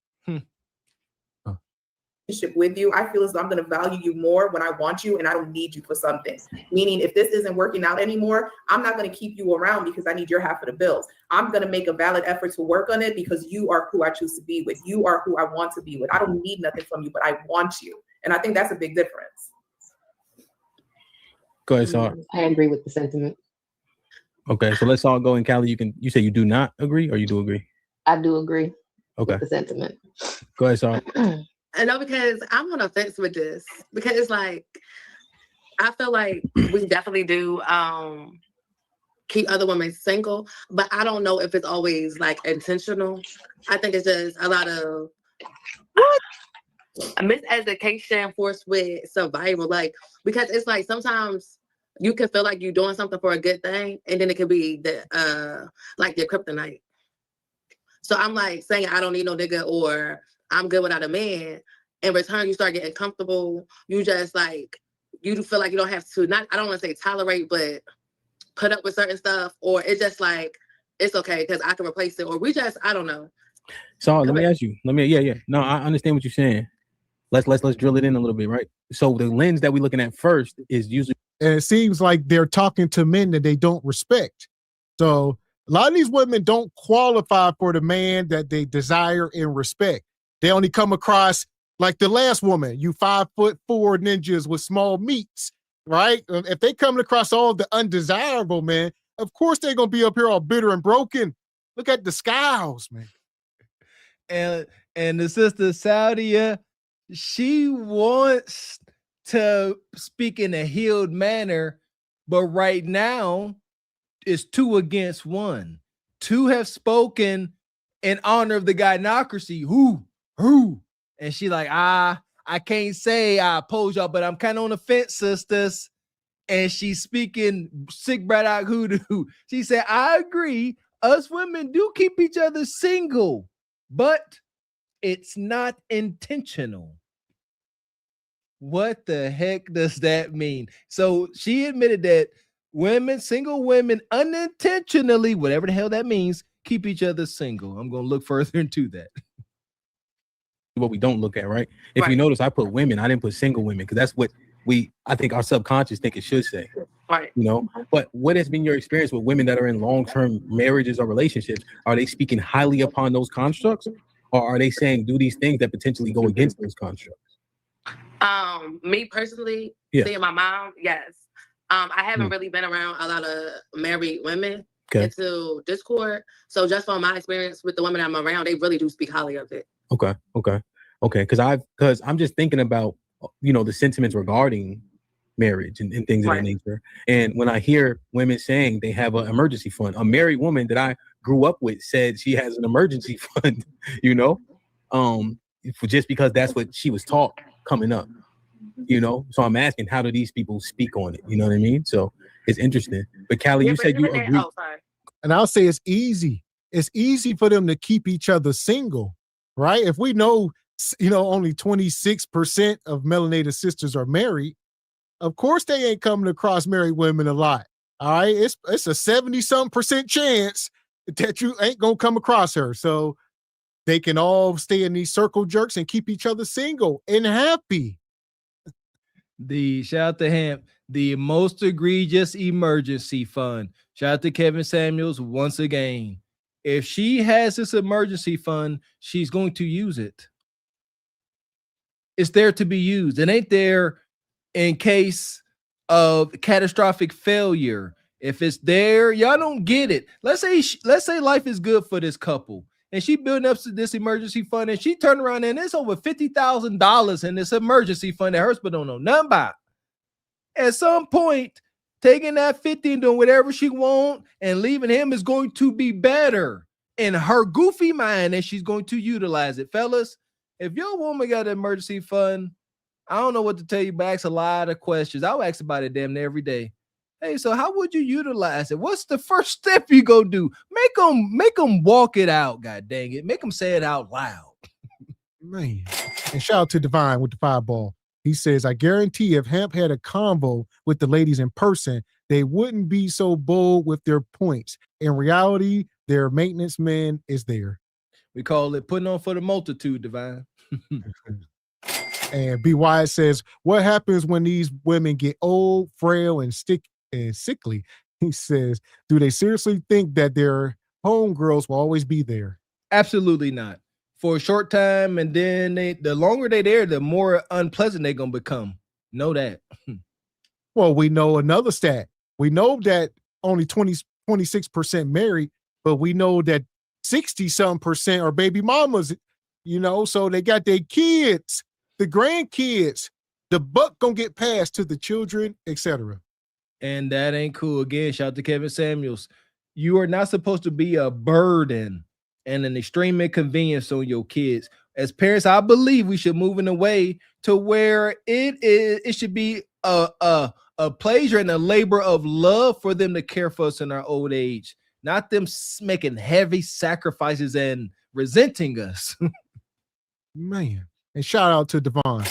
With you, I feel as though I'm going to value you more when I want you and I don't need you for something. Meaning if this isn't working out anymore, I'm not going to keep you around because I need your half of the bills. I'm going to make a valid effort to work on it because you are who I choose to be with. You are who I want to be with. I don't need nothing from you, but I want you. And I think that's a big difference. Go ahead, Sarah. I agree with the sentiment. Okay, so let's all go. And Callie, you say you do not agree, or you do agree? I do agree Okay, with the sentiment. go ahead, Saul. I know, because I'm on a fence with this, because it's like, I feel like we definitely do keep other women single, but I don't know if it's always like intentional. I think it's just a lot of a miseducation forced with survival. Like, because it's like sometimes you can feel like you're doing something for a good thing, and then it could be the like your kryptonite. So I'm like saying I don't need no nigga, or I'm good without a man. In return, you start getting comfortable. You just like, you feel like you don't have to, not, I don't want to say tolerate, but put up with certain stuff, or it's just like, it's okay because I can replace it, or we just, I don't know. So let me ask you. Yeah. No, I understand what you're saying. Let's drill it in a little bit, right? So the lens that we're looking at first is usually, and it seems like they're talking to men that they don't respect. So a lot of these women don't qualify for the man that they desire and respect. They only come across like the last woman, you 5'4" ninjas with small meats, right? If they come across all the undesirable men, of course they're gonna be up here all bitter and broken. Look at the scowls, man. And the sister Saudia, she wants to speak in a healed manner, but right now it's 2 against 1. 2 have spoken in honor of the gynocracy. Who? And she like, I can't say I oppose y'all, but I'm kind of on the fence, sisters. And she's speaking sick brat out hoodoo. She said, I agree. Us women do keep each other single, but it's not intentional. What the heck does that mean? So she admitted that single women unintentionally, whatever the hell that means, keep each other single. I'm going to look further into that. what we don't look at, right? If you notice, I put women, I didn't put single women, because that's what I think our subconscious think it should say. Right. You know, but what has been your experience with women that are in long-term marriages or relationships? Are they speaking highly upon those constructs, or are they saying do these things that potentially go against those constructs? Me personally, seeing my mom, yes. I haven't really been around a lot of married women into Discord. So just from my experience with the women I'm around, they really do speak highly of it. Okay. Because I'm just thinking about, the sentiments regarding marriage and things of that nature. And when I hear women saying they have an emergency fund, a married woman that I grew up with said she has an emergency fund, just because that's what she was taught coming up, So I'm asking, how do these people speak on it? You know what I mean? So it's interesting. But Callie, you said you agree. And I'll say it's easy. It's easy for them to keep each other single, right? If we know, only 26% of melanated sisters are married, of course they ain't coming across married women a lot. All right. It's a 70-something% chance that you ain't gonna come across her. So they can all stay in these circle jerks and keep each other single and happy. The shout out to him, the most egregious emergency fund. Shout out to Kevin Samuels once again. If she has this emergency fund, she's going to use it. It's there to be used. It ain't there in case of catastrophic failure. If it's there, y'all don't get it. Let's say life is good for this couple, and she building up this emergency fund, and she turned around and it's over $50,000 in this emergency fund that hers but don't know nothing about. At some point, taking that 50 and doing whatever she want and leaving him is going to be better in her goofy mind, and she's going to utilize it. Fellas, if your woman got an emergency fund, I don't know what to tell you, but ask a lot of questions. I'll ask about it damn near every day. Hey, so how would you utilize it? What's the first step you go do? Make them walk it out, god dang it. Make them say it out loud. Man. And shout out to Divine with the fireball. He says, I guarantee if Hemp had a convo with the ladies in person, they wouldn't be so bold with their points. In reality, their maintenance man is there. We call it putting on for the multitude, Divine. And B. Wyatt says, what happens when these women get old, frail, and sickly? He says, do they seriously think that their homegirls will always be there? Absolutely not. For a short time, and then the longer they're there, the more unpleasant they're going to become. Know that. Well, we know another stat. We know that only 20% 26% married, but we know that 60-something% are baby mamas, so they got their kids, the grandkids. The buck gonna get passed to the children, etc. And that ain't cool. Again, shout out to Kevin Samuels. You are not supposed to be a burden and an extreme inconvenience on your kids. As parents, I believe we should move in a way to where it should be a pleasure and a labor of love for them to care for us in our old age, not them making heavy sacrifices and resenting us. Man, and shout out to Devon.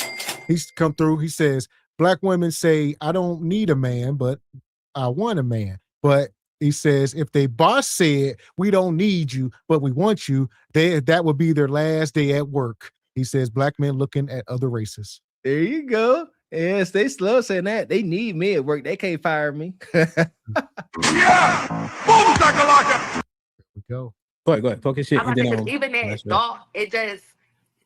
He's come through. He says, Black women say, I don't need a man, but I want a man. But he says, if they boss said, we don't need you, but we want you, that would be their last day at work. He says, Black men looking at other races. There you go. Yes, they slow saying that. They need me at work. They can't fire me. Yeah! Boom, shakalaka! There we go. Go ahead. Talk your shit. I'm And like, then even that thought,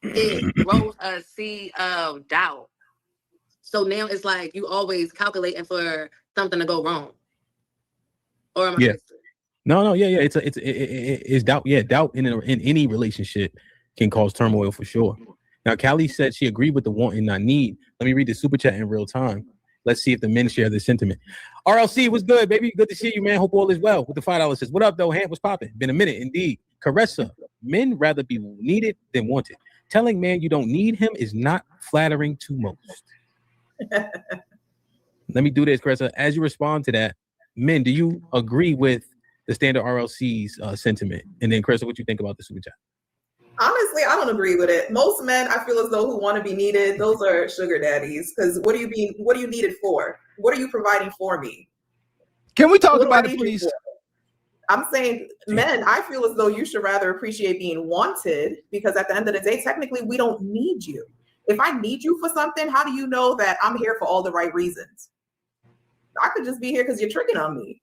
it grows a seed of doubt. So now it's like you always calculating for something to go wrong. Or am I yeah. No, yeah. It's doubt. Yeah, doubt in any relationship can cause turmoil for sure. Now, Callie said she agreed with the want and not need. Let me read the super chat in real time. Let's see if the men share this sentiment. RLC, what's good, baby? Good to see you, man. Hope all is well. With the $5 says, what up, though? Hand was popping. Been a minute, indeed. Caressa, men rather be needed than wanted. Telling man you don't need him is not flattering to most. Let me do this, Caressa. As you respond to that, men, do you agree with the standard RLC's sentiment? And then, Caressa, what you think about the super chat? Honestly, I don't agree with it. Most men, I feel as though, who want to be needed, those are sugar daddies. Because what are you needed for? What are you providing for me? Can we talk about it, please? I'm saying, men, I feel as though you should rather appreciate being wanted, because at the end of the day, technically, we don't need you. If I need you for something, how do you know that I'm here for all the right reasons? I could just be here because you're tricking on me.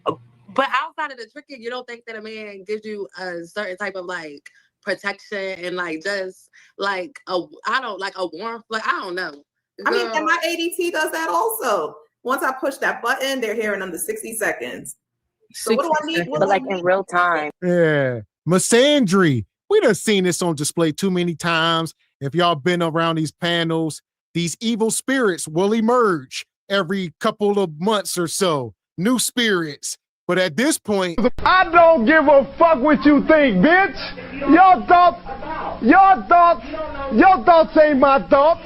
But outside of the tricking, you don't think that a man gives you a certain type of like protection and like just like a warmth? Like, I don't know. I mean, and my ADT does that also. Once I push that button, they're here in under 60 seconds. So what do I need? But like in real time. Yeah. Misandry. We done seen this on display too many times. If y'all been around these panels, these evil spirits will emerge every couple of months or so. New spirits. But at this point, I don't give a fuck what you think, bitch. Your thoughts ain't my thoughts.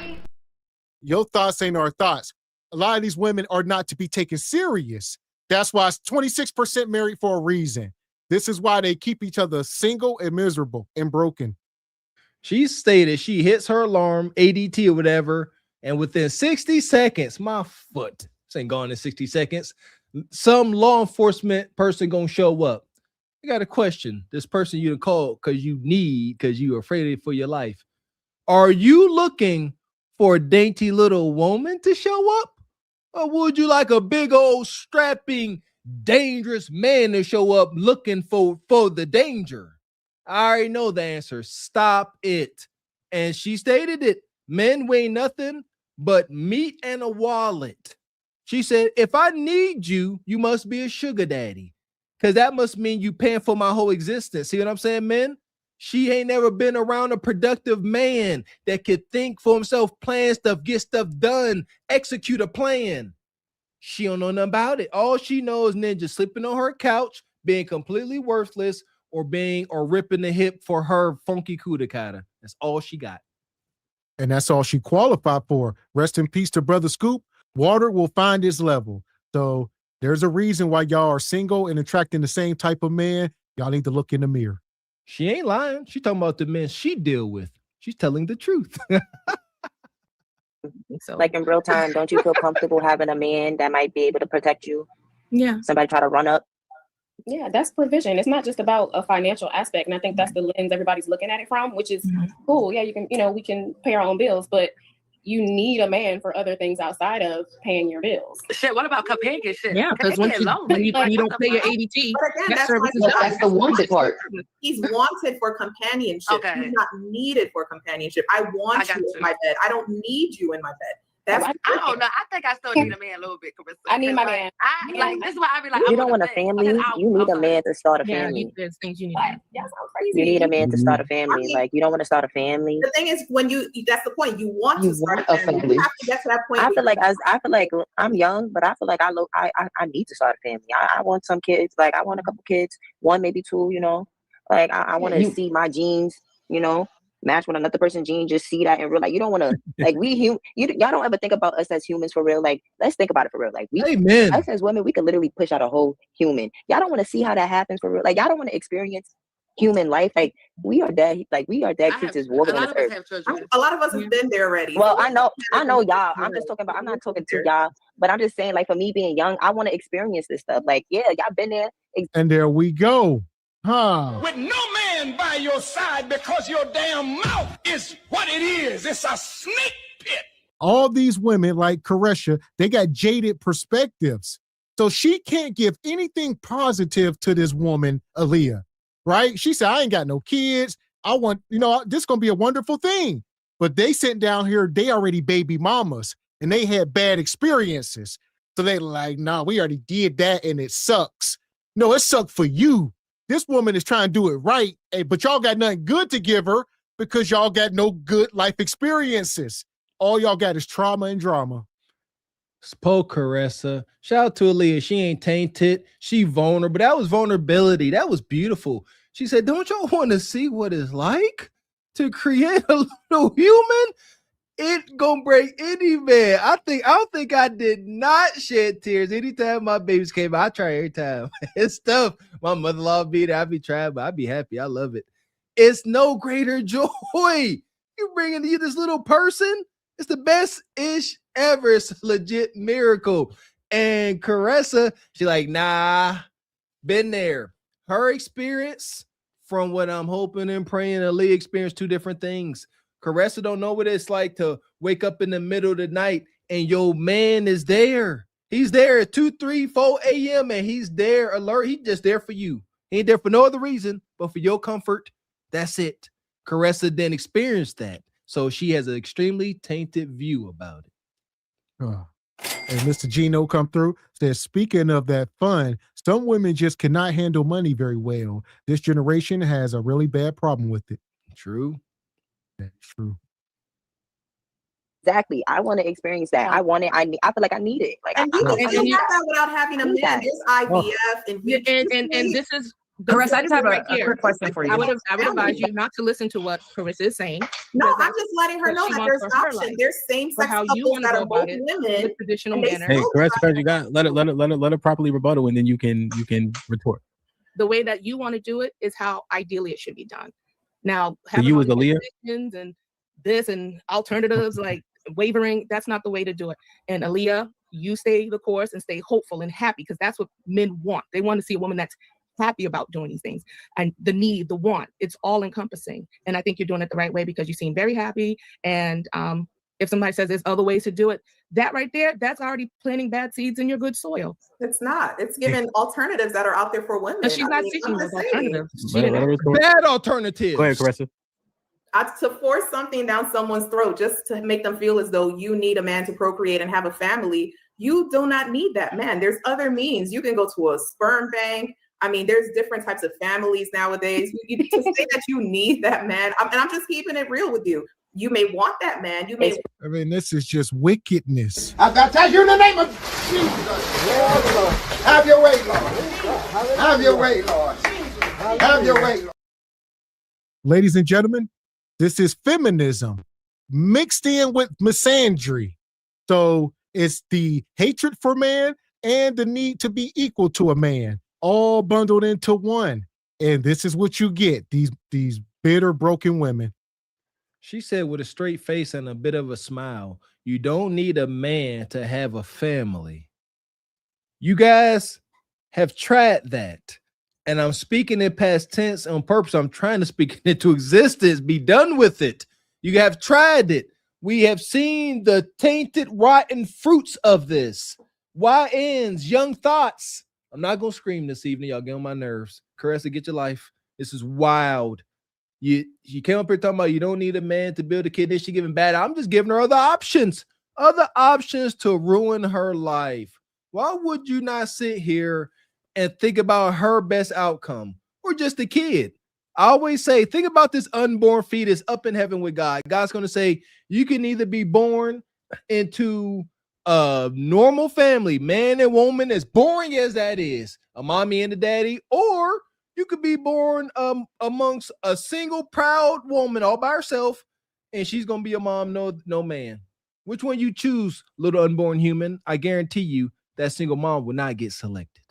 Your thoughts ain't our thoughts. A lot of these women are not to be taken serious. That's why it's 26% married for a reason. This is why they keep each other single and miserable and broken. She stated she hits her alarm, ADT or whatever, and within 60 seconds, my foot, this ain't gone in 60 seconds, some law enforcement person gonna show up. I got a question. This person you to call because you're afraid for your life. Are you looking for a dainty little woman to show up? Or would you like a big old strapping, dangerous man to show up looking for the danger? I already know the answer. Stop it. And she stated it. Men weigh nothing but meat and a wallet. She said, if I need you, you must be a sugar daddy. Because that must mean you paying for my whole existence. See what I'm saying, men? She ain't never been around a productive man that could think for himself, plan stuff, get stuff done, execute a plan. She don't know nothing about it. All she knows is ninja sleeping on her couch, being completely worthless, or ripping the hip for her funky kudakata. That's all she got. And that's all she qualified for. Rest in peace to Brother Scoop. Water will find his level. So there's a reason why y'all are single and attracting the same type of man. Y'all need to look in the mirror. She ain't lying. She talking about the men she deal with. She's telling the truth. So, like in real time, don't you feel comfortable having a man that might be able to protect you? Yeah. Somebody try to run up? Yeah, that's provision. It's not just about a financial aspect. And I think that's the lens everybody's looking at it from, which is cool. Yeah, you can, we can pay our own bills, but you need a man for other things outside of paying your bills. Shit, what about companionship? Yeah, because when you don't pay your ADT, that's the wanted part. He's wanted for companionship. Okay. He's not needed for companionship. I want you in my bed. I don't need you in my bed. That's I don't know. I think I still need a man a little bit. I need my man. This is why I be like, You don't want a family. You need a man to start a family. There's things you need. That sounds crazy. You need a man to start a family. Like you don't want to start a family. The thing is, when that's the point. You want to start a family. You have to get to that point. I feel like I'm young, but I feel like I need to start a family. I want some kids. Like I want a couple kids, one maybe two. You know, like I want to see my genes. You know, match with another person's gene. Just see that and real. Like you don't want to like y'all don't ever think about us as humans for real. Like let's think about it for real. Like us as women, we could literally push out a whole human. Y'all don't want to see how that happens for real. Like y'all don't want to experience human life. Like we are dead creatures walking on this earth. A lot of us have been there already. Well, I know y'all. I'm just talking about. I'm not talking to y'all, but I'm just saying. Like for me being young, I want to experience this stuff. Like yeah, y'all been there. And there we go. Huh. With no man by your side because your damn mouth is what it is. It's a snake pit. All these women like Caresha, they got jaded perspectives. So she can't give anything positive to this woman, Aaliyah, right? She said, I ain't got no kids. I want, this is going to be a wonderful thing. But they sitting down here, they already baby mamas and they had bad experiences. So they like, nah, we already did that and it sucks. No, it sucked for you. This woman is trying to do it right, but y'all got nothing good to give her because y'all got no good life experiences. All y'all got is trauma and drama. Spoke Caressa. Shout out to Aaliyah. She ain't tainted. She vulnerable. That was vulnerability. That was beautiful. She said, don't y'all want to see what it's like to create a little human? It gonna break any man. I don't think I did not shed tears anytime my babies came out. I try every time. It's tough. My mother-in-law be there. I be trying, but I be happy. I love it. It's no greater joy. You bringing you this little person. It's the best ish ever. It's a legit miracle. And Caressa, she like, nah, been there. Her experience from what I'm hoping and praying Aaliyah experienced two different things. Caressa don't know what it's like to wake up in the middle of the night and your man is there. He's there at 2, 3, 4 a.m. and he's there alert. He's just there for you. He ain't there for no other reason but for your comfort. That's it. Caressa didn't experience that. So she has an extremely tainted view about it. And Mr. Gino come through, says, speaking of that fun, some women just cannot handle money very well. This generation has a really bad problem with it. True. That's true. Exactly. I want to experience that. I want it. I feel like I need it. Like and you can have that without having a man. There's IVF and this is Caressa, I just have a quick question for you. I would advise you not to listen to what Caressa is saying. No, I'm just letting her know that there's options. There's same-sex couples that are both women. Traditional manner. Hey, Caressa, you got let it properly rebuttal, and then you can retort. The way that you want to do it is how ideally it should be done. Now, so you was Aaliyah and this and alternatives like wavering, that's not the way to do it. And Aaliyah, you stay the course and stay hopeful and happy because that's what men want. They want to see a woman that's happy about doing these things, and the need, the want, it's all encompassing. And I think you're doing it the right way because you seem very happy. And if somebody says there's other ways to do it, that right there, that's already planting bad seeds in your good soil. It's not. It's given alternatives that are out there for women. But she's not seeking those alternatives. Bad alternatives. Go ahead, Caressa. To force something down someone's throat just to make them feel as though you need a man to procreate and have a family, you do not need that man. There's other means. You can go to a sperm bank. I mean, there's different types of families nowadays. To say that you need that man, and I'm just keeping it real with you. You may want that man. You may. I mean, this is just wickedness. I baptize you in the name of Jesus. Have your way, Lord. Have your way, Lord. Have your way, Lord. Ladies and gentlemen, this is feminism mixed in with misandry. So it's the hatred for man and the need to be equal to a man, all bundled into one. And this is what you get, these bitter, broken women. She said with a straight face and a bit of a smile, you don't need a man to have a family. You guys have tried that. And I'm speaking in past tense on purpose. I'm trying to speak it into existence. Be done with it. You have tried it. We have seen the tainted, rotten fruits of this. YNs, young thoughts. I'm not going to scream this evening. Y'all get on my nerves. Caressa, get your life. This is wild. You came up here talking about you don't need a man to build a kid. Then she giving bad. I'm just giving her other options. other options to ruin her life. Why would you not sit here and think about her best outcome or just the kid? I always say, think about this unborn fetus up in heaven with God. God's going to say, you can either be born into a normal family, man and woman, as boring as that is, a mommy and a daddy, or you could be born amongst a single proud woman all by herself, and she's going to be a mom, no man. Which one you choose, little unborn human? I guarantee you that single mom will not get selected.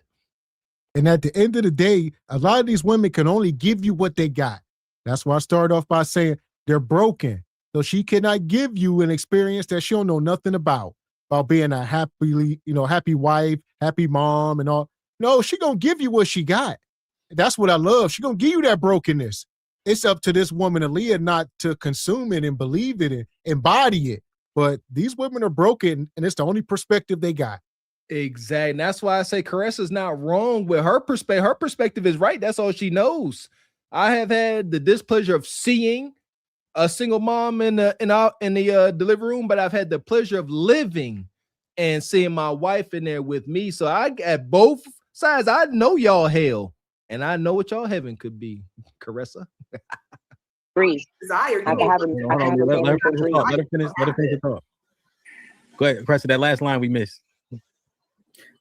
And at the end of the day, a lot of these women can only give you what they got. That's why I started off by saying they're broken. So she cannot give you an experience that she don't know nothing about being a happy wife, happy mom and all. No, she gonna give you what she got. That's what I love. She gonna give you that brokenness. It's up to this woman, Aaliyah, not to consume it and believe it and embody it. But these women are broken, and it's the only perspective they got. Exactly. And that's why I say Caressa's not wrong with her perspective. Her perspective is right. That's all she knows. I have had the displeasure of seeing a single mom in the delivery room, but I've had the pleasure of living and seeing my wife in there with me. So I at both sides, I know y'all hell, and I know what y'all heaven could be. Caressa. Free. Desire. Let her finish the thought. Go ahead, Caressa, that last line we missed.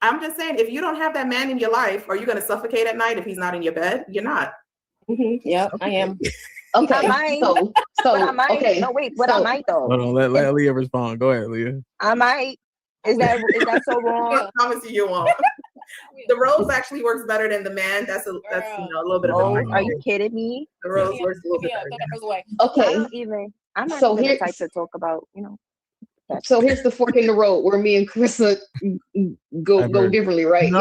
I'm just saying, if you don't have that man in your life, are you going to suffocate at night if he's not in your bed? You're not. Yep, I am. Okay. I might. But I might. Okay. No, wait. But I might though. Hold on, let Leah respond. Go ahead, Leah. I might. Is that so wrong? I promise you won't. The rose actually works better than the man. That's a little bit of a Are you kidding me? The rose works a little bit better. Okay. I'm not So even the here- type to talk about, So here's the fork in the road where me and Carissa go differently, right?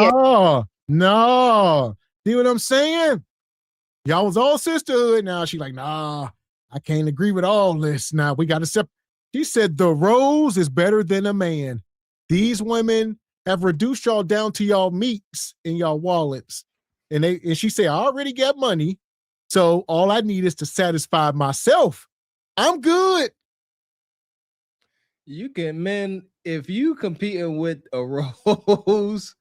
No. See what I'm saying? Y'all was all sisterhood. Now she like, nah, I can't agree with all this. Now we got to separate. She said the rose is better than a man. These women have reduced y'all down to y'all meats in y'all wallets. And she said, I already got money. So all I need is to satisfy myself. I'm good. You can, man, if you competing with a rose,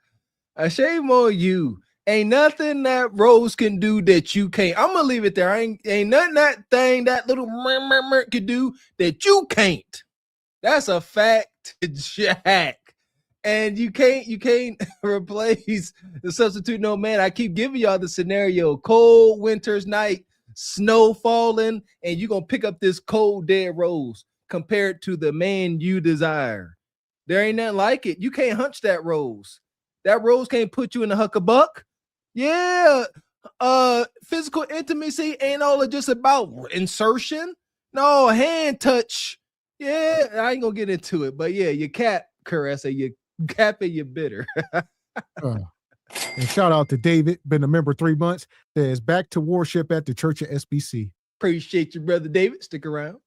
a shame on you. Ain't nothing that rose can do that you can't. I'm gonna leave it there. Ain't nothing that little can do that you can't. That's a fact, Jack. And you can't replace the substitute no man. I keep giving y'all the scenario: cold winter's night, snow falling, and you're gonna pick up this cold dead rose compared to the man you desire. There ain't nothing like it. You can't hunch that rose. That rose can't put you in a huck-a-buck. Yeah, physical intimacy ain't all just about insertion. No, hand touch. Yeah, I ain't gonna get into it, but yeah, you cap, Caressa, you cap and you bitter. And shout out to David, been a member 3 months. Says back to worship at the Church of SBC. Appreciate you, brother David. Stick around.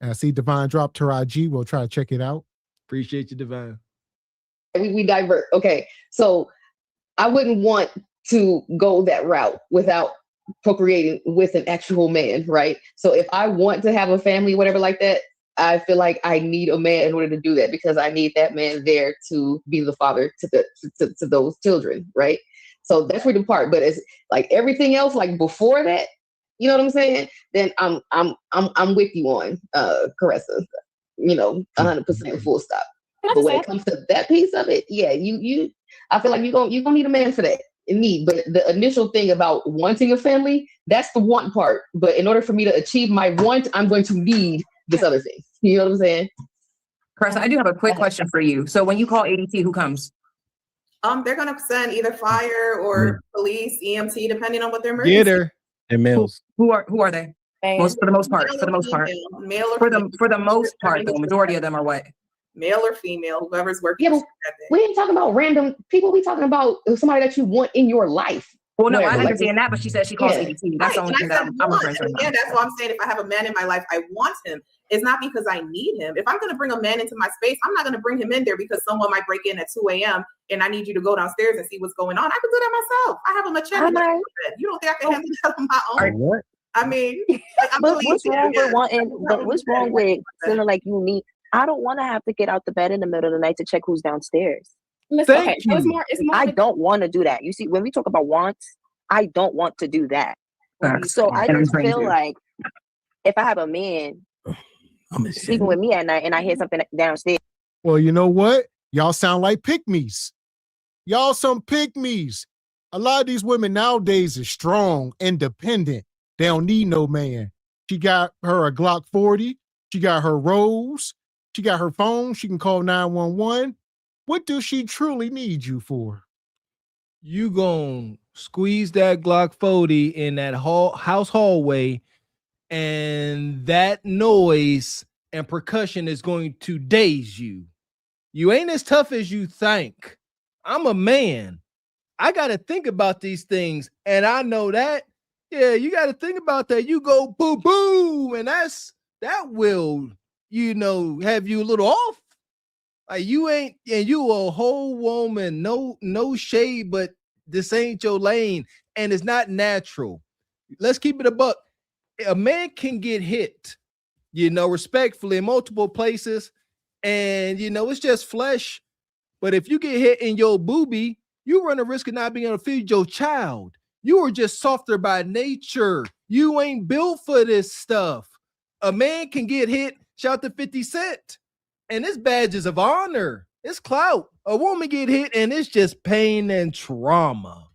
And I see Divine dropped her IG. We'll try to check it out. Appreciate you, Divine. We divert. Okay, so I wouldn't want to go that route without procreating with an actual man, right? So if I want to have a family, whatever like that, I feel like I need a man in order to do that because I need that man there to be the father to those children, right? So that's where the part. But it's like everything else, like before that, you know what I'm saying? Then I'm with you on Caressa, 100% full stop. But when it comes to that piece of it, yeah, I feel like you're gonna need a man for that. But the initial thing about wanting a family, that's the want part. But in order for me to achieve my want, I'm going to need this other thing. You know what I'm saying? Caressa, I do have a quick question for you. So when you call ADT, who comes? They're gonna send either fire or police, EMT, depending on what their emergency. Get her. And males. Who are they? For the most part. Male or for the most part, the majority of them are what? Male or female, whoever's working. Yeah, but we ain't talking about random people. We talking about somebody that you want in your life. Well, no, I understand that, but she said she calls ADT. That's the only thing that I'm referring to. Yeah, that's what I'm saying. If I have a man in my life, I want him. It's not because I need him. If I'm going to bring a man into my space, I'm not going to bring him in there because someone might break in at 2 a.m. and I need you to go downstairs and see what's going on. I can do that myself. I have a machete. You don't think I can handle that on my own? What? I mean, but what's wrong with wanting? But what's wrong with feeling like you need? I don't want to have to get out the bed in the middle of the night to check who's downstairs. Listen, okay, so it's more I don't want to do that. You see, when we talk about wants, I don't want to do that. So I just feel like if I have a man sleeping with me at night and I hear something downstairs. Well, you know what? Y'all sound like pygmies. Y'all some pygmies. A lot of these women nowadays are strong, independent. They don't need no man. She got her a Glock 40. She got her Rose. She got her phone. She can call 911. What does she truly need you for? You gon' squeeze that Glock 40 in that house hallway, and that noise and percussion is going to daze you. You ain't as tough as you think. I'm a man. I got to think about these things, and I know that. Yeah, you got to think about that. You go boom, boom, and that will, have you a little off. Like you ain't, and you a whole woman, no shade, but this ain't your lane, and it's not natural. Let's keep it a buck. A man can get hit, respectfully in multiple places, and it's just flesh. But if you get hit in your boobie, you run a risk of not being able to feed your child. You are just softer by nature. You ain't built for this stuff. A man can get hit, shout to 50 Cent. And it's badges of honor. It's clout. A woman get hit and it's just pain and trauma.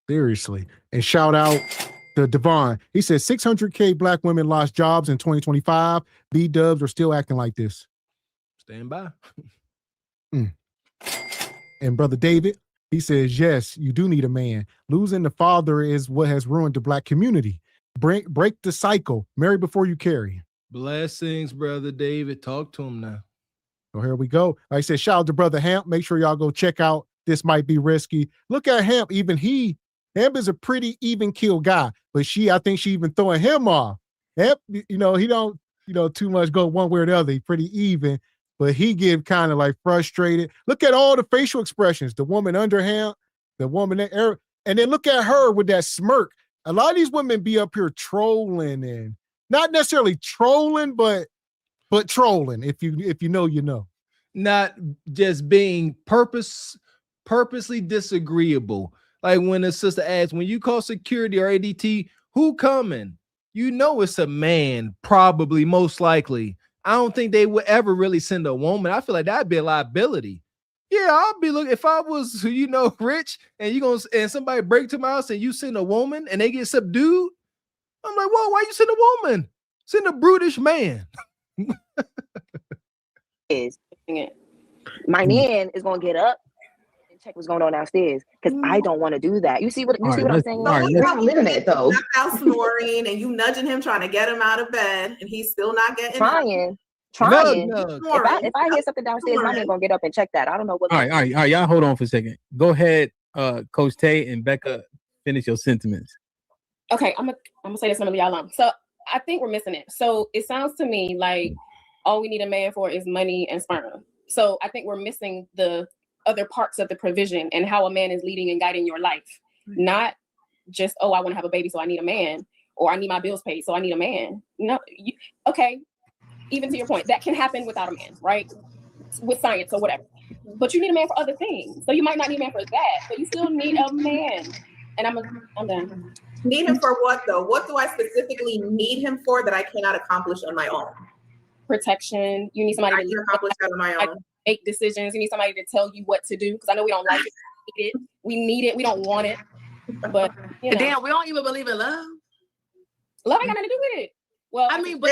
Seriously. And shout out to Devon. He said 600K black women lost jobs in 2025. B-dubs are still acting like this. Stand by. And Brother David, he says, yes, you do need a man. Losing the father is what has ruined the black community. Break the cycle. Marry before you carry. Blessings, Brother David. Talk to him now. So here we go. Like I said, shout out to Brother Hamp. Make sure y'all go check out This Might Be Risky. Look at Hamp. Hamp is a pretty even keel guy, but I think she even throwing him off. Hamp, he don't, too much go one way or the other. He's pretty even, but he get kind of like frustrated. Look at all the facial expressions. The woman under Hamp, the woman and then look at her with that smirk. A lot of these women be up here trolling, and not necessarily trolling, but trolling. If you know, you know. Not just being purposely disagreeable. Like when a sister asks, when you call security or ADT, who coming? It's a man, probably, most likely. I don't think they would ever really send a woman. I feel like that'd be a liability. Yeah, I'll be looking if I was, rich and somebody break to my house and you send a woman and they get subdued. I'm like, whoa, why you send a woman? Send a brutish man. My man is gonna get up and check what's going on downstairs because I don't want to do that. You see what I'm saying? You're not living it though. Knocked out snoring and you nudging him, trying to get him out of bed, and he's still not getting trying. No. If I hear something downstairs, my man gonna get up and check that. I don't know what. All right, y'all hold on for a second. Go ahead, Coach Tay and Becca, finish your sentiments. Okay, I'm gonna say this, I'm gonna leave y'all alone. So I think we're missing it. So it sounds to me like all we need a man for is money and sperm. So I think we're missing the other parts of the provision and how a man is leading and guiding your life. Not just, I want to have a baby, so I need a man, or I need my bills paid, so I need a man. No, okay. Even to your point, that can happen without a man, right? With science or whatever. But you need a man for other things. So you might not need a man for that, but you still need a man. And I'm done. Need him for what though? What do I specifically need him for that I cannot accomplish on my own? Protection. You need somebody to accomplish that on my own. Make decisions. You need somebody to tell you what to do. Because I know we don't like it. We need it. We don't want it. But damn, we don't even believe in love. Love ain't got nothing to do with it. Well, I mean, but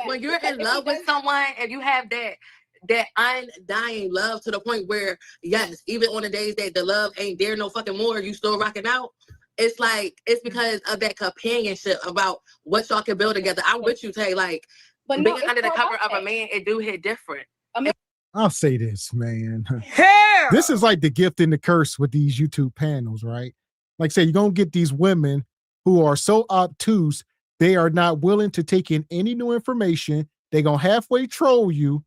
when you're in love with someone and you have that undying love to the point where, yes, even on the days that the love ain't there no fucking more, you still rocking out. It's because of that companionship about what y'all can build together. I'm with you, Tay. Like, but being under the cover of a man, it do hit different. I'll say this, man. Hair! This is like the gift and the curse with these YouTube panels, right? Like I say, you're going to get these women who are so obtuse, they are not willing to take in any new information. They're going to halfway troll you.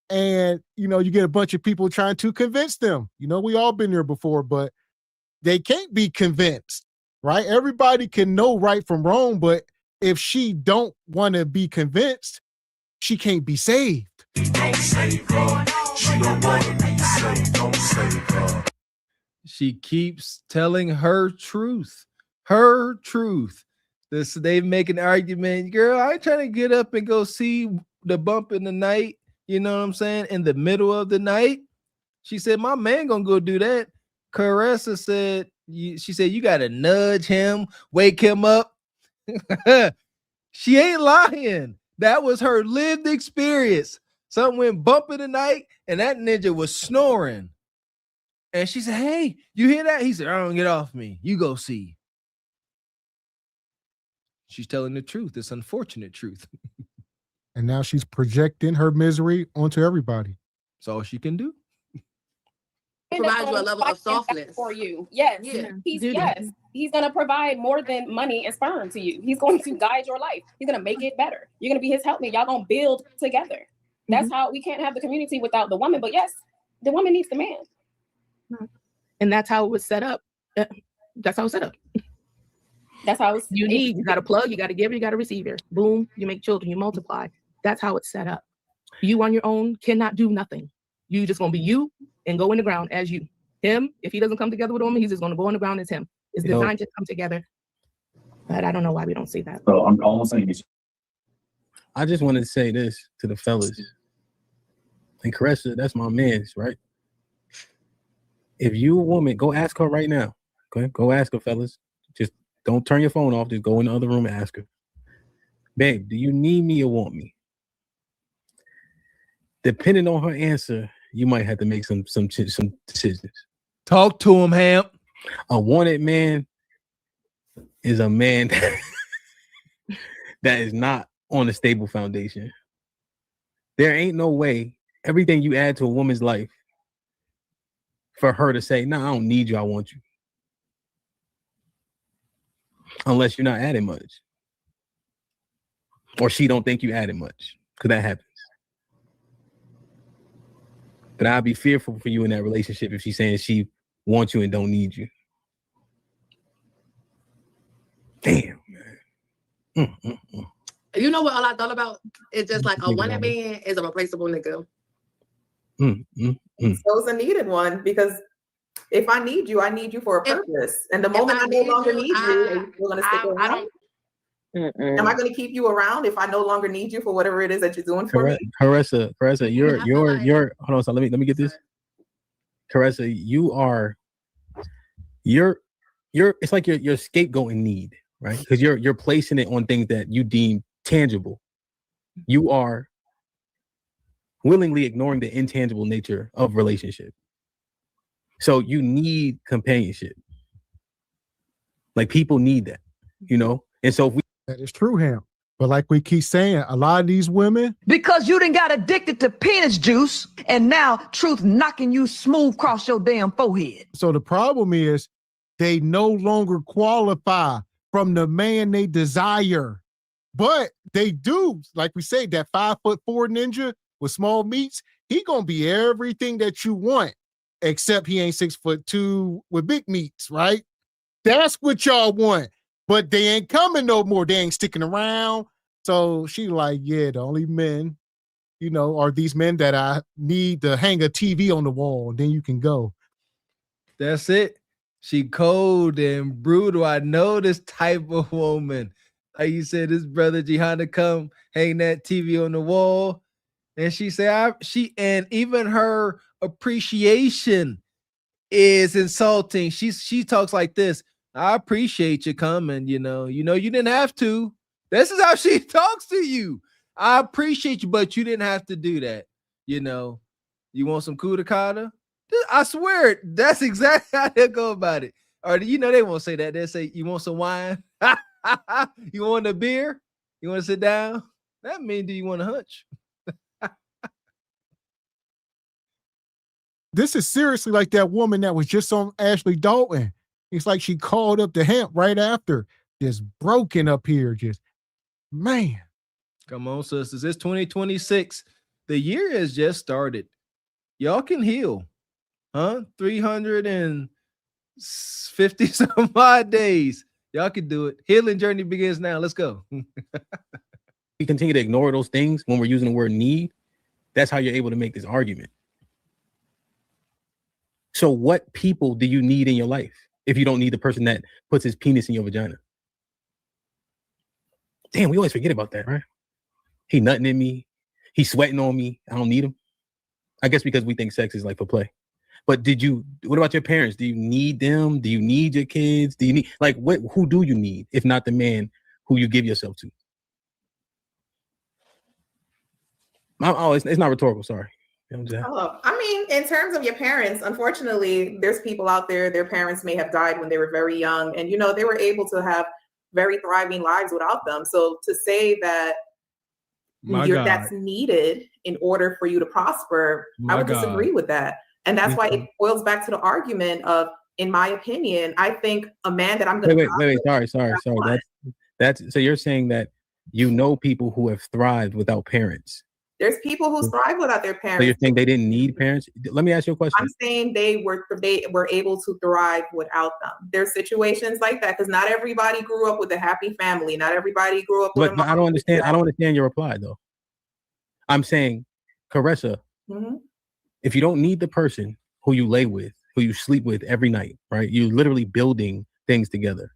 And, you get a bunch of people trying to convince them. We all been there before, but they can't be convinced, right? Everybody can know right from wrong, but if she don't want to be convinced, she can't be saved. Don't save her. She don't want to be saved. Don't save her. She keeps telling her truth. Her truth. They make an argument. Girl, I ain't trying to get up and go see the bump in the night. You know what I'm saying? In the middle of the night. She said, my man gonna go do that. Caressa said, she said, you gotta nudge him, wake him up. She ain't lying. That was her lived experience. Something went bump in the night, and that ninja was snoring. And she said, hey, you hear that? He said, I don't get off me. You go see. She's telling the truth. It's unfortunate truth. And now she's projecting her misery onto everybody. That's all she can do. Provide you a level of softness for you. Yes. Yeah. He's going to provide more than money and sperm to you. He's going to guide your life. He's going to make it better. You're going to be his helpmate. Y'all going to build together. That's how we can't have the community without the woman. But yes, the woman needs the man. And that's how it was set up. That's how it's set up. That's how it's. You got to plug, you got to give, you got to receive. Boom, you make children, you multiply. That's how it's set up. You on your own cannot do nothing. You just gonna be you and go in the ground as you. Him, if he doesn't come together with a woman, he's just gonna go in the ground as him. It's designed to come together. But I don't know why we don't see that. So I'm almost saying this. I just wanted to say this to the fellas. And Caressa, that's my man's, right? If you a woman, go ask her right now. Okay, go ask her, fellas. Just don't turn your phone off. Just go in the other room and ask her. Babe, do you need me or want me? Depending on her answer, you might have to make some decisions. Talk to him, Hamp. A wanted man is a man that is not on a stable foundation. There ain't no way everything you add to a woman's life for her to say, no, I don't need you, I want you. Unless you're not adding much. Or she don't think you added much. Because that happens. But I'd be fearful for you in that relationship if she's saying she wants you and don't need you. Damn, man. You know what all I thought about? It's just like a wanted man is a replaceable nigga. So it's a needed one, because if I need you for a purpose. And the moment I no longer need you, we're gonna stick around. Am I going to keep you around if I no longer need you for whatever it is that you're doing for me? Caressa, you're hold on, so let me get this. Caressa, you're it's like you're scapegoating need, right? Because you're placing it on things that you deem tangible. You are willingly ignoring the intangible nature of relationship. So you need companionship. Like people need that, you know? And so if we that is true, Ham. But like we keep saying, a lot of these women, because you done got addicted to penis juice, and now truth knocking you smooth across your damn forehead. So the problem is they no longer qualify from the man they desire. But they do, like we say, that 5'4" ninja with small meats, he gonna be everything that you want, except he ain't 6'2" with big meats, right? That's what y'all want. But they ain't coming no more. They ain't sticking around. So she like, yeah, the only men, you know, are these men that I need to hang a TV on the wall. And then you can go. That's it. She cold and brutal. I know this type of woman. Like you said, this brother Jihanna come hang that TV on the wall. And she said, and even her appreciation is insulting. She talks like this. I appreciate you coming, you know, you didn't have to. This is how she talks to you. I appreciate you, but you didn't have to do that. You know, you want some coup de kata? I swear, that's exactly how they go about it. Or, they won't say that. They'll say, you want some wine? You want a beer? You want to sit down? That means, do you want to hunch? This is seriously like that woman that was just on Ashley Dalton. It's like she called up the Hemp right after, just broken up here, just, man. Come on, sisters. It's 2026. The year has just started. Y'all can heal. Huh? 350 some odd days. Y'all can do it. Healing journey begins now. Let's go. we continue to ignore those things when we're using the word need, that's how you're able to make this argument. So what people do you need in your life if you don't need the person that puts his penis in your vagina? Damn, we always forget about that, right? He nutting in me. He's sweating on me. I don't need him. I guess because we think sex is like for play. But what about your parents? Do you need them? Do you need your kids? Do you need, like, who do you need if not the man who you give yourself to? It's not rhetorical, sorry. Oh, I mean, in terms of your parents, unfortunately, there's people out there, their parents may have died when they were very young, and they were able to have very thriving lives without them. So to say that that's needed in order for you to prosper, I would disagree with that. And that's why it boils back to the argument of, in my opinion, I think a man that I'm going to wait, sorry. That's so you're saying that people who have thrived without parents. There's people who thrive without their parents. So you're saying they didn't need parents? Let me ask you a question. I'm saying they were able to thrive without them. There's situations like that because not everybody grew up with a happy family. Not everybody grew up with but I don't understand. I don't understand your reply though. I'm saying, Caressa, if you don't need the person who you lay with, who you sleep with every night, right? You're literally building things together.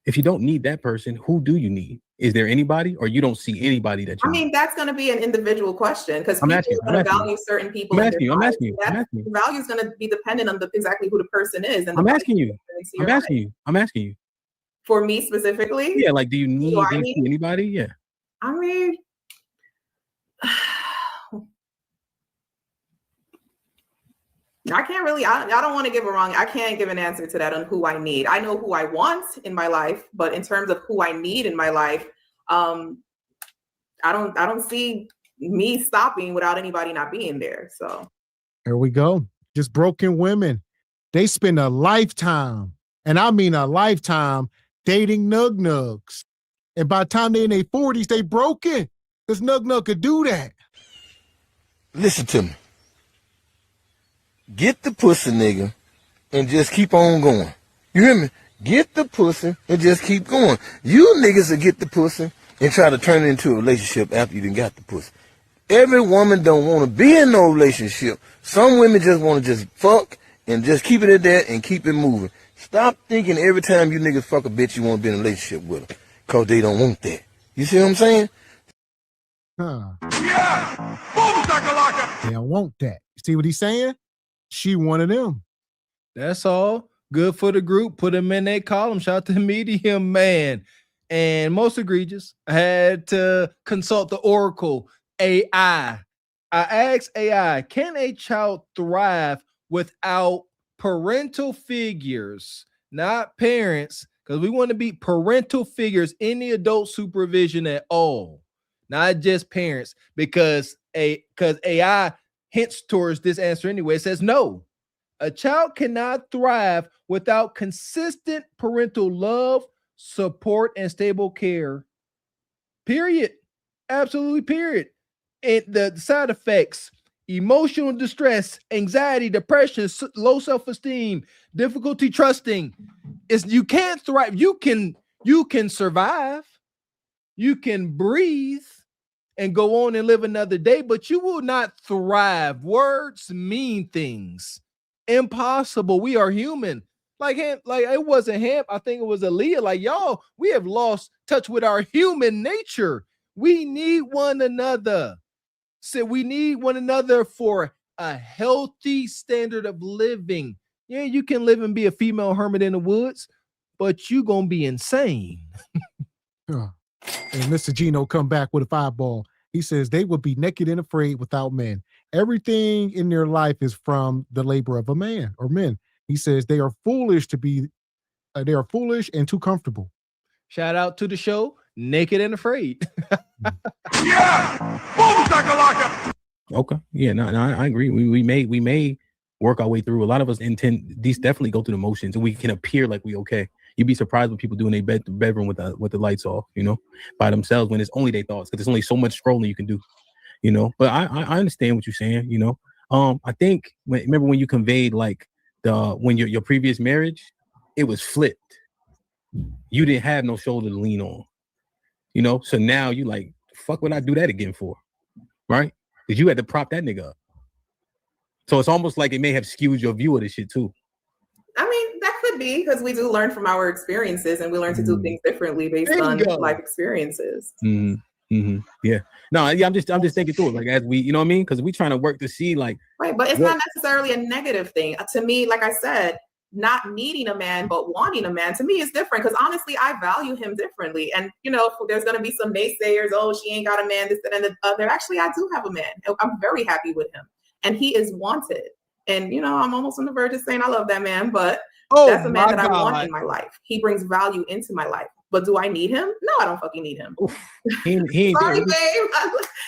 If you don't need that person, who do you need? Is there anybody, or you don't see anybody that you need? That's going to be an individual question because people are going to value certain people. I'm asking you. The value is going to be dependent on exactly who the person is. And I'm asking you. For me specifically? Yeah, like, do you need anybody? Yeah. I mean, I can't really, I don't want to I can't give an answer to that on who I need. I know who I want in my life, but in terms of who I need in my life, I don't see me stopping without anybody not being there. So there we go. Just broken women. They spend a lifetime, and I mean a lifetime, dating nug-nugs. And by the time they're in their 40s, they broken. This nug-nug could do that. Listen to me. Get the pussy, nigga, and just keep on going. You hear me? Get the pussy and just keep going. You niggas will get the pussy and try to turn it into a relationship after you done got the pussy. Every woman don't want to be in no relationship. Some women just want to just fuck and just keep it at that and keep it moving. Stop thinking every time you niggas fuck a bitch you want to be in a relationship with her, because they don't want that. You see what I'm saying? Yeah! Boom, they don't want that. See what he's saying? She one of them. That's all. Good for the group. Put them in their column. Shout out to the medium man. And most egregious, I had to consult the Oracle AI. I asked AI, can a child thrive without parental figures, not parents? Because we want to be parental figures in the adult supervision at all, not just parents. Because AI hints towards this answer anyway. It says no. A child cannot thrive without consistent parental love, support, and stable care. Period. Absolutely, period. And the side effects: emotional distress, anxiety, depression, low self-esteem, difficulty trusting. You can't thrive. You can survive. You can breathe and go on and live another day, but you will not thrive. Words mean things. Impossible. We are human. Like it wasn't him. I think it was Aaliyah. Like, y'all, we have lost touch with our human nature. We need one another. So we need one another for a healthy standard of living. Yeah, you can live and be a female hermit in the woods, but you gonna be insane. And Mr. Gino come back with a 5-ball. He says they would be naked and afraid without men. Everything in their life is from the labor of a man or men. He says they are foolish and too comfortable. Shout out to the show, Naked and Afraid. Okay. Yeah, no, I agree. We may work our way through. A lot of us these definitely go through the motions, and we can appear like we okay. You'd be surprised what people do in their bedroom with the lights off, by themselves, when it's only their thoughts, because there's only so much scrolling you can do, But I understand what you're saying, I think remember when you conveyed like when your previous marriage, it was flipped. You didn't have no shoulder to lean on. You know, so now you like, fuck would I do that again for? Right? Because you had to prop that nigga up. So it's almost like it may have skewed your view of this shit too. I mean, that could be because we do learn from our experiences and we learn to do things differently based on life experiences. Yeah. No, yeah, I'm just thinking through it. Like as we, you know what I mean? Because we trying to work to see like right, but it's not necessarily a negative thing. To me, like I said, not needing a man but wanting a man to me is different because honestly, I value him differently. And you know, there's gonna be some naysayers, oh, she ain't got a man, this, that, and the other. Actually, I do have a man. I'm very happy with him. And he is wanted. And you know, I'm almost on the verge of saying I love that man, but that's a man that I want in my life. He brings value into my life. But do I need him? No, I don't fucking need him. Sorry, babe.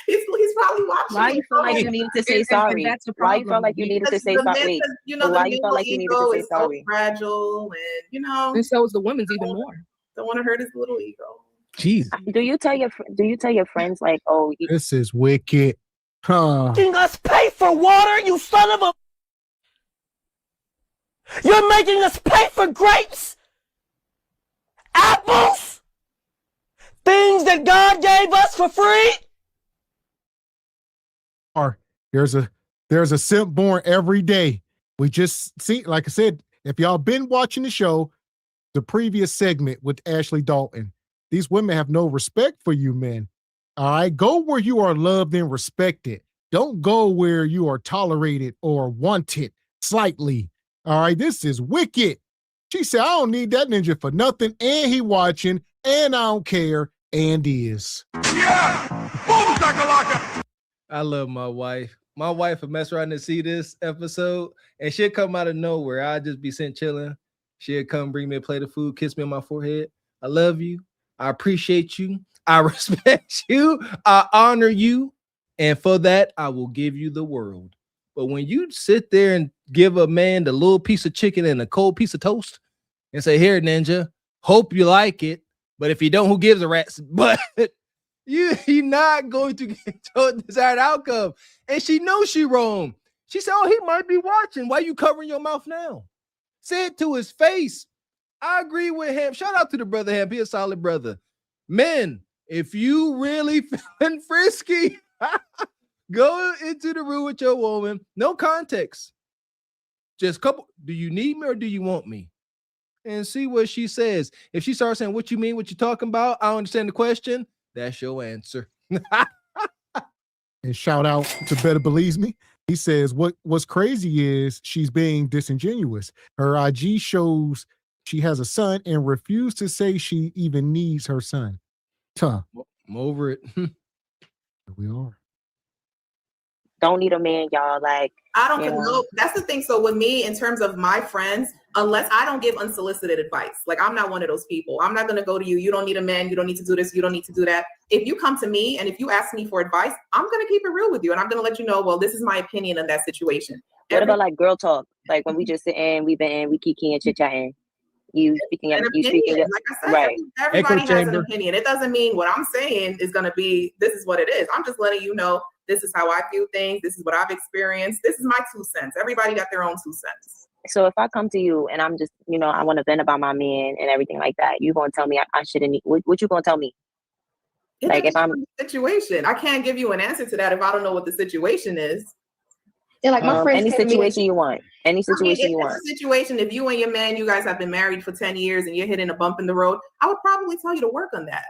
He's probably watching. Why you feel like you needed to say sorry? Why you felt like you needed to say sorry? You know, why you felt like you needed to say sorry? So fragile, and you know, and so is the women's even more. Don't want to hurt his little ego. Jeez. Do you tell your friends like, oh, this is wicked? Huh? Making us pay for water, you son of a. You're making us pay for grapes, apples, things that God gave us for free. Or there's a simp born every day. We just see, like I said, if y'all been watching the show, the previous segment with Ashley Dalton, these women have no respect for you men. All right, go where you are loved and respected. Don't go where you are tolerated or wanted slightly. All right, this is wicked. She said, I don't need that ninja for nothing, and he watching, and I don't care, and is. Yeah! I love my wife. My wife will mess around and see this episode, and she'll come out of nowhere. I'll just be sitting chilling. She'll come bring me a plate of food, kiss me on my forehead. I love you. I appreciate you. I respect you. I honor you. And for that, I will give you the world. But when you sit there and give a man the little piece of chicken and a cold piece of toast and say, here, ninja, hope you like it. But if you don't, who gives a rat's? But you're not going to get the desired outcome. And she knows she wrong. She said, oh, he might be watching. Why you covering your mouth now? Say it to his face. I agree with him. Shout out to the brother Ham. He a solid brother. Men, if you really feeling frisky, go into the room with your woman. No context. Just couple. Do you need me or do you want me? And see what she says. If she starts saying, what you mean, what you talking about? I don't understand the question. That's your answer. And shout out to Better Believes Me. He says, what's crazy is she's being disingenuous. Her IG shows she has a son and refused to say she even needs her son. I'm over it. Here we are. Don't need a man, y'all. Like, I don't know. That's the thing. So with me, in terms of my friends, unless I don't give unsolicited advice, like I'm not one of those people. I'm not going to go to you. You don't need a man. You don't need to do this. You don't need to do that. If you come to me and if you ask me for advice, I'm going to keep it real with you. And I'm going to let you know, well, this is my opinion on that situation. What about like girl talk? Like when we just sit in, we kiki and chit chatting. You speaking up, you speaking up. Like I said, right. Everybody has an opinion. It doesn't mean what I'm saying is going to be, this is what it is. I'm just letting you know, this is how I view things. This is what I've experienced. This is my 2 cents. Everybody got their own 2 cents. So if I come to you and I'm just, I want to vent about my man and everything like that, you going to tell me I shouldn't need, what you going to tell me? Like if I'm situation, I can't give you an answer to that if I don't know what the situation is. Yeah, like my friends. Any situation you want. Any situation you want. It's a situation, if you and your man, you guys have been married for 10 years and you're hitting a bump in the road, I would probably tell you to work on that.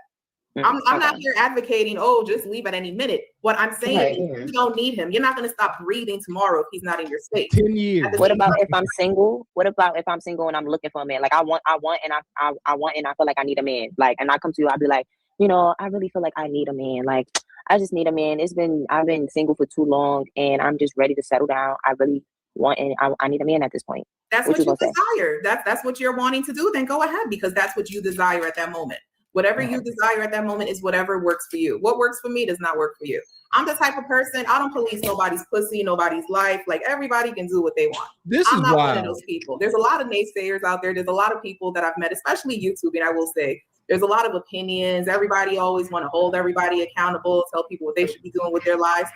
I'm not here advocating, just leave at any minute. What I'm saying is you don't need him. You're not going to stop breathing tomorrow if he's not in your state. 10 years. What about if I'm single? What about if I'm single and I'm looking for a man? Like I want and I feel like I need a man. Like, and I come to you, I'll be like, I really feel like I need a man. Like, I just need a man. I've been single for too long and I'm just ready to settle down. I really want, and I need a man at this point. That's what you desire. That's what you're wanting to do. Then go ahead, because that's what you desire at that moment. Whatever you desire at that moment is whatever works for you. What works for me does not work for you. I'm the type of person, I don't police nobody's pussy, nobody's life. Like everybody can do what they want. I'm not one of those people. There's a lot of naysayers out there. There's a lot of people that I've met, especially YouTube, and I will say, there's a lot of opinions. Everybody always want to hold everybody accountable, tell people what they should be doing with their lives.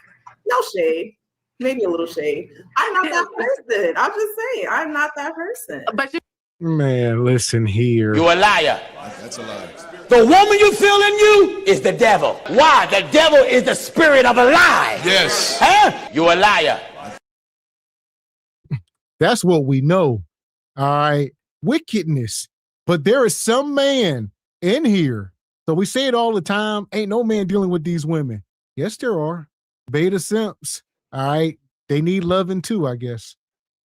No shade. Maybe a little shade. I'm not that person. I'm just saying, I'm not that person. Man, listen here. You're a liar. That's a lie. The woman you feel in you is the devil. Why? The devil is the spirit of a lie. Yes. Huh? You're a liar. That's what we know. All right. Wickedness. But there is some man in here. So we say it all the time. Ain't no man dealing with these women. Yes, there are. Beta simps. All right. They need loving too, I guess.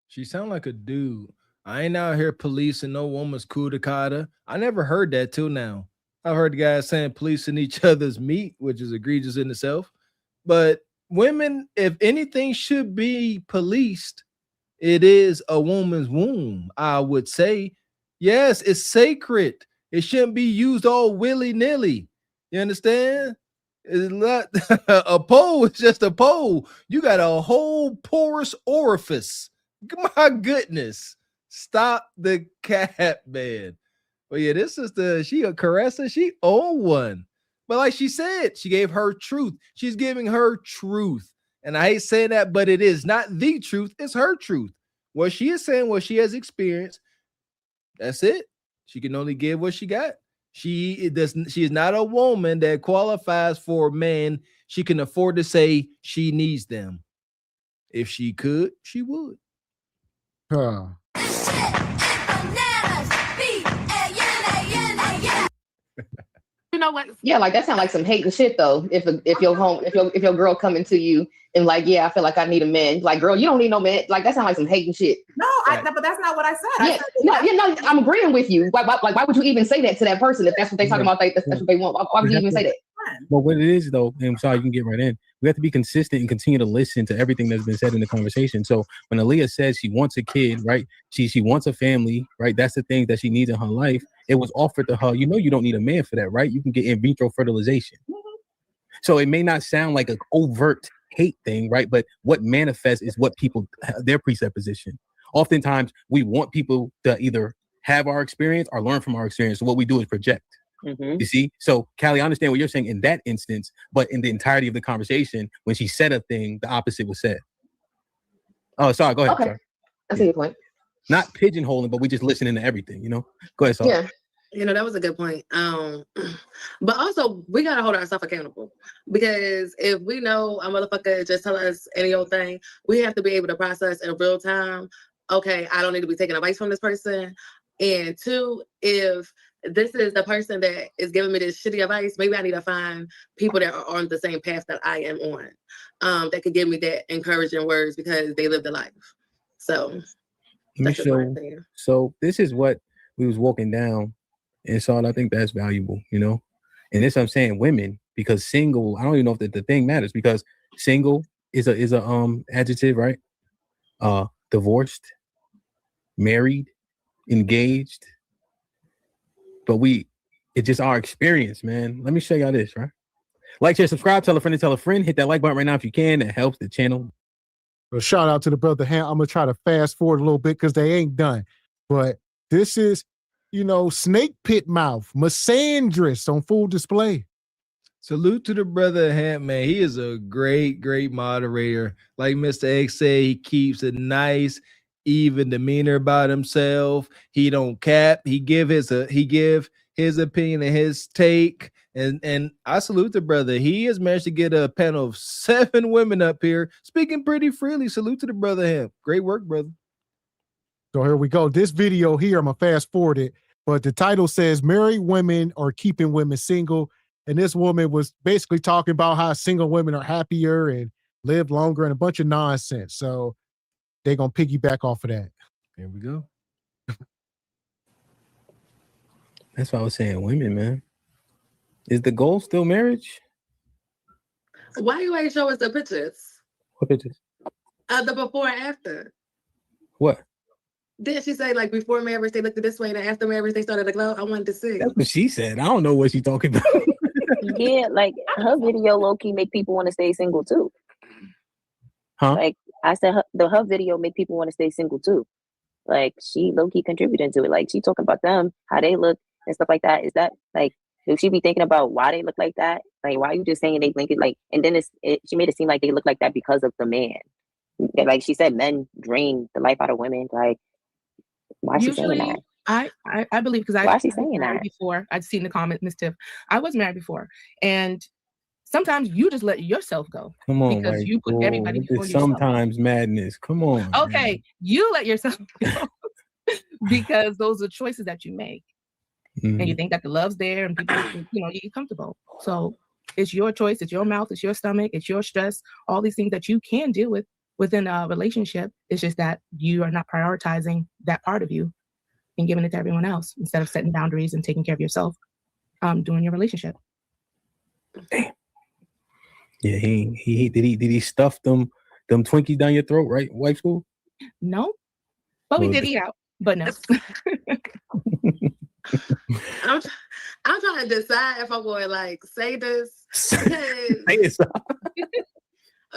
She sound like a dude. I ain't out here policing no woman's kudakata. I never heard that till now. I've heard the guys saying policing each other's meat, which is egregious in itself. But women, if anything should be policed, it is a woman's womb, I would say. Yes, it's sacred. It shouldn't be used all willy-nilly. You understand? It's not a pole is just a pole. You got a whole porous orifice. My goodness. Stop the cat, man. But yeah, this is she a caresser. She own one. But like she said, she gave her truth. She's giving her truth. And I hate saying that, but it is not the truth. It's her truth. What she is saying, what she has experienced, that's it. She can only give what she got. She is not a woman that qualifies for men. She can afford to say she needs them. If she could, she would. Huh. You know what? Yeah, like that sounds like some hating shit though. If your girl coming to you and like, yeah, I feel like I need a man. Like, girl, you don't need no man. Like that sounds like some hating shit. No, but that's not what I said. No, I'm agreeing with you. Why would you even say that to that person if that's what they talking about? That's what they want. Why would you even say that? But what it is though, and I'm sorry, you can get right in. We have to be consistent and continue to listen to everything that's been said in the conversation. So when Aaliyah says she wants a kid, right? She wants a family, right? That's the thing that she needs in her life. It was offered to her. You know, you don't need a man for that, right? You can get in vitro fertilization. So it may not sound like an overt hate thing, right? But what manifests is what people, their presupposition. Oftentimes we want people to either have our experience or learn from our experience. So what we do is project. You see? So Callie, I understand what you're saying in that instance, but in the entirety of the conversation, when she said a thing, the opposite was said. Oh, sorry. Go ahead. Okay. Sorry. I see your point. Not pigeonholing, but we just listening to everything, you know? Go ahead, sorry. Yeah. You know, that was a good point. But also we gotta hold ourselves accountable, because if we know a motherfucker just tell us any old thing, we have to be able to process in real time. Okay, I don't need to be taking advice from this person. And two, if this is the person that is giving me this shitty advice, maybe I need to find people that are on the same path that I am on, that could give me that encouraging words because they lived a life. So that's just my opinion. So this is what we was walking down, and so I think that's valuable, you know. And this I'm saying, women, because single, I don't even know if the thing matters, because single is a adjective, right? Divorced, married, engaged. But it's just our experience, man. Let me show y'all this, right? Like, share, subscribe, tell a friend, hit that like button right now if you can. That helps the channel. Well, shout out to the brother Ham. I'm gonna try to fast forward a little bit because they ain't done. But this is, snake pit mouth, misandrist on full display. Salute to the brother Ham, man. He is a great, great moderator. Like Mr. X said, he keeps a nice, even demeanor about himself. He don't cap. He give his opinion and his take. And I salute the brother. He has managed to get a panel of 7 women up here speaking pretty freely. Salute to the brother Ham. Great work, brother. So here we go. This video here, I'm gonna fast forward it, but the title says married women are keeping women single. And this woman was basically talking about how single women are happier and live longer and a bunch of nonsense. So they're going to piggyback off of that. Here we go. That's what I was saying. Women, man. Is the goal still marriage? Why you ain't show us the pictures? What pictures? The before and after. What? Didn't she say like before marriage they looked this way and after marriage they started to glow? I wanted to see. That's what she said. I don't know what she's talking about. Yeah, like her video low-key make people want to stay single too. Huh? Like I said, her video make people want to stay single too. Like she low-key contributing to it. Like she talking about them, how they look and stuff like that. Is that like, do she be thinking about why they look like that? Like why you just saying they blink it? Like, and then she made it seem like they look like that because of the man. Like she said, men drain the life out of women. Like why is she saying that? I believe, because Why is she was saying married that? before. I'd seen the comment, Miss Tiff. I was married before, and sometimes you just let yourself go. Come on, because white you put boy. everybody Look before at yourself. sometimes madness. Come on. Okay, man. you let yourself go because those are choices that you make, and you think that the love's there, and people, you get comfortable. So it's your choice. It's your mouth. It's your stomach. It's your stress. All these things that you can deal with within a relationship. It's just that you are not prioritizing that part of you and giving it to everyone else instead of setting boundaries and taking care of yourself during your relationship. Yeah, he did he stuff them Twinkies down your throat, right? Wife school? No, but we Well, did eat out, but no. I'm trying to decide if I'm going to like say this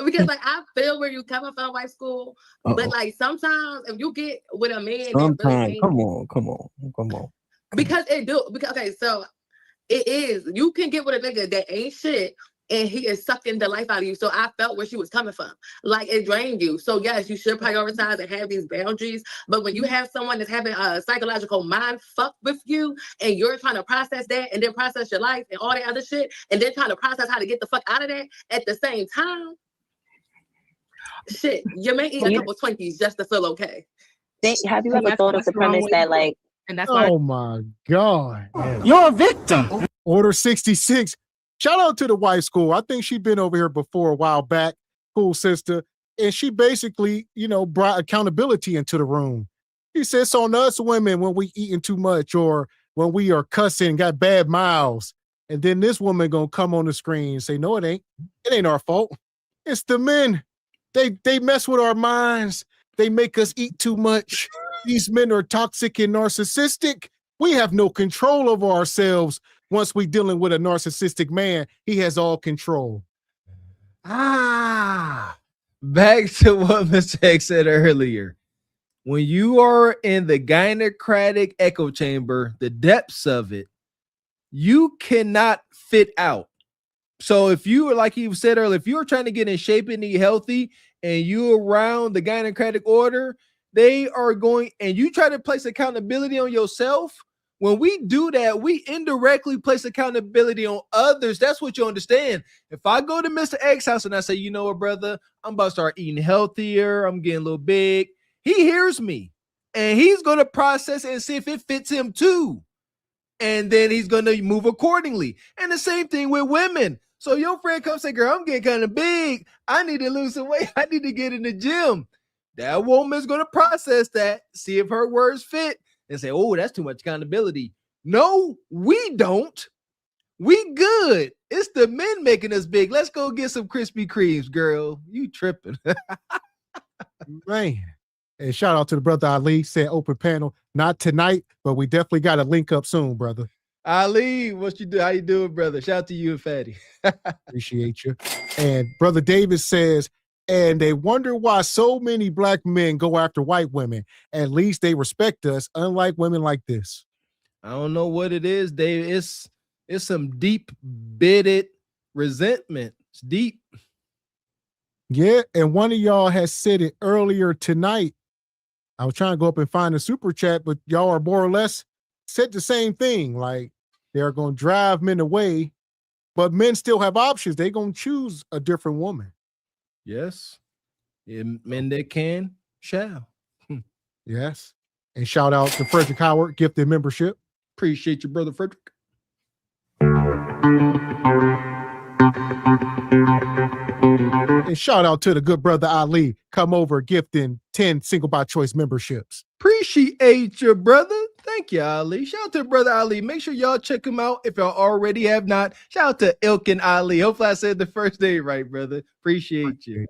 because like I feel where you coming from, white school, but like sometimes if you get with a man, Sometimes, come on. Because okay, so it is. You can get with a nigga that ain't shit, and he is sucking the life out of you. So I felt where she was coming from. Like it drained you. So yes, you should prioritize and have these boundaries. But when you have someone that's having a psychological mind fuck with you, and you're trying to process that, and then process your life and all that other shit, and then trying to process how to get the fuck out of that at the same time, shit, you may eat a couple Twinkies just to feel okay. Have you ever thought of the premise that like? And that's oh my God. You're a victim. Order 66. Shout out to the wife school. I think she'd been over here before a while back. Cool sister. And she basically, brought accountability into the room. She says it's on us women when we eating too much or when we are cussing, got bad mouths. And then this woman gonna come on the screen and say, no, it ain't. It ain't our fault. It's the men. They mess with our minds. They make us eat too much. These men are toxic and narcissistic. We have no control over ourselves. Once we dealing with a narcissistic man, he has all control. Back to what Mr. X said earlier. When you are in the gynocratic echo chamber, the depths of it, you cannot fit out. So if you are, like he said earlier, if you're trying to get in shape and eat healthy and you around the gynocratic order, they are going, and you try to place accountability on yourself. When we do that, we indirectly place accountability on others. That's what you understand. If I go to Mr. X house and I say, you know what, brother, I'm about to start eating healthier. I'm getting a little big. He hears me and he's going to process it and see if it fits him too. And then he's going to move accordingly. And the same thing with women. So your friend comes and say, girl, I'm getting kind of big. I need to lose some weight. I need to get in the gym. That woman's going to process that, see if her words fit, and say, oh, that's too much accountability. No, we don't. We good. It's the men making us big. Let's go get some Krispy Kremes, girl. You tripping. Man. And shout out to the brother Ali, said open panel. Not tonight, but we definitely got to link up soon, brother. Ali, what you do? How you doing, brother? Shout out to you and Fatty. Appreciate you. And brother David says, and they wonder why so many black men go after white women. At least they respect us, unlike women like this. I don't know what it is, Dave. It's some deep bitted resentment. It's deep. Yeah, and one of y'all has said it earlier tonight. I was trying to go up and find a super chat, but y'all are more or less said the same thing. Like they're going to drive men away, but men still have options. They're going to choose a different woman. Yes. Yeah, men that can shall. Yes. And shout out to Frederick Howard, gifted membership. Appreciate you, brother Frederick. And shout out to the good brother Ali, come over gifting 10 single by choice memberships. Appreciate you, brother. Thank you, Ali. Shout out to brother Ali. Make sure y'all check him out if y'all already have not. Shout out to Ilkin Ali. Hopefully I said the first name right, brother. Appreciate you.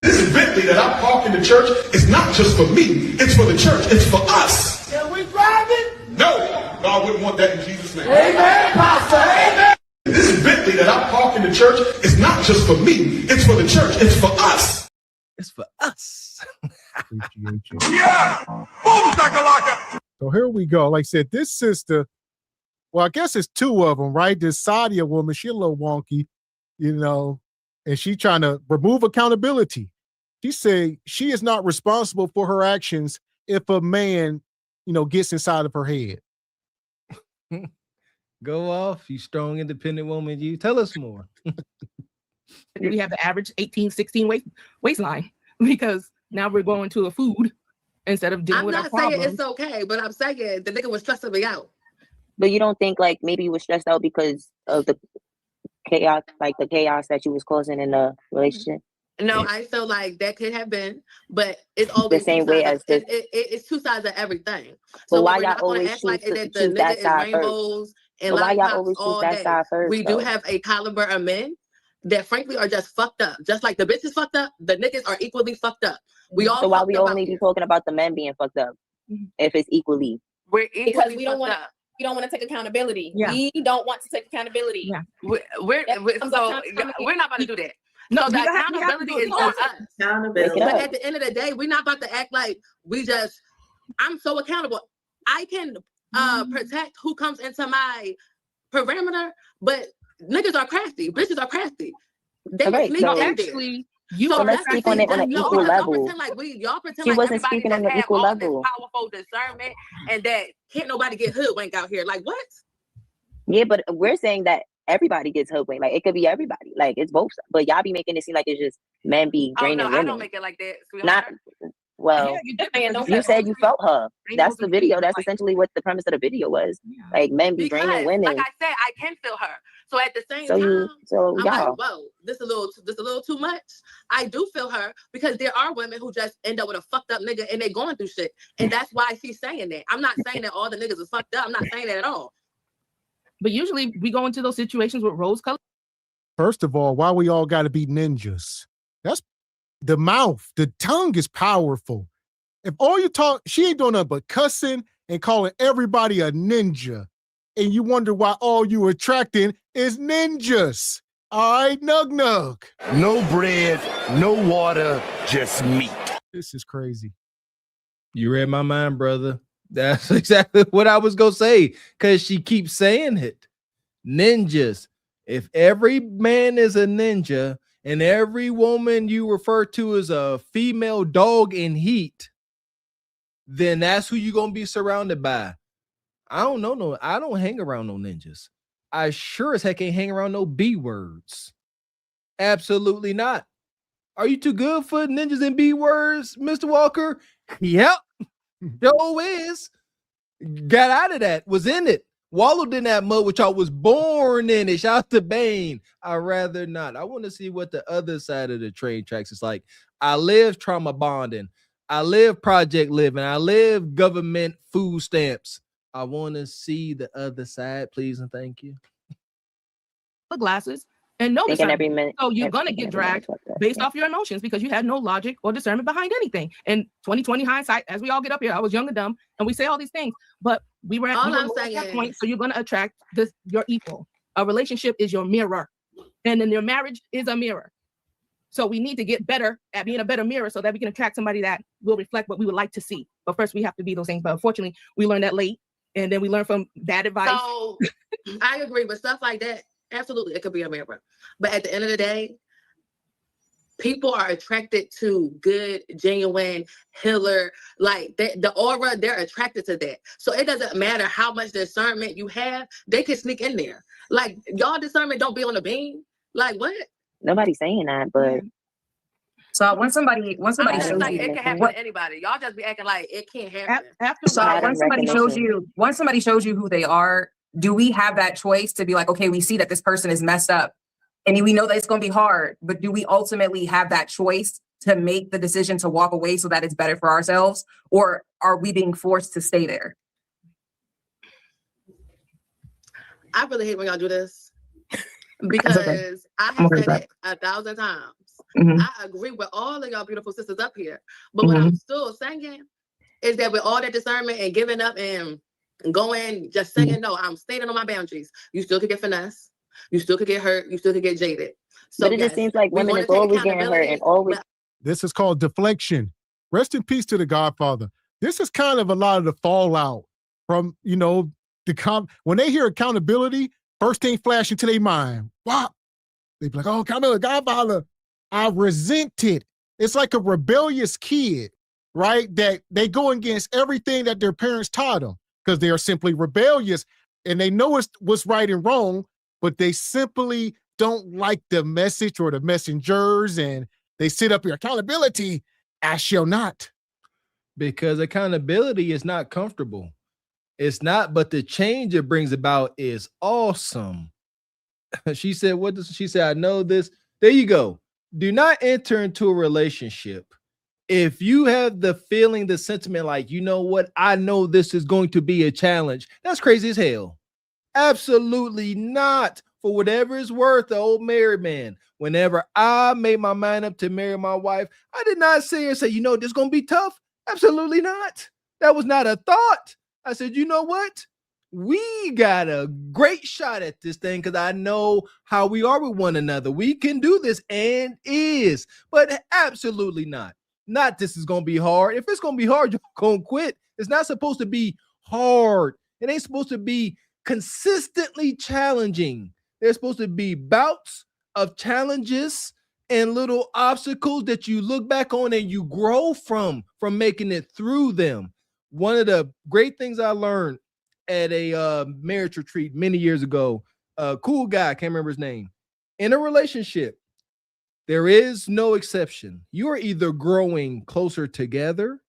This Bentley that I park in the church is not just for me. It's for the church. It's for us. Can we drive it? No, God wouldn't want that in Jesus' name. Amen, Pastor. Amen. This Bentley that I park in the church is not just for me. It's for the church. It's for us. It's for us. Appreciate you. Yeah. Boom, shakalaka. So here we go. Like I said, this sister, well, I guess it's two of them, right? This Sadia woman, she a little wonky, and she trying to remove accountability. She say she is not responsible for her actions if a man, gets inside of her head. Go off, you strong, independent woman. You tell us more. We have the average 18, 16 waistline because now we're going to a food instead of dealing with our problems. I'm not saying it's okay, but I'm saying the nigga was stressing me out. But you don't think like maybe you was stressed out because of the chaos, like the chaos that you was causing in the relationship? No, I feel like that could have been, but it's always the same way as this. It's two sides of everything. But So why we're y'all not going always to act choose like to that the choose nigga that is side rainbows and But why y'all lollipops always all choose that day. side first, We do though? have a caliber of men that frankly are just fucked up. Just like the bitches fucked up, the niggas are equally fucked up. We all So why fucked we up only out be here. talking about the men being fucked up if it's equally? We're Because equally we don't fucked want up. we don't want to take accountability. Yeah. We don't want to take accountability. Yeah. We're not about to do that. No, So the we have to accountability do it. is on us. Accountability. But at the end of the day, we're not about to act like I'm so accountable. I can protect who comes into my parameter, but niggas are crafty. Bitches are crafty. They Okay, sneak so in there. Actually, you So are let's that's the speak on thing. it on an Y'all equal pretend level. y'all pretend She like wasn't everybody speaking just on the have equal all level. this powerful discernment and that can't nobody get hoodwinked out here. Like what? Yeah, but we're saying that everybody gets hoodwinked. Like it could be everybody. Like it's both. But y'all be making it seem like it's just men be Oh draining no, women. I don't make it like that, Not sweetheart. well. Yeah, you did. Man, don't You cut said you felt her. That's the supposed to video. be That's like- essentially what the premise of the video was. Like men be draining Because, women. like I said, I can feel her. So at the same So time, I'm y'all. like, whoa, this a little too much. I do feel her because there are women who just end up with a fucked up nigga and they going through shit, and that's why she's saying that. I'm not saying that all the niggas is fucked up. I'm not saying that at all. But usually we go into those situations with rose color. First of all, why we all got to be ninjas? That's the mouth. The tongue is powerful. If all you talk, she ain't doing nothing but cussing and calling everybody a ninja. And you wonder why all you attracting is ninjas. All right, nug nug. No bread, no water, just meat. This is crazy. You read my mind, brother. That's exactly what I was gonna say, because she keeps saying it. Ninjas. If every man is a ninja and every woman you refer to as a female dog in heat, then that's who you're gonna be surrounded by. I don't know. No, I don't hang around no ninjas. I sure as heck ain't hang around no B words. Absolutely not. Are you too good for ninjas and B words, Mr. Walker? Yep. Joe is. Got out of that, was in it. Wallowed in that mud, which I was born in it. Shout out to Bane. I'd rather not. I want to see what the other side of the train tracks is like. I live trauma bonding. I live project living. I live government food stamps. I want to see the other side, please and thank you. The glasses and no Thinking discernment. every minute. So you're gonna get dragged based off your emotions because you had no logic or discernment behind anything. And 2020 hindsight, as we all get up here, I was young and dumb, and we say all these things, but we were at, All we were I'm low at saying that point. is- So you're gonna attract your equal. A relationship is your mirror, and then your marriage is a mirror. So we need to get better at being a better mirror so that we can attract somebody that will reflect what we would like to see. But first, we have to be those things. But unfortunately, we learned that late, and then we learn from bad advice. So I agree with stuff like that. Absolutely, it could be a mirror. But at the end of the day, people are attracted to good, genuine, healer. Like the aura, they're attracted to that. So it doesn't matter how much discernment you have, they can sneak in there. Like y'all discernment don't be on the beam. Like what? Nobody's saying that, but So when somebody I mean, shows it's like you it can happen what, to anybody. Y'all just be acting like it can't happen. so when somebody shows you who they are, do we have that choice to be like, okay, we see that this person is messed up and we know that it's going to be hard, but do we ultimately have that choice to make the decision to walk away so that it's better for ourselves, or are we being forced to stay there? I really hate when y'all do this because okay. I I'm have okay said with it 1,000 times. Mhm. I agree with all of y'all beautiful sisters up here. But what I'm still saying is that with all that discernment and giving up and going, just saying, no, I'm standing on my boundaries. You still could get finesse. You still could get hurt. You still could get jaded. So but it just seems like women is always getting hurt and always. This is called deflection. Rest in peace to the Godfather. This is kind of a lot of the fallout from, when they hear accountability, first thing flashing to their mind. Wow. They be like, oh, accountability, Godfather. I resent it. It's like a rebellious kid. right? That they go against everything that their parents taught them because they are simply rebellious and they know what's right and wrong, but they simply don't like the message or the messengers, and they sit up here, accountability, I shall not. Because accountability is not comfortable. It's not, but the change it brings about is awesome. She said, what does she say? I know this. There you go. Do not enter into a relationship if you have the feeling, the sentiment, like, you know what, I know this is going to be a challenge. That's crazy as hell. Absolutely not. For whatever it's worth, the old married man, whenever I made my mind up to marry my wife, I did not sit here and say, you know, this is going to be tough. Absolutely not. That was not a thought. I said, you know what? We got a great shot at this thing because I know how we are with one another. We can do this, and is, but absolutely not. Not this is going to be hard. If it's going to be hard, you're going to quit. It's not supposed to be hard. It ain't supposed to be consistently challenging. There's supposed to be bouts of challenges and little obstacles that you look back on and you grow from making it through them. One of the great things I learned at a marriage retreat many years ago, a cool guy, I can't remember his name. In a relationship, there is no exception. You are either growing closer together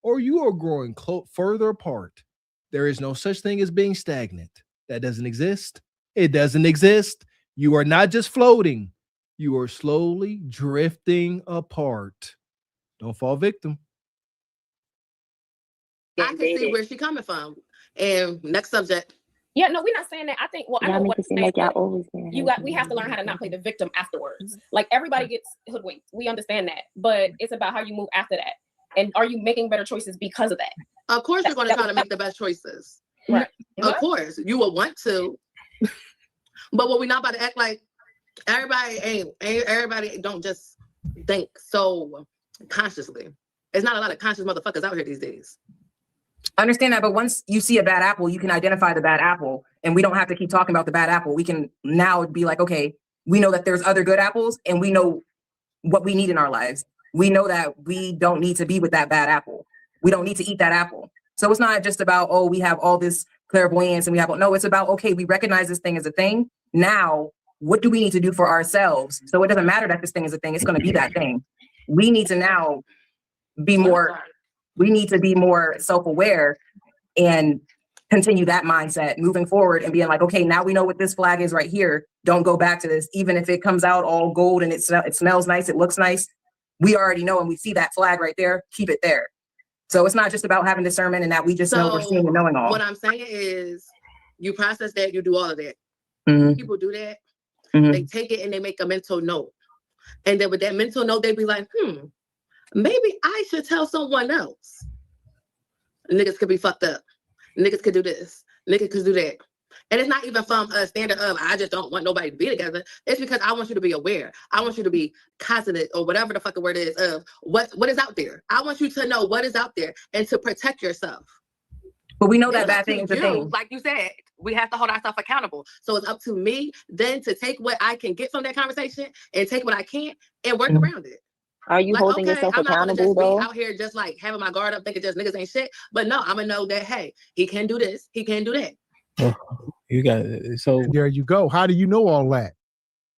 or you are growing further apart. There is no such thing as being stagnant. That doesn't exist. It doesn't exist. You are not just floating. You are slowly drifting apart. Don't fall victim. I can see where she's coming from. And next subject. Yeah, no, we're not saying that. I think, well, I know Y'all make what it seem you're like y'all saying, but always been. we have to learn how to not play the victim afterwards. Like everybody gets hoodwinked. We understand that, but it's about how you move after that. And are you making better choices because of that? Of course, you're going to try to make the best choices. Right. Of course, you will want to. But what we're not about to act like everybody don't just think so consciously. There's not a lot of conscious motherfuckers out here these days. I understand that, but once you see a bad apple, you can identify the bad apple, and we don't have to keep talking about the bad apple. We can now be like, okay, we know that there's other good apples, and we know what we need in our lives. We know that we don't need to be with that bad apple. We don't need to eat that apple. So it's not just about, oh, we have all this clairvoyance and we have, no, it's about, okay, we recognize this thing as a thing. Now, what do we need to do for ourselves? So it doesn't matter that this thing is a thing. It's going to be that thing. We need to now be more, we need to be more self-aware and continue that mindset moving forward and being like, okay, now we know what this flag is right here. Don't go back to this. Even if it comes out all gold and it smells nice, it looks nice. We already know and we see that flag right there. Keep it there. So it's not just about having discernment and that we just know we're seeing and knowing all. What I'm saying is you process that, you do all of that. Mm-hmm. People do that. Mm-hmm. They take it and they make a mental note. And then with that mental note, they be like, maybe I should tell someone else. Niggas could be fucked up. Niggas could do this. Niggas could do that. And it's not even from a standard of, I just don't want nobody to be together. It's because I want you to be aware. I want you to be cognizant or whatever the fucking word is of what is out there. I want you to know what is out there and to protect yourself. But we know that bad thing is a thing. Like you said, we have to hold ourselves accountable. So it's up to me then to take what I can get from that conversation and take what I can't and work around it. Are you holding yourself I'm accountable not gonna just though? be out here just like having my guard up thinking just niggas ain't shit. But no, I'm gonna know that, hey, he can do this, he can do that. You got it. So there you go. How do you know all that?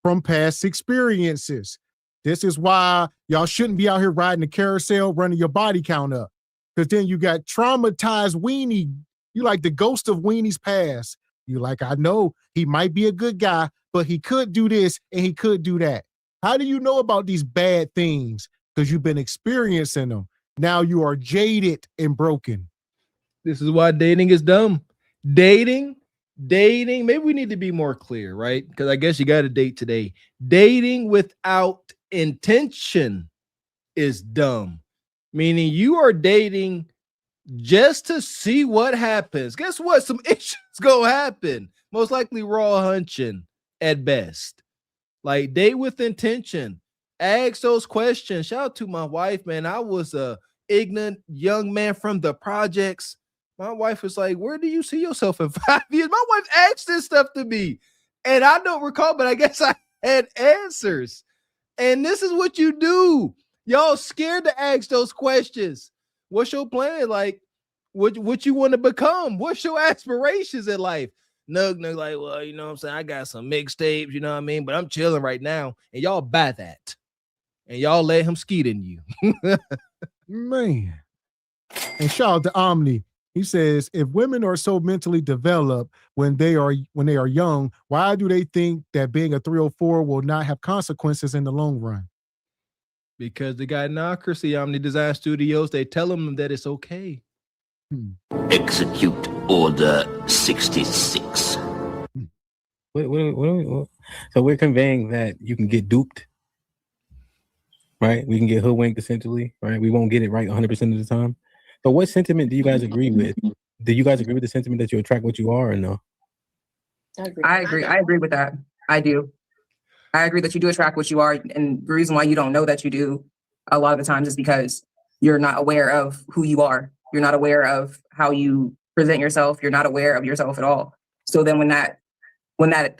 From past experiences. This is why y'all shouldn't be out here riding the carousel, running your body count up. Because then you got traumatized weenie. You like the ghost of Weenie's past. You like, I know he might be a good guy, but he could do this and he could do that. How do you know about these bad things? Because you've been experiencing them. Now you are jaded and broken. This is why dating is dumb. Dating, maybe we need to be more clear, right? Because I guess you got to date today. Dating without intention is dumb. Meaning you are dating just to see what happens. Guess what? Some issues gonna happen. Most likely raw hunching at best. Like, date with intention. Ask those questions. Shout out to my wife, man. I was a ignorant young man from the projects. My wife was like, where do you see yourself in 5 years? My wife asked this stuff to me. And I don't recall, but I guess I had answers. And this is what you do. Y'all scared to ask those questions. What's your plan? Like, what you want to become? What's your aspirations in life? Nug like, well, you know what I'm saying? I got some mixtapes, you know what I mean? But I'm chilling right now. And y'all buy that. And y'all let him skeet in you. Man. And shout out to Omni. He says, if women are so mentally developed when they are young, why do they think that being a 304 will not have consequences in the long run? Because they got Knockers, Omni Design Studios, they tell them that it's okay. Execute Order 66. What, so we're conveying that you can get duped, right? We can get hoodwinked essentially, right? We won't get it right 100% of the time. But what sentiment do you guys agree with? Do you guys agree with the sentiment that you attract what you are or no? I agree. I agree with that. I do. I agree that you do attract what you are. And the reason why you don't know that you do a lot of the times is because you're not aware of who you are. You're not aware of how you present yourself. You're not aware of yourself at all. So then when that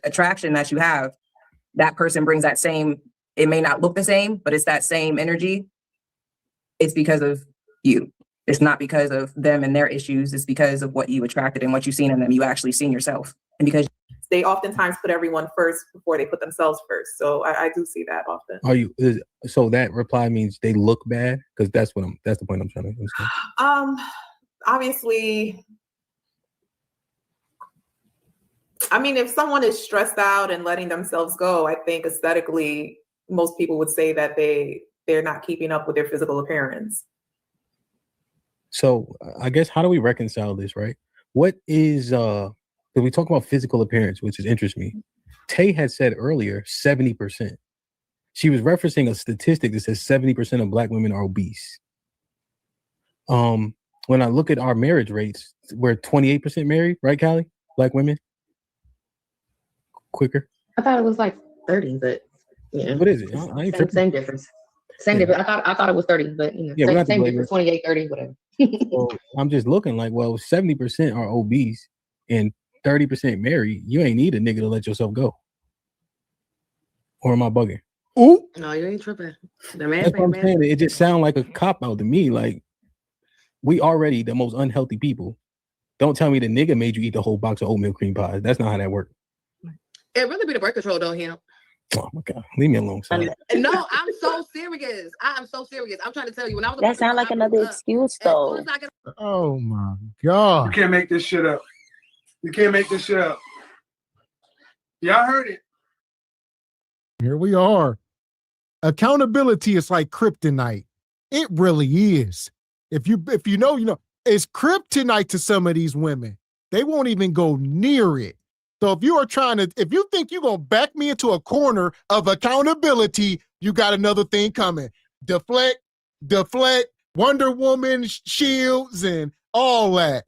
attraction that you have, that person brings that same, it may not look the same, but it's that same energy. It's because of you. It's not because of them and their issues. It's because of what you attracted and what you've seen in them. You actually seen yourself. And because they oftentimes put everyone first before they put themselves first. So I do see that often. So that reply means they look bad? Because that's the point I'm trying to understand. Obviously, I mean, if someone is stressed out and letting themselves go, I think aesthetically, most people would say that they're not keeping up with their physical appearance. So I guess how do we reconcile this, right? What is when we talk about physical appearance, which interests me, Tay had said earlier 70%. She was referencing a statistic that says 70% of Black women are obese. When I look at our marriage rates, we're 28% married, right, Callie? Black women? Quicker? I thought it was like 30, but yeah. What is it? Same difference. Same difference. I thought it was 30, but you know, same difference, 28, 30, whatever. So I'm just looking like, well, 70% are obese and 30% married. You ain't need a nigga to let yourself go. Or am I bugging? Ooh. No, you ain't tripping. The man That's what I'm saying. It just sounds like a cop out to me. Like, we already the most unhealthy people. Don't tell me the nigga made you eat the whole box of oatmeal cream pies. That's not how that works. It really be the birth control, though, him. Oh my God, leave me alone, son. No, I'm so serious. I'm so serious. I'm trying to tell you, when I was that sound like another excuse, though. Oh my God! You can't make this shit up. You can't make this shit up. Y'all heard it. Here we are. Accountability is like kryptonite. It really is. If you know, you know, it's kryptonite to some of these women. They won't even go near it. So if you think you're going to back me into a corner of accountability, you got another thing coming. Deflect, Wonder Woman shields and all that.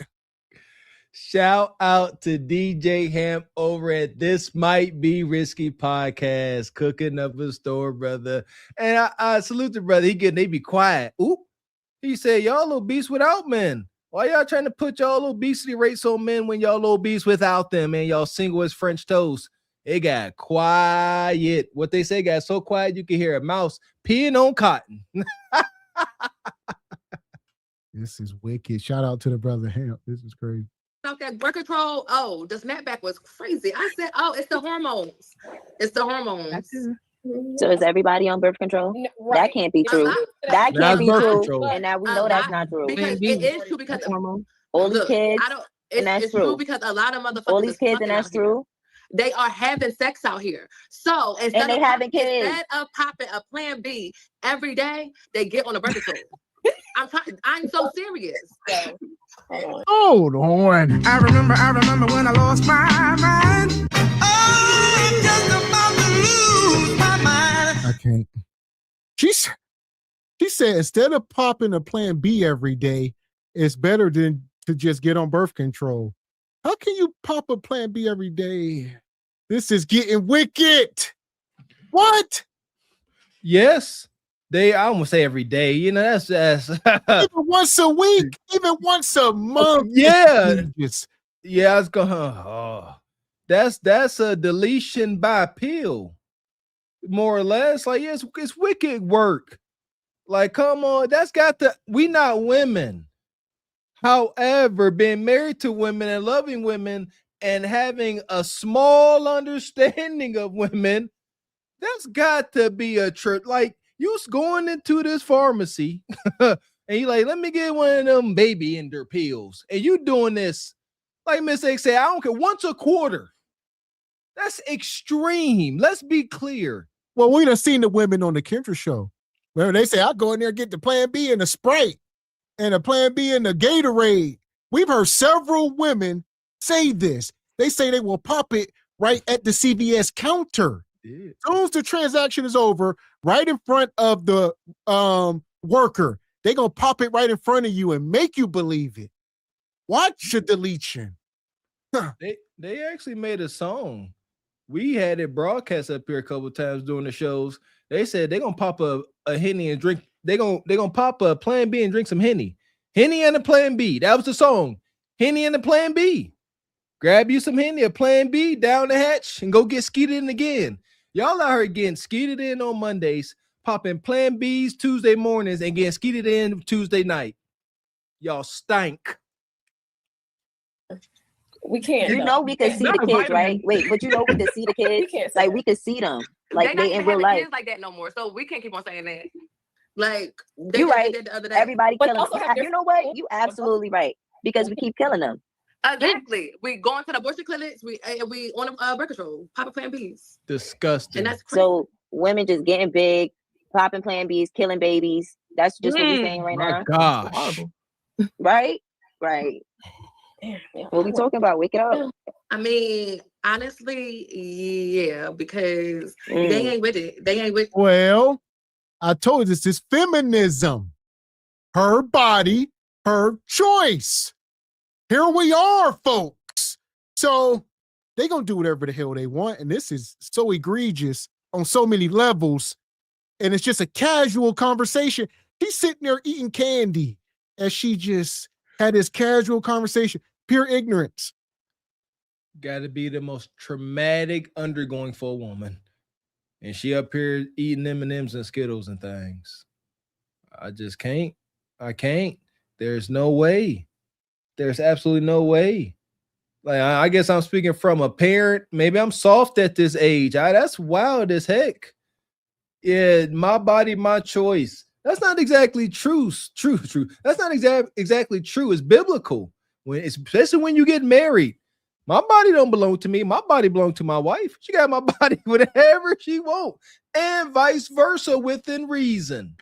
Shout out to DJ Hamp over at This Might Be Risky Podcast, cooking up a store, brother. And I salute the brother. They be quiet. Ooh, he said, y'all obese without men. Why y'all trying to put y'all obesity rates on men when y'all obese without them and y'all single as French toast? It got quiet. What they say got so quiet you can hear a mouse peeing on cotton. This is wicked. Shout out to the brother Hamp. This is crazy. That birth control, the snapback was crazy. I said, it's the hormones. It's the hormones. So is everybody on birth control? No, right. That can't be true. That can't be true. And now we know that's not true. Because it is true because all these kids, and that's it's true. Because a lot of motherfuckers all these kids, and that's true. They are having sex out here. So instead of popping a plan B every day, they get on a birth control. I'm so serious. So, hold on. I remember when I lost my mind. Oh, I'm just about to lose my mind. I can't. She said instead of popping a plan B every day, it's better than to just get on birth control. How can you pop a plan B every day? This is getting wicked. What? Yes. I almost say every day, you know, that's even once a week, even once a month. Yeah. Yeah, I was going, that's a deletion by pill, more or less. Like, yes, it's wicked work. Like, come on, that's got to. We not women. However, being married to women and loving women and having a small understanding of women, that's got to be a trip. Like, you going into this pharmacy and you like, let me get one of them baby ender pills. And you doing this, like Miss X said, I don't care, once a quarter. That's extreme. Let's be clear. Well, we done seen the women on the Kendra show where they say, I'll go in there and get the Plan B and the Sprite and a Plan B and the Gatorade. We've heard several women say this. They say they will pop it right at the CVS counter. As soon as the transaction is over, right in front of the worker, they're going to pop it right in front of you and make you believe it. Watch the deletion. Huh. They actually made a song. We had it broadcast up here a couple of times during the shows. They said they're gonna pop a Henny and drink. They're gonna pop a Plan B and drink some Henny. Henny and a Plan B. That was the song. Henny and a Plan B. Grab you some Henny, a Plan B, down the hatch, and go get skeeted in again. Y'all out here getting skeeted in on Mondays, popping Plan Bs Tuesday mornings, and getting skeeted in Tuesday night. Y'all stank. We can't. You know we can see the kids, right? Wait, but you know we can see the kids. Like we can see them, like they in real life. Kids like that no more, so we can't keep on saying that. Like you right. The other day. Everybody killing them. You know what? You absolutely right because we keep killing them. Exactly. We going to the abortion clinics. We on birth control, popping Plan Bs. Disgusting. And that's crazy. So women just getting big, popping Plan Bs, killing babies. That's just what we're saying right now. Gosh. Right. What we talking about? Wake it up. I mean, honestly, yeah, because they ain't with it. They ain't with. Well, I told you this is feminism. Her body, her choice. Here we are, folks. So they gonna do whatever the hell they want, and this is so egregious on so many levels. And it's just a casual conversation. He's sitting there eating candy as she just had this casual conversation. Pure ignorance. Got to be the most traumatic undergoing for a woman, and she up here eating M&Ms and Skittles and things. I just can't. I can't. There's no way. There's absolutely no way. Like I guess I'm speaking from a parent. Maybe I'm soft at this age. That's wild as heck. Yeah, my body, my choice. That's not exactly true. That's not exactly true. It's biblical. Especially when you get married. My body don't belong to me. My body belongs to my wife. She got my body whatever she wants, and vice versa within reason.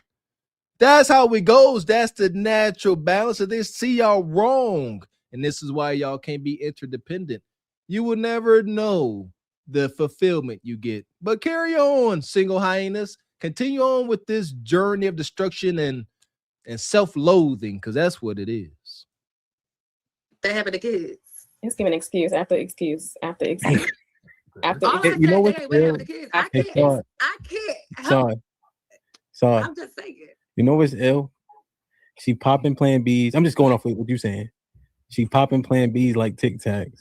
That's how it goes. That's the natural balance of this. See, y'all wrong, and this is why y'all can't be interdependent. You will never know the fulfillment you get. But carry on, single hyenas. Continue on with this journey of destruction and self-loathing, because that's what it is. They having the kids. It's giving excuse after excuse after excuse. You know what? I can't. Sorry. I'm just saying. You know what's ill? She popping Plan Bs. I'm just going off what you're saying. She popping Plan Bs like Tic Tacs.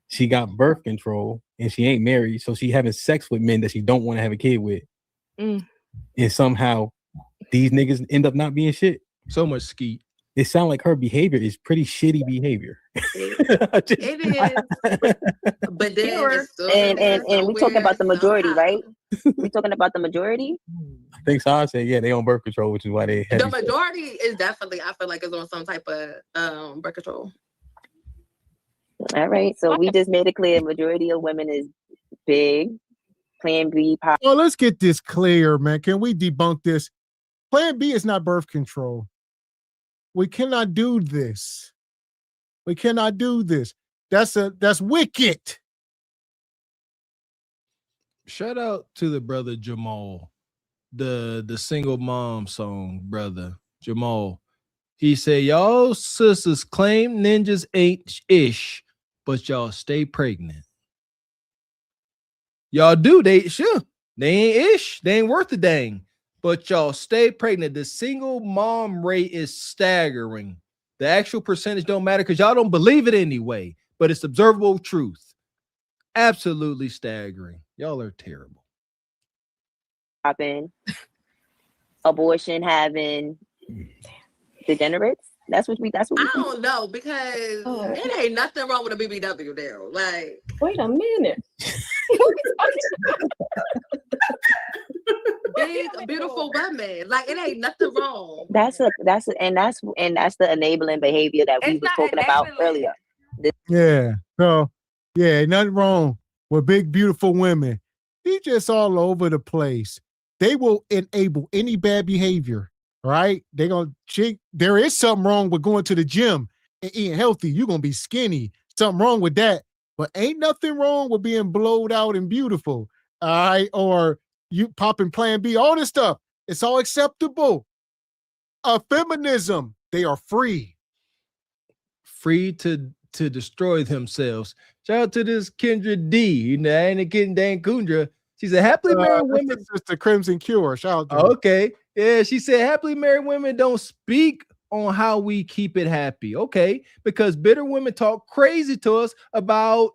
She got birth control and she ain't married, so she having sex with men that she don't want to have a kid with. And somehow these niggas end up not being shit. So much skeet. It sounds like her behavior is pretty shitty behavior. It is. But then and we talking about the majority, right? We talking about the majority. I think so. I said, yeah, they on birth control, which is why they the majority is definitely. I feel like is on some type of birth control. All right, so we just made it clear: majority of women is big. Plan B. Well, let's get this clear, man. Can we debunk this? Plan B is not birth control. We cannot do this. We cannot do this. That's wicked. Shout out to the brother Jamal, the single mom song brother Jamal. He said, y'all sisters claim ninjas ain't ish, but y'all stay pregnant. Y'all do, they ain't ish, they ain't worth a dang. But y'all stay pregnant. The single mom rate is staggering. The actual percentage don't matter because y'all don't believe it anyway, but it's observable truth. Absolutely staggering. Y'all are terrible. Popping. abortion having degenerates. That's what we I don't know, because it ain't nothing wrong with a BBW there. Like, wait a minute. big, beautiful women. Like, it ain't nothing wrong. That's the enabling behavior that we were talking about earlier. Yeah. So yeah, nothing wrong with big, beautiful women. They just all over the place. They will enable any bad behavior, right? There is something wrong with going to the gym and eating healthy. You're gonna be skinny. Something wrong with that. But ain't nothing wrong with being blowed out and beautiful. All right. Or you popping Plan B, all this stuff. It's all acceptable. Feminism, they are free. Free to destroy themselves. Shout out to this Kendra D. You know, I ain't kidding, Dan Kundra. She said, happily married women. It's the Crimson Cure. Shout out to her. Okay. Yeah, she said, happily married women don't speak on how we keep it happy. Okay. Because bitter women talk crazy to us about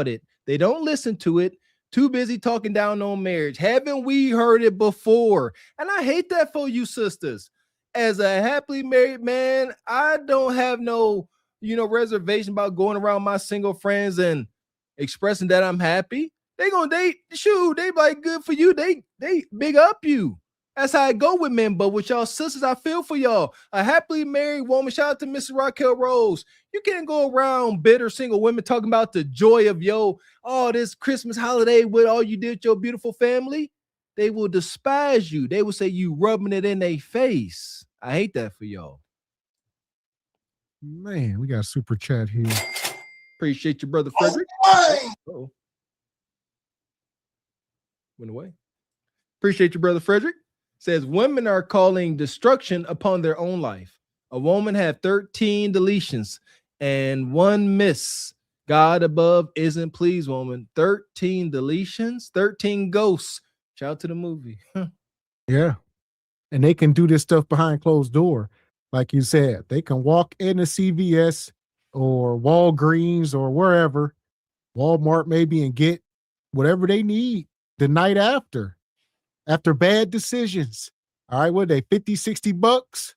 it. They don't listen to it. Too busy talking down on marriage. Haven't we heard it before? And I hate that for you sisters. As a happily married man, I don't have no reservation about going around my single friends and expressing that I'm happy. They gonna date, shoot, they like good for you. They big up you. That's how I go with men. But with y'all sisters, I feel for y'all. A happily married woman, shout out to Mrs. Raquel Rose. You can't go around bitter single women talking about the joy of this Christmas holiday with all you did with your beautiful family. They will despise you. They will say you rubbing it in their face. I hate that for y'all. Man, we got a super chat here. Appreciate your brother Frederick. Oh, went away. Appreciate your brother Frederick. Says women are calling destruction upon their own life. A woman had 13 deletions and 1 miss. God above isn't pleased, woman. 13 deletions, 13 ghosts. Shout out to the movie. Yeah. And they can do this stuff behind closed door. Like you said, they can walk into CVS or Walgreens or wherever, Walmart maybe, and get whatever they need the night after bad decisions. All right, what are they, 50, 60 bucks?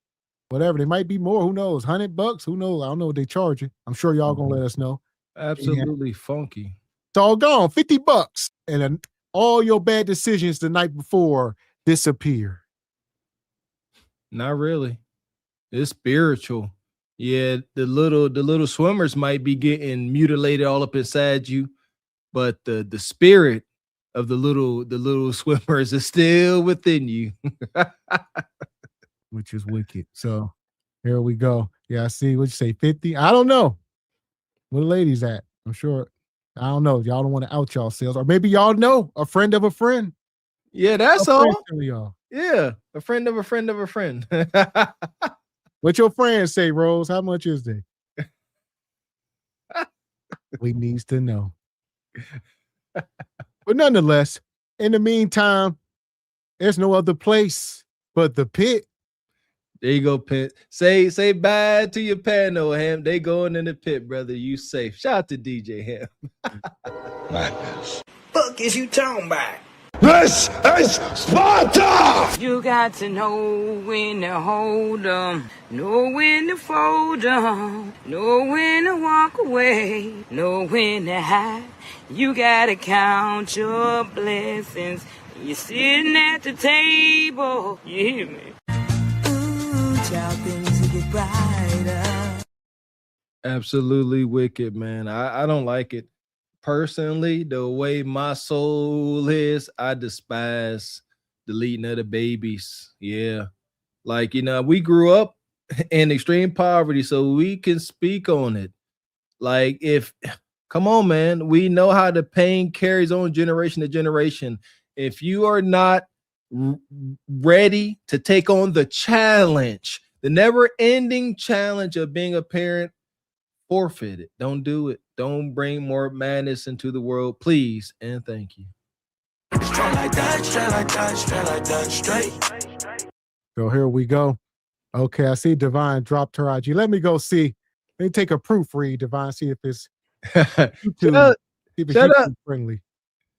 Whatever, they might be more, who knows, $100, who knows? I don't know what they charge it. I'm sure y'all gonna let us know. Absolutely funky. It's all gone, $50, and all your bad decisions the night before disappear. Not really. It's spiritual. Yeah, the little swimmers might be getting mutilated all up inside you, but the spirit of the little swimmers is still within you. Which is wicked. So here we go. Yeah, I see. What'd you say, 50? I don't know. Where the ladies at? I'm sure. I don't know. Y'all don't want to out y'all selves. Or maybe y'all know a friend of a friend. Yeah, that's all. Y'all. Yeah, a friend of a friend of a friend. What your friends say, Rose? How much is they? We needs to know. But nonetheless, in the meantime, there's no other place but the pit. There you go, Pit. Say bye to your panel, Ham. They going in the pit, brother. You safe. Shout out to DJ Ham. Madness. Fuck is you talking about? This is Sparta! You got to know when to hold 'em, know when to fold 'em, know when to walk away, know when to hide. You gotta count your blessings. You're sitting at the table. You hear me? Ooh, child, things get brighter. Absolutely wicked, man. I don't like it. Personally, the way my soul is, I despise deleting other babies. Yeah. Like, we grew up in extreme poverty, so we can speak on it. Like, come on, man, we know how the pain carries on generation to generation. If you are not ready to take on the challenge, the never-ending challenge of being a parent, forfeit it. Don't do it. Don't bring more madness into the world, please, and thank you. Straight like that, straight like that, straight like that, straight. So here we go. Okay, I see Divine dropped her IG. Let me go see. Let me take a proofread, Divine, see if it's YouTube,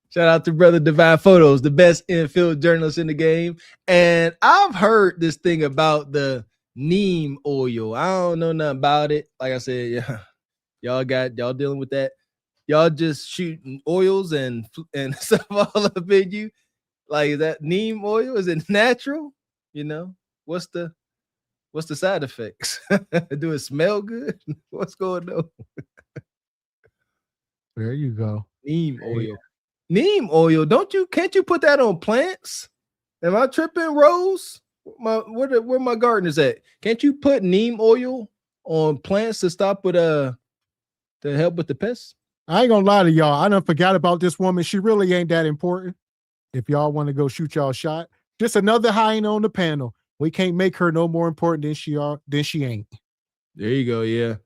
Shout Shout out to brother Divine Photos, the best infield journalist in the game. And I've heard this thing about the neem oil. I don't know nothing about it. Like I said, yeah, y'all dealing with that. Y'all just shooting oils and stuff all up in you. Like, is that neem oil? Is it natural? You know, what's the side effects? Do it smell good? What's going on? There you go. Neem oil. Neem oil. Can't you put that on plants? Am I tripping, Rose? Where my gardeners at? Can't you put neem oil on plants to stop with to help with the pests? I ain't gonna lie to y'all. I done forgot about this woman. She really ain't that important. If y'all want to go shoot y'all shot, just another hyena on the panel. We can't make her no more important than she ain't. There you go. Yeah.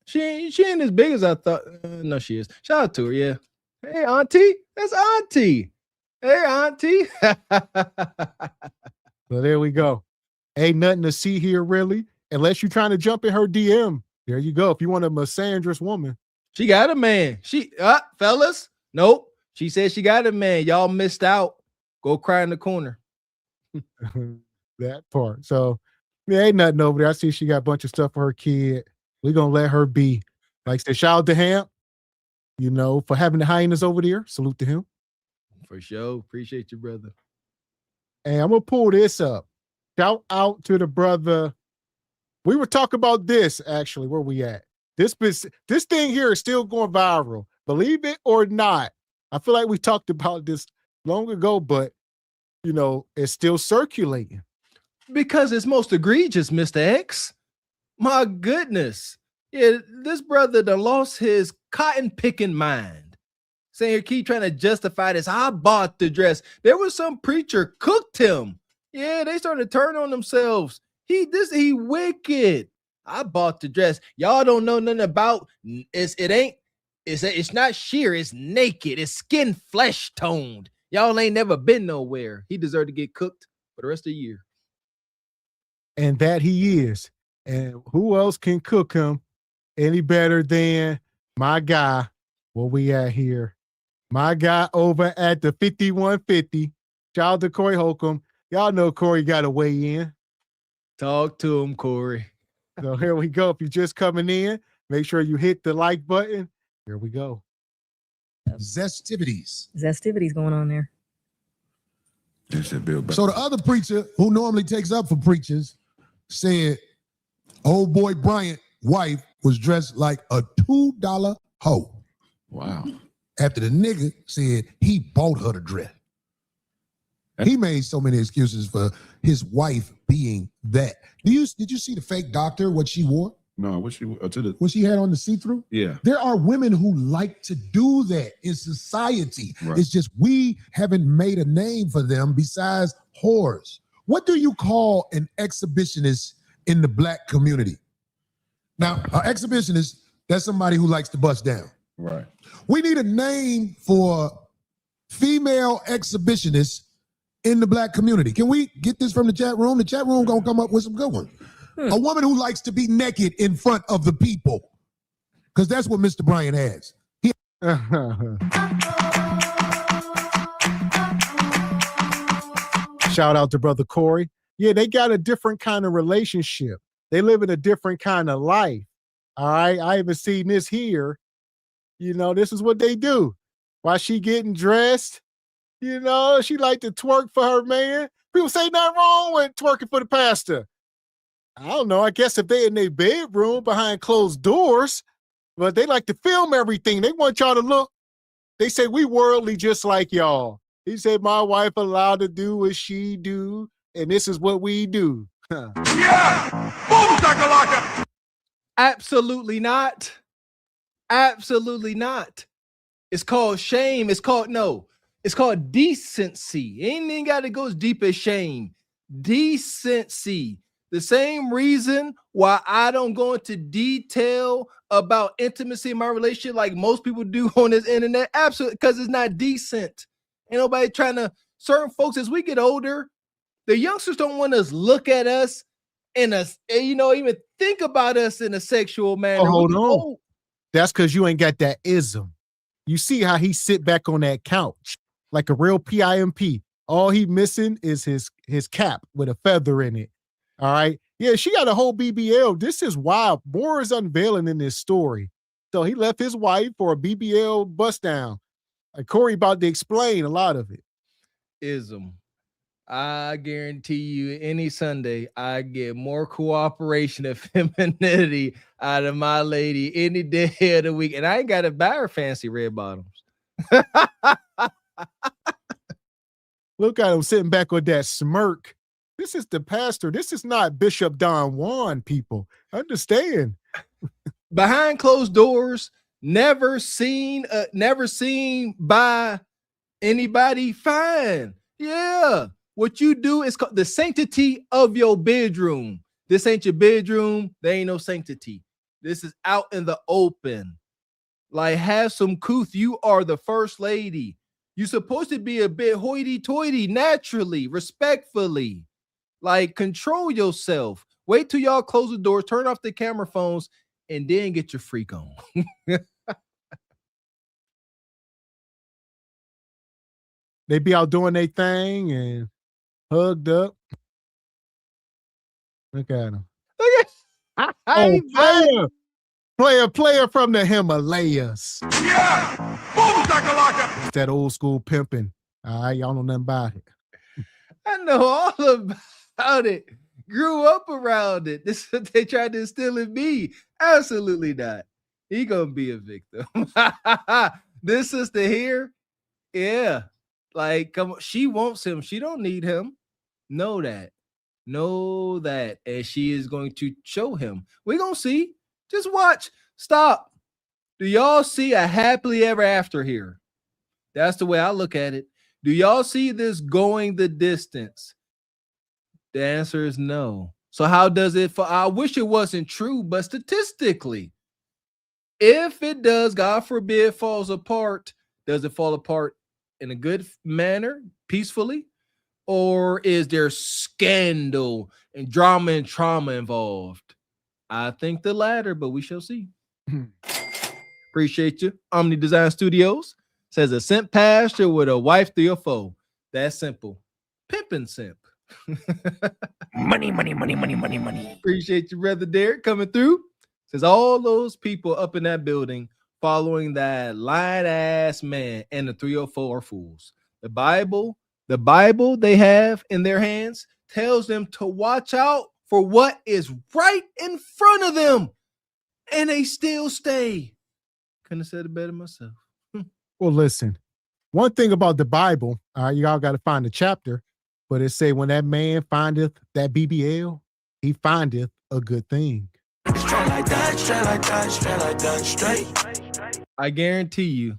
She ain't as big as I thought. No, she is. Shout out to her. Yeah. Hey, auntie. That's auntie. Hey, auntie. So there we go. Ain't nothing to see here, really, unless you're trying to jump in her DM. There you go. If you want a misandrous woman. She got a man. Fellas. Nope. She said she got a man. Y'all missed out. Go cry in the corner. That part. So yeah, ain't nothing over there. I see she got a bunch of stuff for her kid. We're gonna let her be. Like I said, shout out to Hamp, for having the hyenas over there. Salute to him. For sure. Appreciate you, brother. And I'm gonna pull this up. Shout out to the brother. We were talking about this actually. Where we at? This thing here is still going viral. Believe it or not. I feel like we talked about this long ago, but it's still circulating. Because it's most egregious, Mr. X. My goodness. Yeah, this brother done lost his cotton picking mind. Saying keep trying to justify this. I bought the dress. There was some preacher cooked him. Yeah, they started to turn on themselves. He wicked. I bought the dress. Y'all don't know nothing about it's not sheer, it's naked, it's skin flesh toned. Y'all ain't never been nowhere. He deserved to get cooked for the rest of the year. And that he is. And who else can cook him any better than my guy? Where we at here? My guy over at the 5150. Shout out to Corey Holcomb. Y'all know Corey got to weigh in. Talk to him, Corey. So here we go. If you're just coming in, make sure you hit the like button. Here we go. Zestivities going on there. So the other preacher who normally takes up for preachers said old boy Bryant's wife was dressed like a $2 hoe. Wow. After the nigga said he bought her the dress. He made so many excuses for his wife being that. Did you see the fake doctor, what she wore? No, what she had on the see-through? Yeah. There are women who like to do that in society. Right. It's just we haven't made a name for them besides whores. What do you call an exhibitionist in the black community? Now, an exhibitionist, that's somebody who likes to bust down. Right. We need a name for female exhibitionists in the black community. Can we get this from the chat room? The chat room gonna come up with some good ones. A woman who likes to be naked in front of the people. Because that's what Mr. Bryant has. Shout out to brother Corey. Yeah, they got a different kind of relationship. They live in a different kind of life. All right. I haven't seen this here. This is what they do. While she getting dressed, she like to twerk for her man. People say nothing wrong with twerking for the pastor. I don't know. I guess if they in their bedroom behind closed doors, but they like to film everything. They want y'all to look. They say we worldly just like y'all. He said my wife allowed to do what she do, and this is what we do. Yeah! Boom, shakalaka! Absolutely not. Absolutely not. It's called shame. It's called decency. Ain't got to go as deep as shame. Decency. The same reason why I don't go into detail about intimacy in my relationship like most people do on this internet. Absolutely, because it's not decent. Ain't nobody trying to, certain folks, as we get older, the youngsters don't want us look at us in a, even think about us in a sexual manner. Oh, hold on. That's because you ain't got that ism. You see how he sit back on that couch like a real PIMP. All he missing is his cap with a feather in it. All right. Yeah, she got a whole BBL. This is wild. More is unveiling in this story. So he left his wife for a BBL bust down. Like Corey about to explain a lot of it. Ism. I guarantee you any Sunday I get more cooperation and femininity out of my lady any day of the week. And I ain't got to buy her fancy red bottoms. Look at him sitting back with that smirk. This is the pastor. This is not Bishop Don Juan, people. Understand. Behind closed doors, never seen by anybody. Fine. Yeah. What you do is called the sanctity of your bedroom. This ain't your bedroom. There ain't no sanctity. This is out in the open. Like, have some couth. You are the first lady. You're supposed to be a bit hoity-toity, naturally, respectfully. Like, control yourself. Wait till y'all close the doors, turn off the camera phones, and then get your freak on. They be out doing their thing and hugged up. Look at him. Oh, player from the Himalayas. Yeah! Boom, shakalaka! It's that old school pimping. All right, y'all know nothing about it. I know all about it. Grew up around it. This is what they tried to instill in me. Absolutely not. He gonna be a victim. This sister here, yeah. Like, come on, she wants him. She don't need him. Know that. And she is going to show him. We're gonna see. Just watch. Stop. Do y'all see a happily ever after here? That's the way I look at it. Do y'all see this going the distance? The answer is no. So how does it I wish it wasn't true, but statistically, if it does, God forbid, falls apart, does it fall apart in a good manner, peacefully? Or is there scandal and drama and trauma involved? I think the latter, but we shall see. Appreciate you. Omni Design Studios says a simp pastor with a wife through your foe. That's simple. Pimpin' simp. Money. Appreciate you, brother Derek, coming through. Says all those people up in that building following that lying ass man and the 304 are fools. The Bible they have in their hands tells them to watch out for what is right in front of them, and they still stay. Couldn't have said it better myself. Well, listen, one thing about the Bible, all right, y'all got to find the chapter, but it say when that man findeth that BBL, he findeth a good thing. Straight like that, straight. I guarantee you,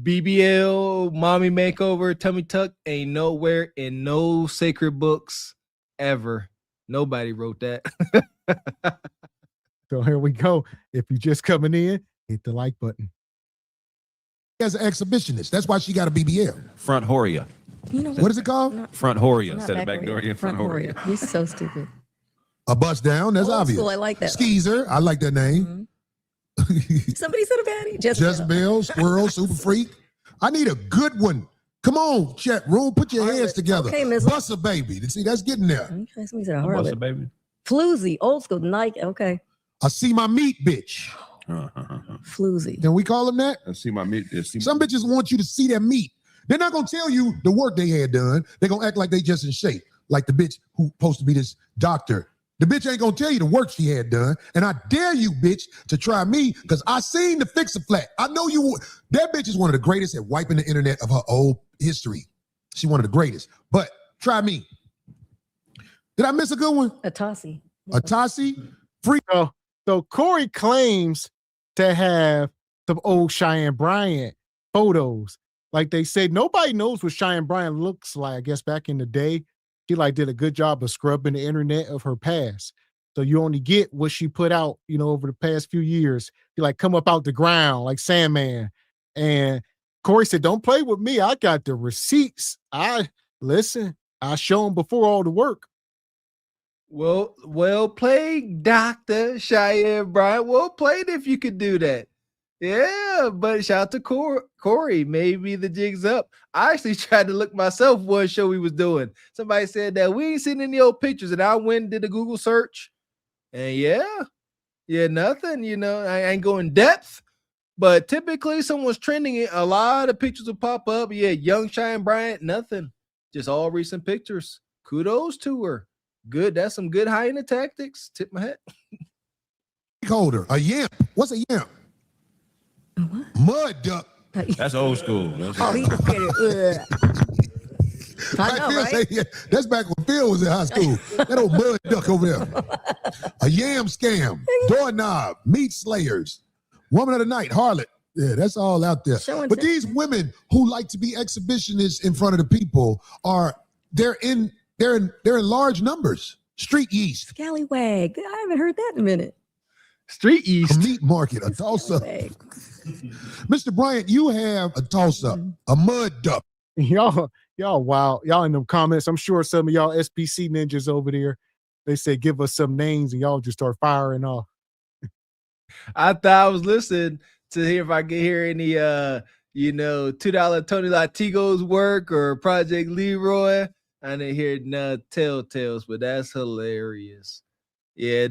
BBL, mommy makeover, tummy tuck ain't nowhere in no sacred books ever. Nobody wrote that. So here we go. If you're just coming in, hit the like button. As an exhibitionist, that's why she got a BBL. Front Horia. You know what is it called? Front Horia instead of back Doria. Front Horia. You're so stupid. A bust down. That's Old obvious. school, I like that. Skeezer. I like that name. Somebody said a baddie. Jezebel, Squirrel, Super Freak. I need a good one. Come on, chat room. Put your hands together. Okay, Miss. Bussa Baby. See, that's getting there. Okay, somebody said a harlot. Bussa Baby. Floozy, old school, Nike. Okay. I see my meat, bitch. Floozy. Can we call them that? I see my meat. Some bitches want you to see their meat. They're not gonna tell you the work they had done. They're gonna act like they just in shape, like the bitch who supposed to be this doctor. The bitch ain't gonna tell you the work she had done. And I dare you, bitch, to try me, because I seen the Fix-A-Flat. I know you would. That bitch is one of the greatest at wiping the internet of her old history. She's one of the greatest. But try me. Did I miss a good one? Atasi. Freak. So Corey claims to have some old Cheyenne Bryant photos. Like they said, nobody knows what Cheyenne Bryant looks like. I guess back in the day, she like did a good job of scrubbing the internet of her past. So you only get what she put out, over the past few years. She like come up out the ground like Sandman. And Corey said, don't play with me. I got the receipts. I show them before all the work. Well played, Dr. Cheyenne Bryant. Well played if you could do that. Yeah, but shout out to Corey. Maybe the jig's up. I actually tried to look myself what show we was doing. Somebody said that we ain't seen any old pictures, and I went and did a Google search, and yeah, nothing. You know, I ain't going depth, but typically someone's trending it. A lot of pictures will pop up. Yeah, young Shine Bryant, nothing. Just all recent pictures. Kudos to her. Good. That's some good hyena tactics. Tip my hat. Holder, a yamp. What's a yamp? Mud duck. That's old school. Oh, he just get it. I know, right? Yeah, that's back when Phil was in high school. That old mud duck over there. A yam scam, doorknob, meat slayers, woman of the night, harlot. Yeah, that's all out there. But these women who like to be exhibitionists in front of the people they're in large numbers. Street yeast. Scallywag. I haven't heard that in a minute. Street yeast. A meat market, a Tulsa. Mr. Bryant, you have a Tulsa, a mud duck. Y'all, wow. Y'all in the comments, I'm sure some of y'all SPC ninjas over there, they said, give us some names, and y'all just start firing off. I thought I was listening to hear if I could hear any, $2 Tony Latigo's work or Project Leroy. I didn't hear no telltales, but that's hilarious. Yeah,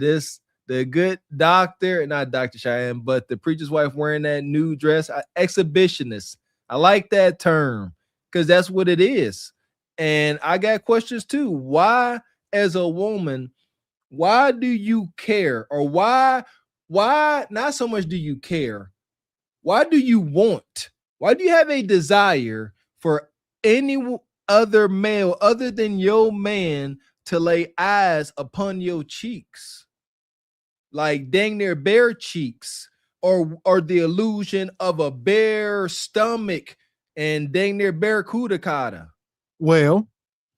the good doctor, not Dr. Cheyenne, but the preacher's wife wearing that new dress, exhibitionist. I like that term because that's what it is. And I got questions too. Why, as a woman, why do you care? Or why not so much do you care? Why do you want? Why do you have a desire for any other male other than your man to lay eyes upon your cheeks? Like dang near bare cheeks, or the illusion of a bare stomach and dang near barracuda cotta. Well,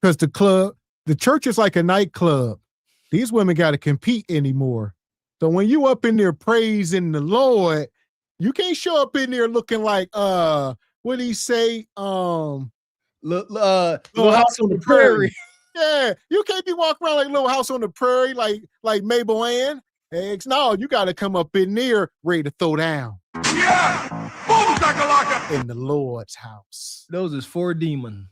because the church is like a nightclub. These women got to compete anymore. So when you up in there praising the Lord, you can't show up in there looking like what did he say? Little House on the Prairie. Yeah, you can't be walking around like Little House on the Prairie, like Mabel Ann. Eggs. No, you got to come up in there ready to throw down. Yeah! Boom, shakalaka! In the Lord's house. Those is 4 demon.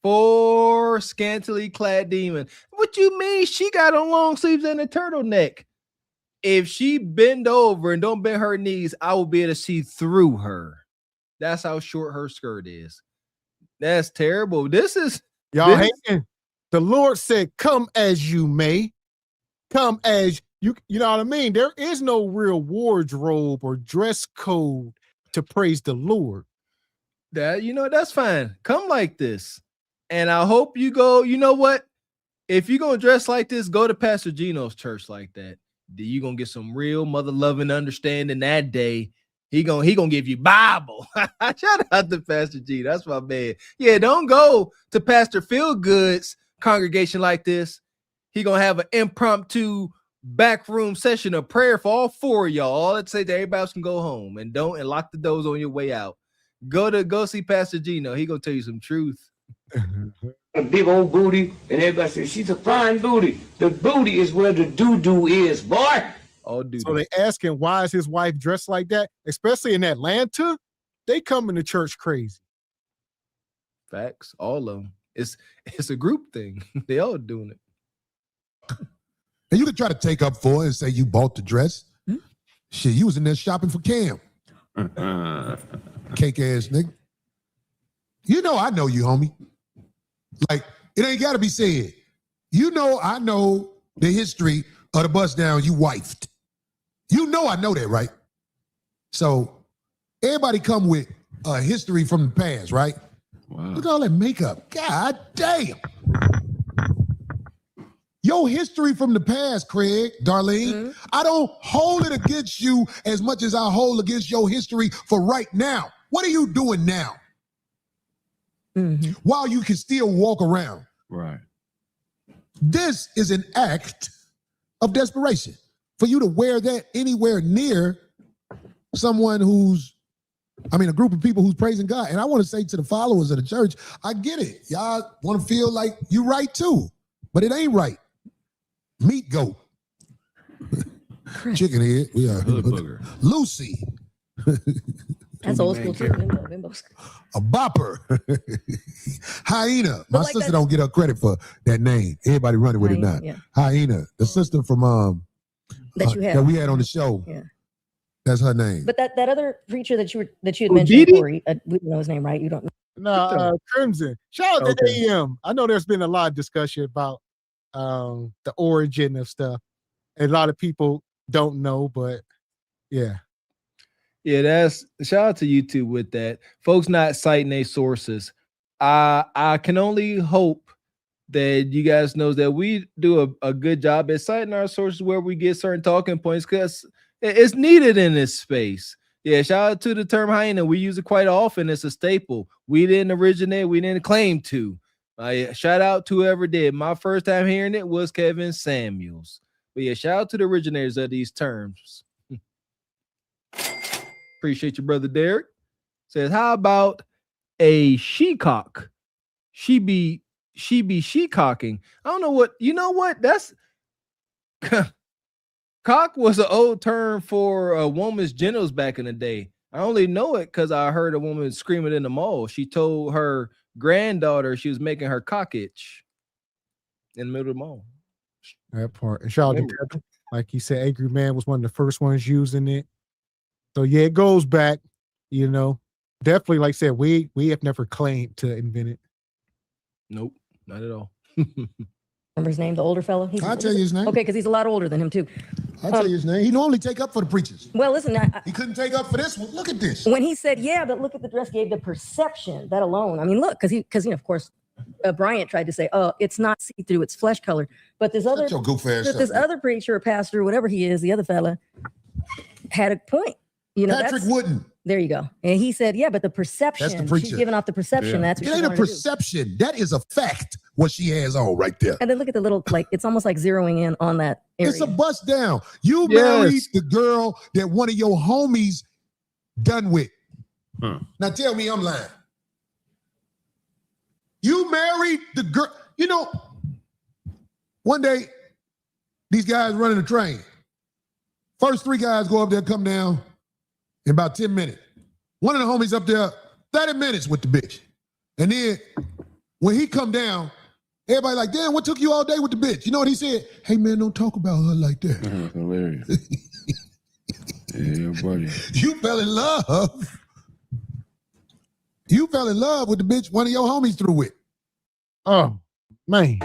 4 scantily clad demon. What you mean she got on long sleeves and a turtleneck? If she bend over and don't bend her knees, I will be able to see through her. That's how short her skirt is. That's terrible. Y'all hating. The Lord said, come as you may. Come as you know what I mean? There is no real wardrobe or dress code to praise the Lord. That's fine. Come like this. And I hope you go, you know what? If you're going to dress like this, go to Pastor Gino's church like that. You're going to get some real mother-loving understanding that day. He gonna give you Bible. Shout out to Pastor G. That's my man. Yeah, don't go to Pastor Feelgood's congregation like this. He going to have an impromptu backroom session of prayer for all 4 of y'all. All it say that everybody else can go home and lock the doors on your way out. Go see Pastor Gino. He gonna tell you some truth. A big old booty, and everybody says she's a fine booty. The booty is where the doo-doo is, boy. Oh, dude. So they asking why is his wife dressed like that, especially in Atlanta. They coming to church crazy. Facts, all of them. It's a group thing. They all doing it. And you could try to take up for it and say you bought the dress. Shit, you was in there shopping for Cam. Cake ass nigga. You know I know you, homie. Like, it ain't got to be said. You know I know the history of the bust down you wifed. You know I know that, right? So everybody come with a history from the past, right? Wow. Look at all that makeup. God damn. Your history from the past, Craig, Darlene, I don't hold it against you as much as I hold against your history for right now. What are you doing now? While you can still walk around. Right. This is an act of desperation. For you to wear that anywhere near someone a group of people who's praising God. And I want to say to the followers of the church, I get it. Y'all want to feel like you're right too, but it ain't right. Meat goat. Chicken head. We are. Lucy. That's old school too. Bimbos. A bopper. Hyena. My sister don't get her credit for that name. Everybody running with it now. Yeah. Hyena. The sister from that you had that we had on the show. Yeah. That's her name. But that other preacher that you had mentioned, Corey, we don't know his name, right? You don't know. No, Crimson. Shout out to AM. I know there's been a lot of discussion about the origin of stuff. And a lot of people don't know, but yeah. Yeah, that's shout out to YouTube with that. Folks not citing their sources. I can only hope that you guys know that we do a good job at citing our sources where we get certain talking points because it's needed in this space. Yeah, shout out to the term hyena. We use it quite often. It's a staple. We didn't originate. We didn't claim to. Shout out to whoever did. My first time hearing it was Kevin Samuels. But yeah, shout out to the originators of these terms. Appreciate you, brother Derek. Says, how about a she-cock? She be she-cocking. I don't know what, you know what? That's cock was an old term for a woman's genitals back in the day. I only know it because I heard a woman screaming in the mall. She told her granddaughter she was making her cock itch in the middle of the mall. That part. And shout out to Kevin. Like he said, Angry Man was one of the first ones using it. So yeah, it goes back, you know. Definitely, like I said, we have never claimed to invent it. Nope, not at all. Remember his name, the older fellow? I'll tell you his name. Okay, because he's a lot older than him too. I'll tell you his name. He normally take up for the preachers. Well, listen, he couldn't take up for this one. Look at this. When he said, "Yeah, but look at the dress," gave the perception that alone. I mean, look, because you know, of course, Bryant tried to say, "Oh, it's not see-through; it's flesh color." But this other, other preacher or pastor, whatever he is, the other fella, had a point. You know, Patrick Wooden. There you go. And he said, "Yeah, but the perception. That's the preacher. She's giving off the perception. That's what it ain't a perception. That is a fact. What she has on right there. And then look at the little, like, it's almost like zeroing in on that area. It's a bust down. You married the girl that one of your homies done with. Now tell me I'm lying. You married the girl. You know, one day, these guys running a train. First 3 guys go up there, come down in about 10 minutes. One of the homies up there, 30 minutes with the bitch. And then when he come down, everybody like, damn, what took you all day with the bitch? You know what he said? Hey, man, don't talk about her like that. Hilarious. Yeah, buddy. You fell in love. You fell in love with the bitch one of your homies threw with. Oh, man.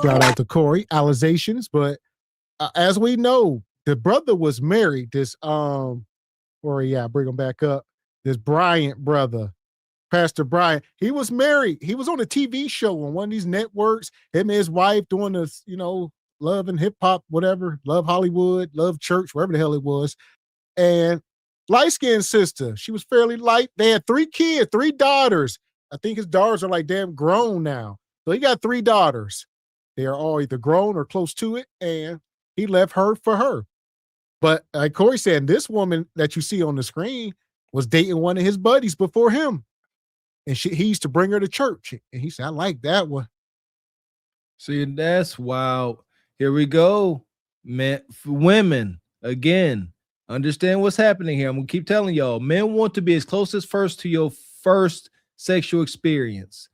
Shout out to Corey, Alizations, but as we know, the brother was married. This Corey, bring him back up. This Bryant brother, Pastor Bryant, he was married. He was on a TV show on one of these networks. Him and his wife doing this, you know, Love and Hip Hop, whatever, Love Hollywood, Love Church, wherever the hell it was. And light-skinned sister, she was fairly light. They had 3 kids, 3 daughters. I think his daughters are like damn grown now. So he got 3 daughters. They are all either grown or close to it, and he left her for her. But like Corey said, this woman that you see on the screen was dating one of his buddies before him. And he used to bring her to church. And he said, I like that one. See, that's wild. Here we go. Man, women, again, understand what's happening here. I'm going to keep telling y'all, men want to be as close as first to your first sexual experience.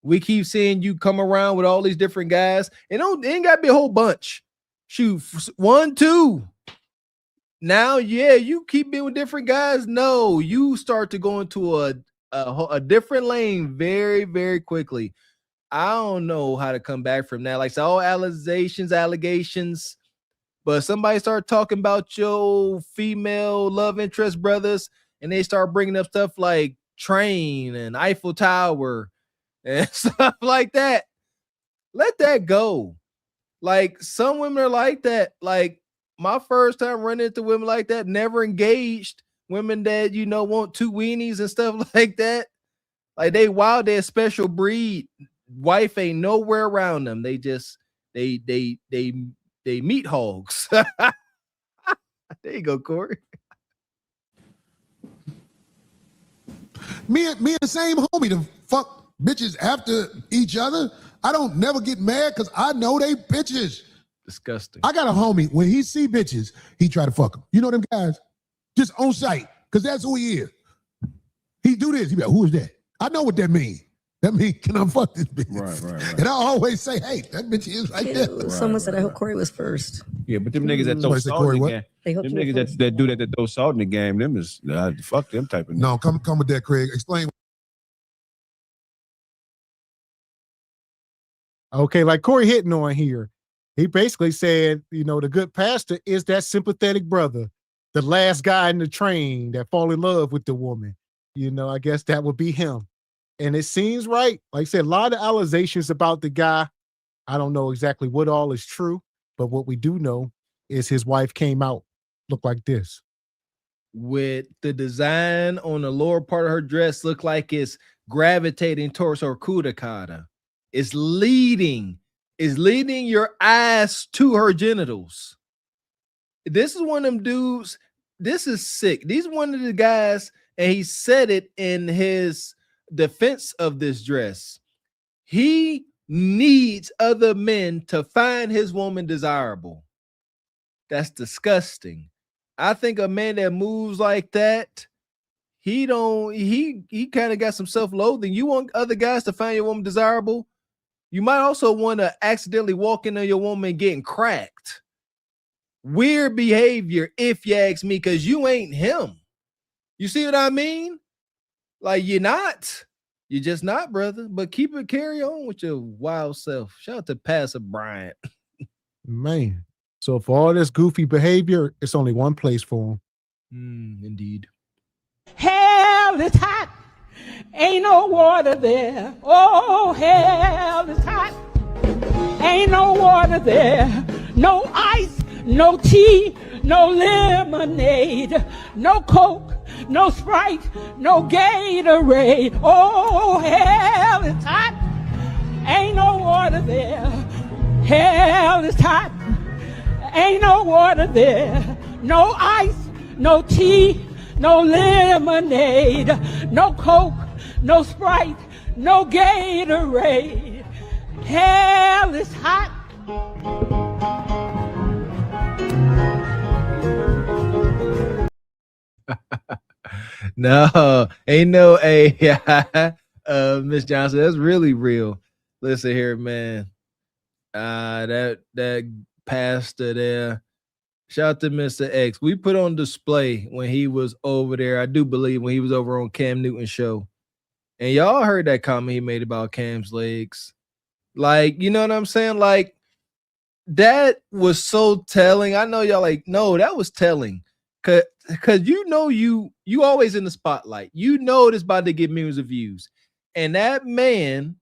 We keep seeing you come around with all these different guys. It ain't got to be a whole bunch. Shoot, 1, 2. Now, you keep being with different guys. No, you start to go into a different lane very, very quickly. I don't know how to come back from that. Like, it's all allegations. But somebody start talking about your female love interest brothers, and they start bringing up stuff like Train and Eiffel Tower and stuff like that. Let that go. Like, some women are like that. Like, my first time running into women like that, never engaged women that, you know, want 2 weenies and stuff like that. Like, they wild, they're a special breed. Wife ain't nowhere around them. They just, they meat hogs. There you go, Corey. Me and the same homie to fuck bitches after each other. I don't never get mad because I know they bitches. Disgusting. I got a homie, when he see bitches, he try to fuck them. You know them guys? Just on sight, because that's who he is. He do this. He be like, who is that? I know what that means. That means, can I fuck this bitch? Right. And I always say, hey, that bitch is right there. Someone said, I hope Corey was first. Yeah, but them niggas that throw Somebody said, salt Corey, in the what? game, They hope them you were niggas first. that do that throw salt in the game, them is fuck them type of niggas. No, come with that, Craig. Explain. Okay, like Corey hitting on here. He basically said, the good pastor is that sympathetic brother, the last guy in the train that fall in love with the woman. I guess that would be him. And it seems right. Like I said, a lot of allegations about the guy. I don't know exactly what all is true, but what we do know is his wife came out, looked like this. With the design on the lower part of her dress look like it's gravitating towards her kudakata. It's leading your eyes to her genitals. This is one of them dudes. This is sick. These one of the guys, and he said it in his defense of this dress. He needs other men to find his woman desirable. That's disgusting. I think a man that moves like that, he kind of got some self-loathing. You want other guys to find your woman desirable? You might also want to accidentally walk into your woman getting cracked. Weird behavior, if you ask me, because you ain't him. You see what I mean? Like, you're just not, brother. But carry on with your wild self. Shout out to Pastor Bryant. Man. So for all this goofy behavior, it's only one place for him. Indeed. Hell is hot. Ain't no water there. Oh, hell is hot. Ain't no water there. No ice, no tea, no lemonade, no Coke, no Sprite, no Gatorade. Oh, hell is hot. Ain't no water there. Hell is hot. Ain't no water there. No ice, no tea, no lemonade, no Coke, no Sprite, no Gatorade. Hell is hot. No, ain't no Miss Johnson. That's really real. Listen here, man. That pastor there. Shout out to Mr. X. We put on display when he was over there. I do believe when he was over on Cam Newton's show. And y'all heard that comment he made about Cam's legs. Like, you know what I'm saying? Like, that was so telling. I know y'all like, no, that was telling. Cause you always in the spotlight. You know it's about to get millions of views. And that man,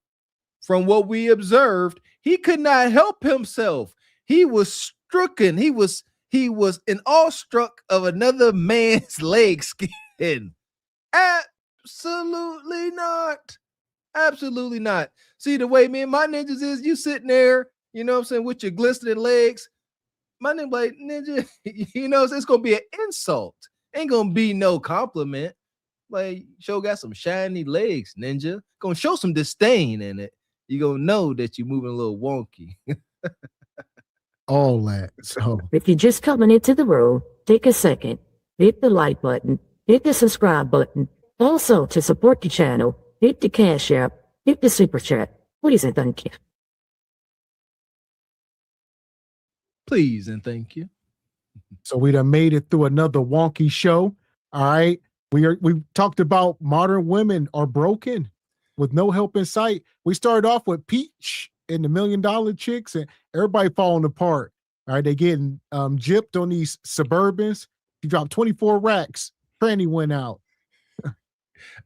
from what we observed, he could not help himself. He was stricken. He was in awestruck of another man's leg skin. Absolutely not. Absolutely not. See, the way me and my ninjas is, you sitting there, you know what I'm saying, with your glistening legs. My nigga like, ninja, you know, it's gonna be an insult. Ain't gonna be no compliment. Like, show got some shiny legs, ninja. Gonna show some disdain in it. You gonna know that you're moving a little wonky. All that. So if you're just coming into the room, take a second, hit the like button, hit the subscribe button. Also, to support the channel, hit the Cash App, hit the Super Chat. Please and thank you. Please and thank you. So we done made it through another wonky show. All right. We talked about modern women are broken with no help in sight. We started off with Peach and the $1 Million Chicks, and everybody falling apart. All right, they getting gypped on these Suburbans. You dropped 24 racks. Tranny went out.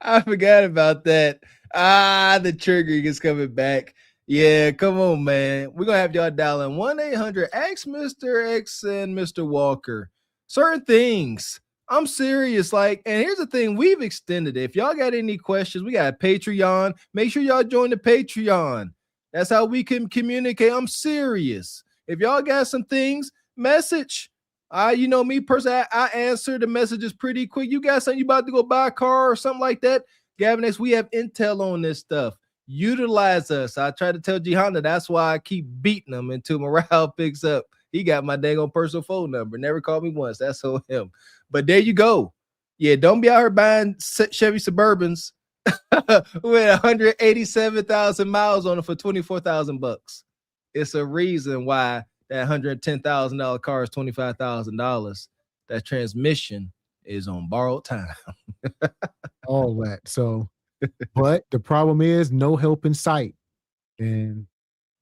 I forgot about that. The triggering is coming back. Yeah, come on, man. We're gonna have y'all dialing 1-800 X Mr. X and Mr. Walker. Certain things. I'm serious. Like, and here's the thing, we've extended it. If y'all got any questions, we got a Patreon. Make sure y'all join the Patreon. That's how we can communicate. I'm serious. If y'all got some things, message. You know me personally, I answer the messages pretty quick. You got something, you about to go buy a car or something like that? Gavin X, we have intel on this stuff. Utilize us. I try to tell Gihanna that's why I keep beating him until morale picks up. He got my dang on personal phone number. Never called me once. That's on him. But there you go. Yeah, don't be out here buying Chevy Suburbans with 187,000 miles on it for $24,000. It's a reason why that $110,000 car is $25,000. That transmission is on borrowed time. All that. So, but the problem is no help in sight. And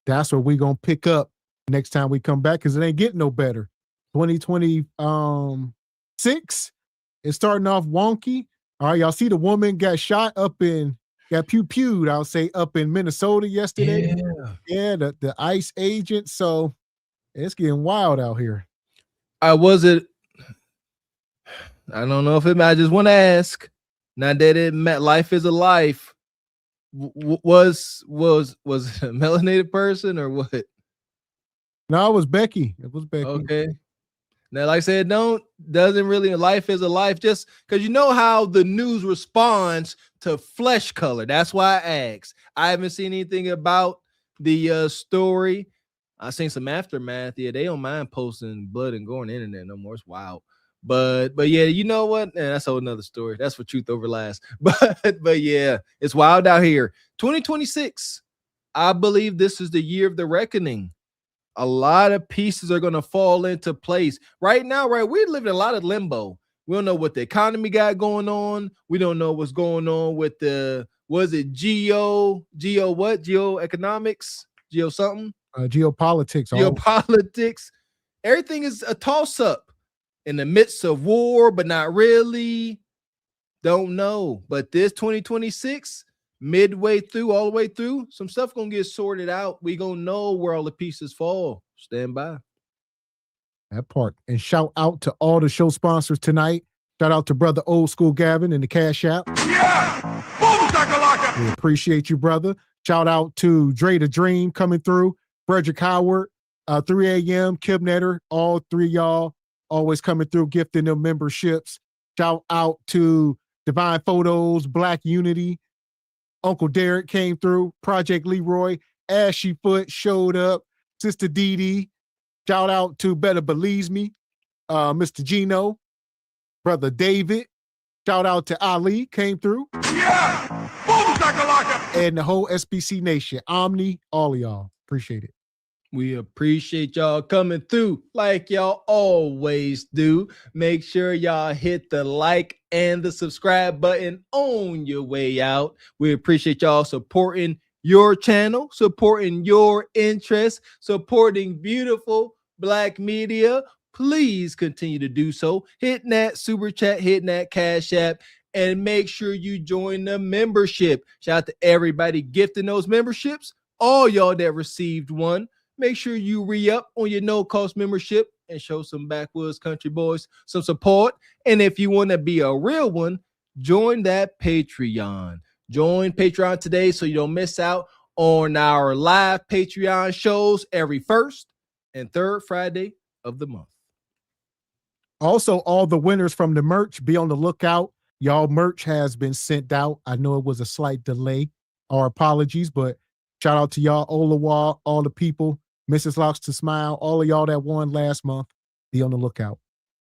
that's what we're going to pick up next time we come back, because it ain't getting no better. 2026 is starting off wonky. All right, y'all see the woman got got pew-pewed, I'll say, up in Minnesota yesterday. Yeah, the ICE agent. So it's getting wild out here. I don't know if I just want to ask. Now that it met Life is a Life, was it a melanated person or what? No, it was Becky. It was Becky. Okay. Now, like I said, doesn't really Life is a Life, just because you know how the news responds to flesh color. That's why I asked. I haven't seen anything about the story. I seen some aftermath. Yeah, they don't mind posting blood and gore on the internet no more. It's wild. But yeah, you know what? That's a whole nother story. That's for Truth Over Lies. But yeah, it's wild out here. 2026. I believe this is the year of the reckoning. A lot of pieces are going to fall into place. Right now, we're living a lot of limbo. We don't know what the economy got going on. We don't know what's going on with geoeconomics, geopolitics. Everything is a toss-up. In the midst of war, but not really. Don't know. But this 2026, midway through, all the way through, some stuff gonna get sorted out. We gonna know where all the pieces fall. Stand by. That part. And shout out to all the show sponsors tonight. Shout out to brother Old School Gavin in the Cash App. Yeah! Boom, shakalaka! We appreciate you, brother. Shout out to Dre the Dream coming through. Frederick Howard, 3 a.m., Kib Netter, all three y'all. Always coming through, gifting them memberships. Shout out to Divine Photos, Black Unity. Uncle Derek came through. Project Leroy. Ashy Foot showed up. Sister Dee Dee. Shout out to Better Believes Me. Mr. Gino. Brother David. Shout out to Ali. Came through. Yeah! Boom, shakalaka! And the whole SBC Nation. Omni, all of y'all. Appreciate it. We appreciate y'all coming through like y'all always do. Make sure y'all hit the like and the subscribe button on your way out. We appreciate y'all supporting your channel, supporting your interests, supporting beautiful Black media. Please continue to do so. Hitting that super chat, hitting that Cash App, and make sure you join the membership. Shout out to everybody gifting those memberships. All y'all that received one. Make sure you re-up on your no-cost membership and show some backwoods country boys some support. And if you want to be a real one, join that Patreon. Join Patreon today so you don't miss out on our live Patreon shows every first and third Friday of the month. Also, all the winners from the merch, be on the lookout. Y'all merch has been sent out. I know it was a slight delay. Our apologies, but shout out to y'all, Olawa, all the people. Mrs. Locks to Smile, all of y'all that won last month, be on the lookout.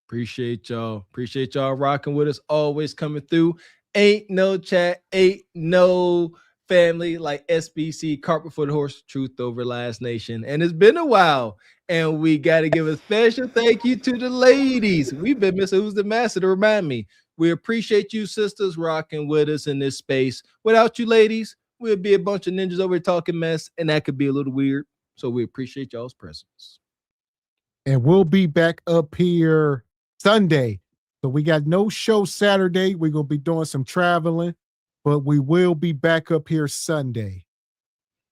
Appreciate y'all. Appreciate y'all rocking with us, always coming through. Ain't no chat, ain't no family like SBC, Carpet for the Horse, Truth Over Last Nation. And it's been a while, and we got to give a special thank you to the ladies. We've been missing Who's the Master to remind me. We appreciate you sisters rocking with us in this space. Without you ladies, we'd be a bunch of ninjas over here talking mess, and that could be a little weird. So we appreciate y'all's presence. And we'll be back up here Sunday. So we got no show Saturday. We're going to be doing some traveling, but we will be back up here Sunday.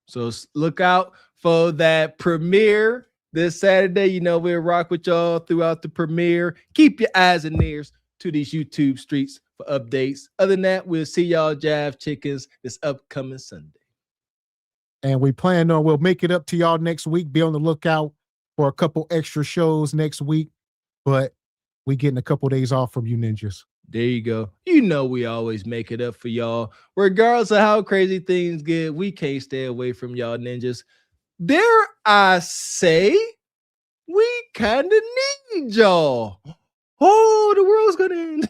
So look out for that premiere this Saturday. You know, we'll rock with y'all throughout the premiere. Keep your eyes and ears to these YouTube streets for updates. Other than that, we'll see y'all Jive Chickens this upcoming Sunday. And we plan on, we'll make it up to y'all next week. Be on the lookout for a couple extra shows next week. But we getting a couple days off from you ninjas. There you go. You know we always make it up for y'all. Regardless of how crazy things get, we can't stay away from y'all ninjas. Dare I say, we kind of need y'all. Oh, the world's gonna end.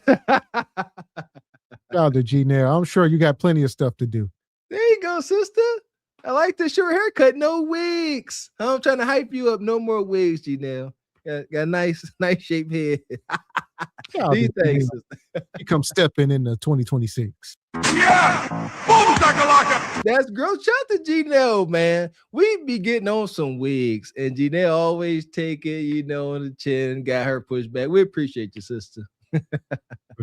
Shout out to G-Nail. I'm sure you got plenty of stuff to do. There you go, sister. I like the short haircut. No wigs. I'm trying to hype you up. No more wigs, G-Nail. Got a nice shaped head. These things. You come stepping into 2026. Yeah! Boom, shakalaka! That's girl. Shout out to G-Nail, man. We be getting on some wigs, and G-Nail always take it, on the chin, got her pushed back. We appreciate you, sister. Well,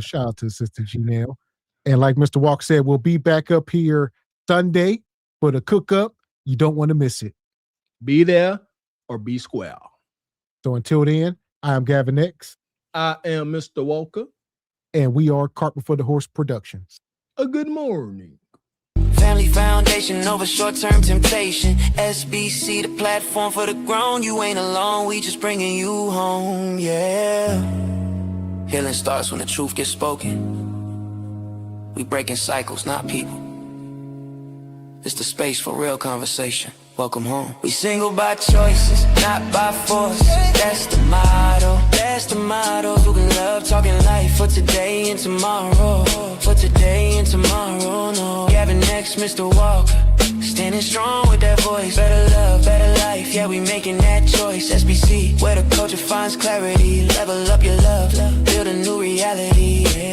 shout out to Sister G-Nail. And like Mr. Walk said, we'll be back up here Sunday for the cook up. You don't want to miss it. Be there or be square. So until then, I am Gavin X. I am Mr. Walker. And we are Cart Before the Horse Productions. A good morning. Family foundation over short-term temptation. SBC, the platform for the grown. You ain't alone, we just bringing you home, yeah. Healing starts when the truth gets spoken. We breaking cycles, not people. It's the space for real conversation. Welcome home. We single by choices, not by force. That's the motto. That's the motto. Who can love talking life for today and tomorrow. For today and tomorrow, no. Gavin X Mr. Walker. Standing strong with that voice. Better love, better life. Yeah, we making that choice. SBC, where the culture finds clarity. Level up your love. Build a new reality. Yeah.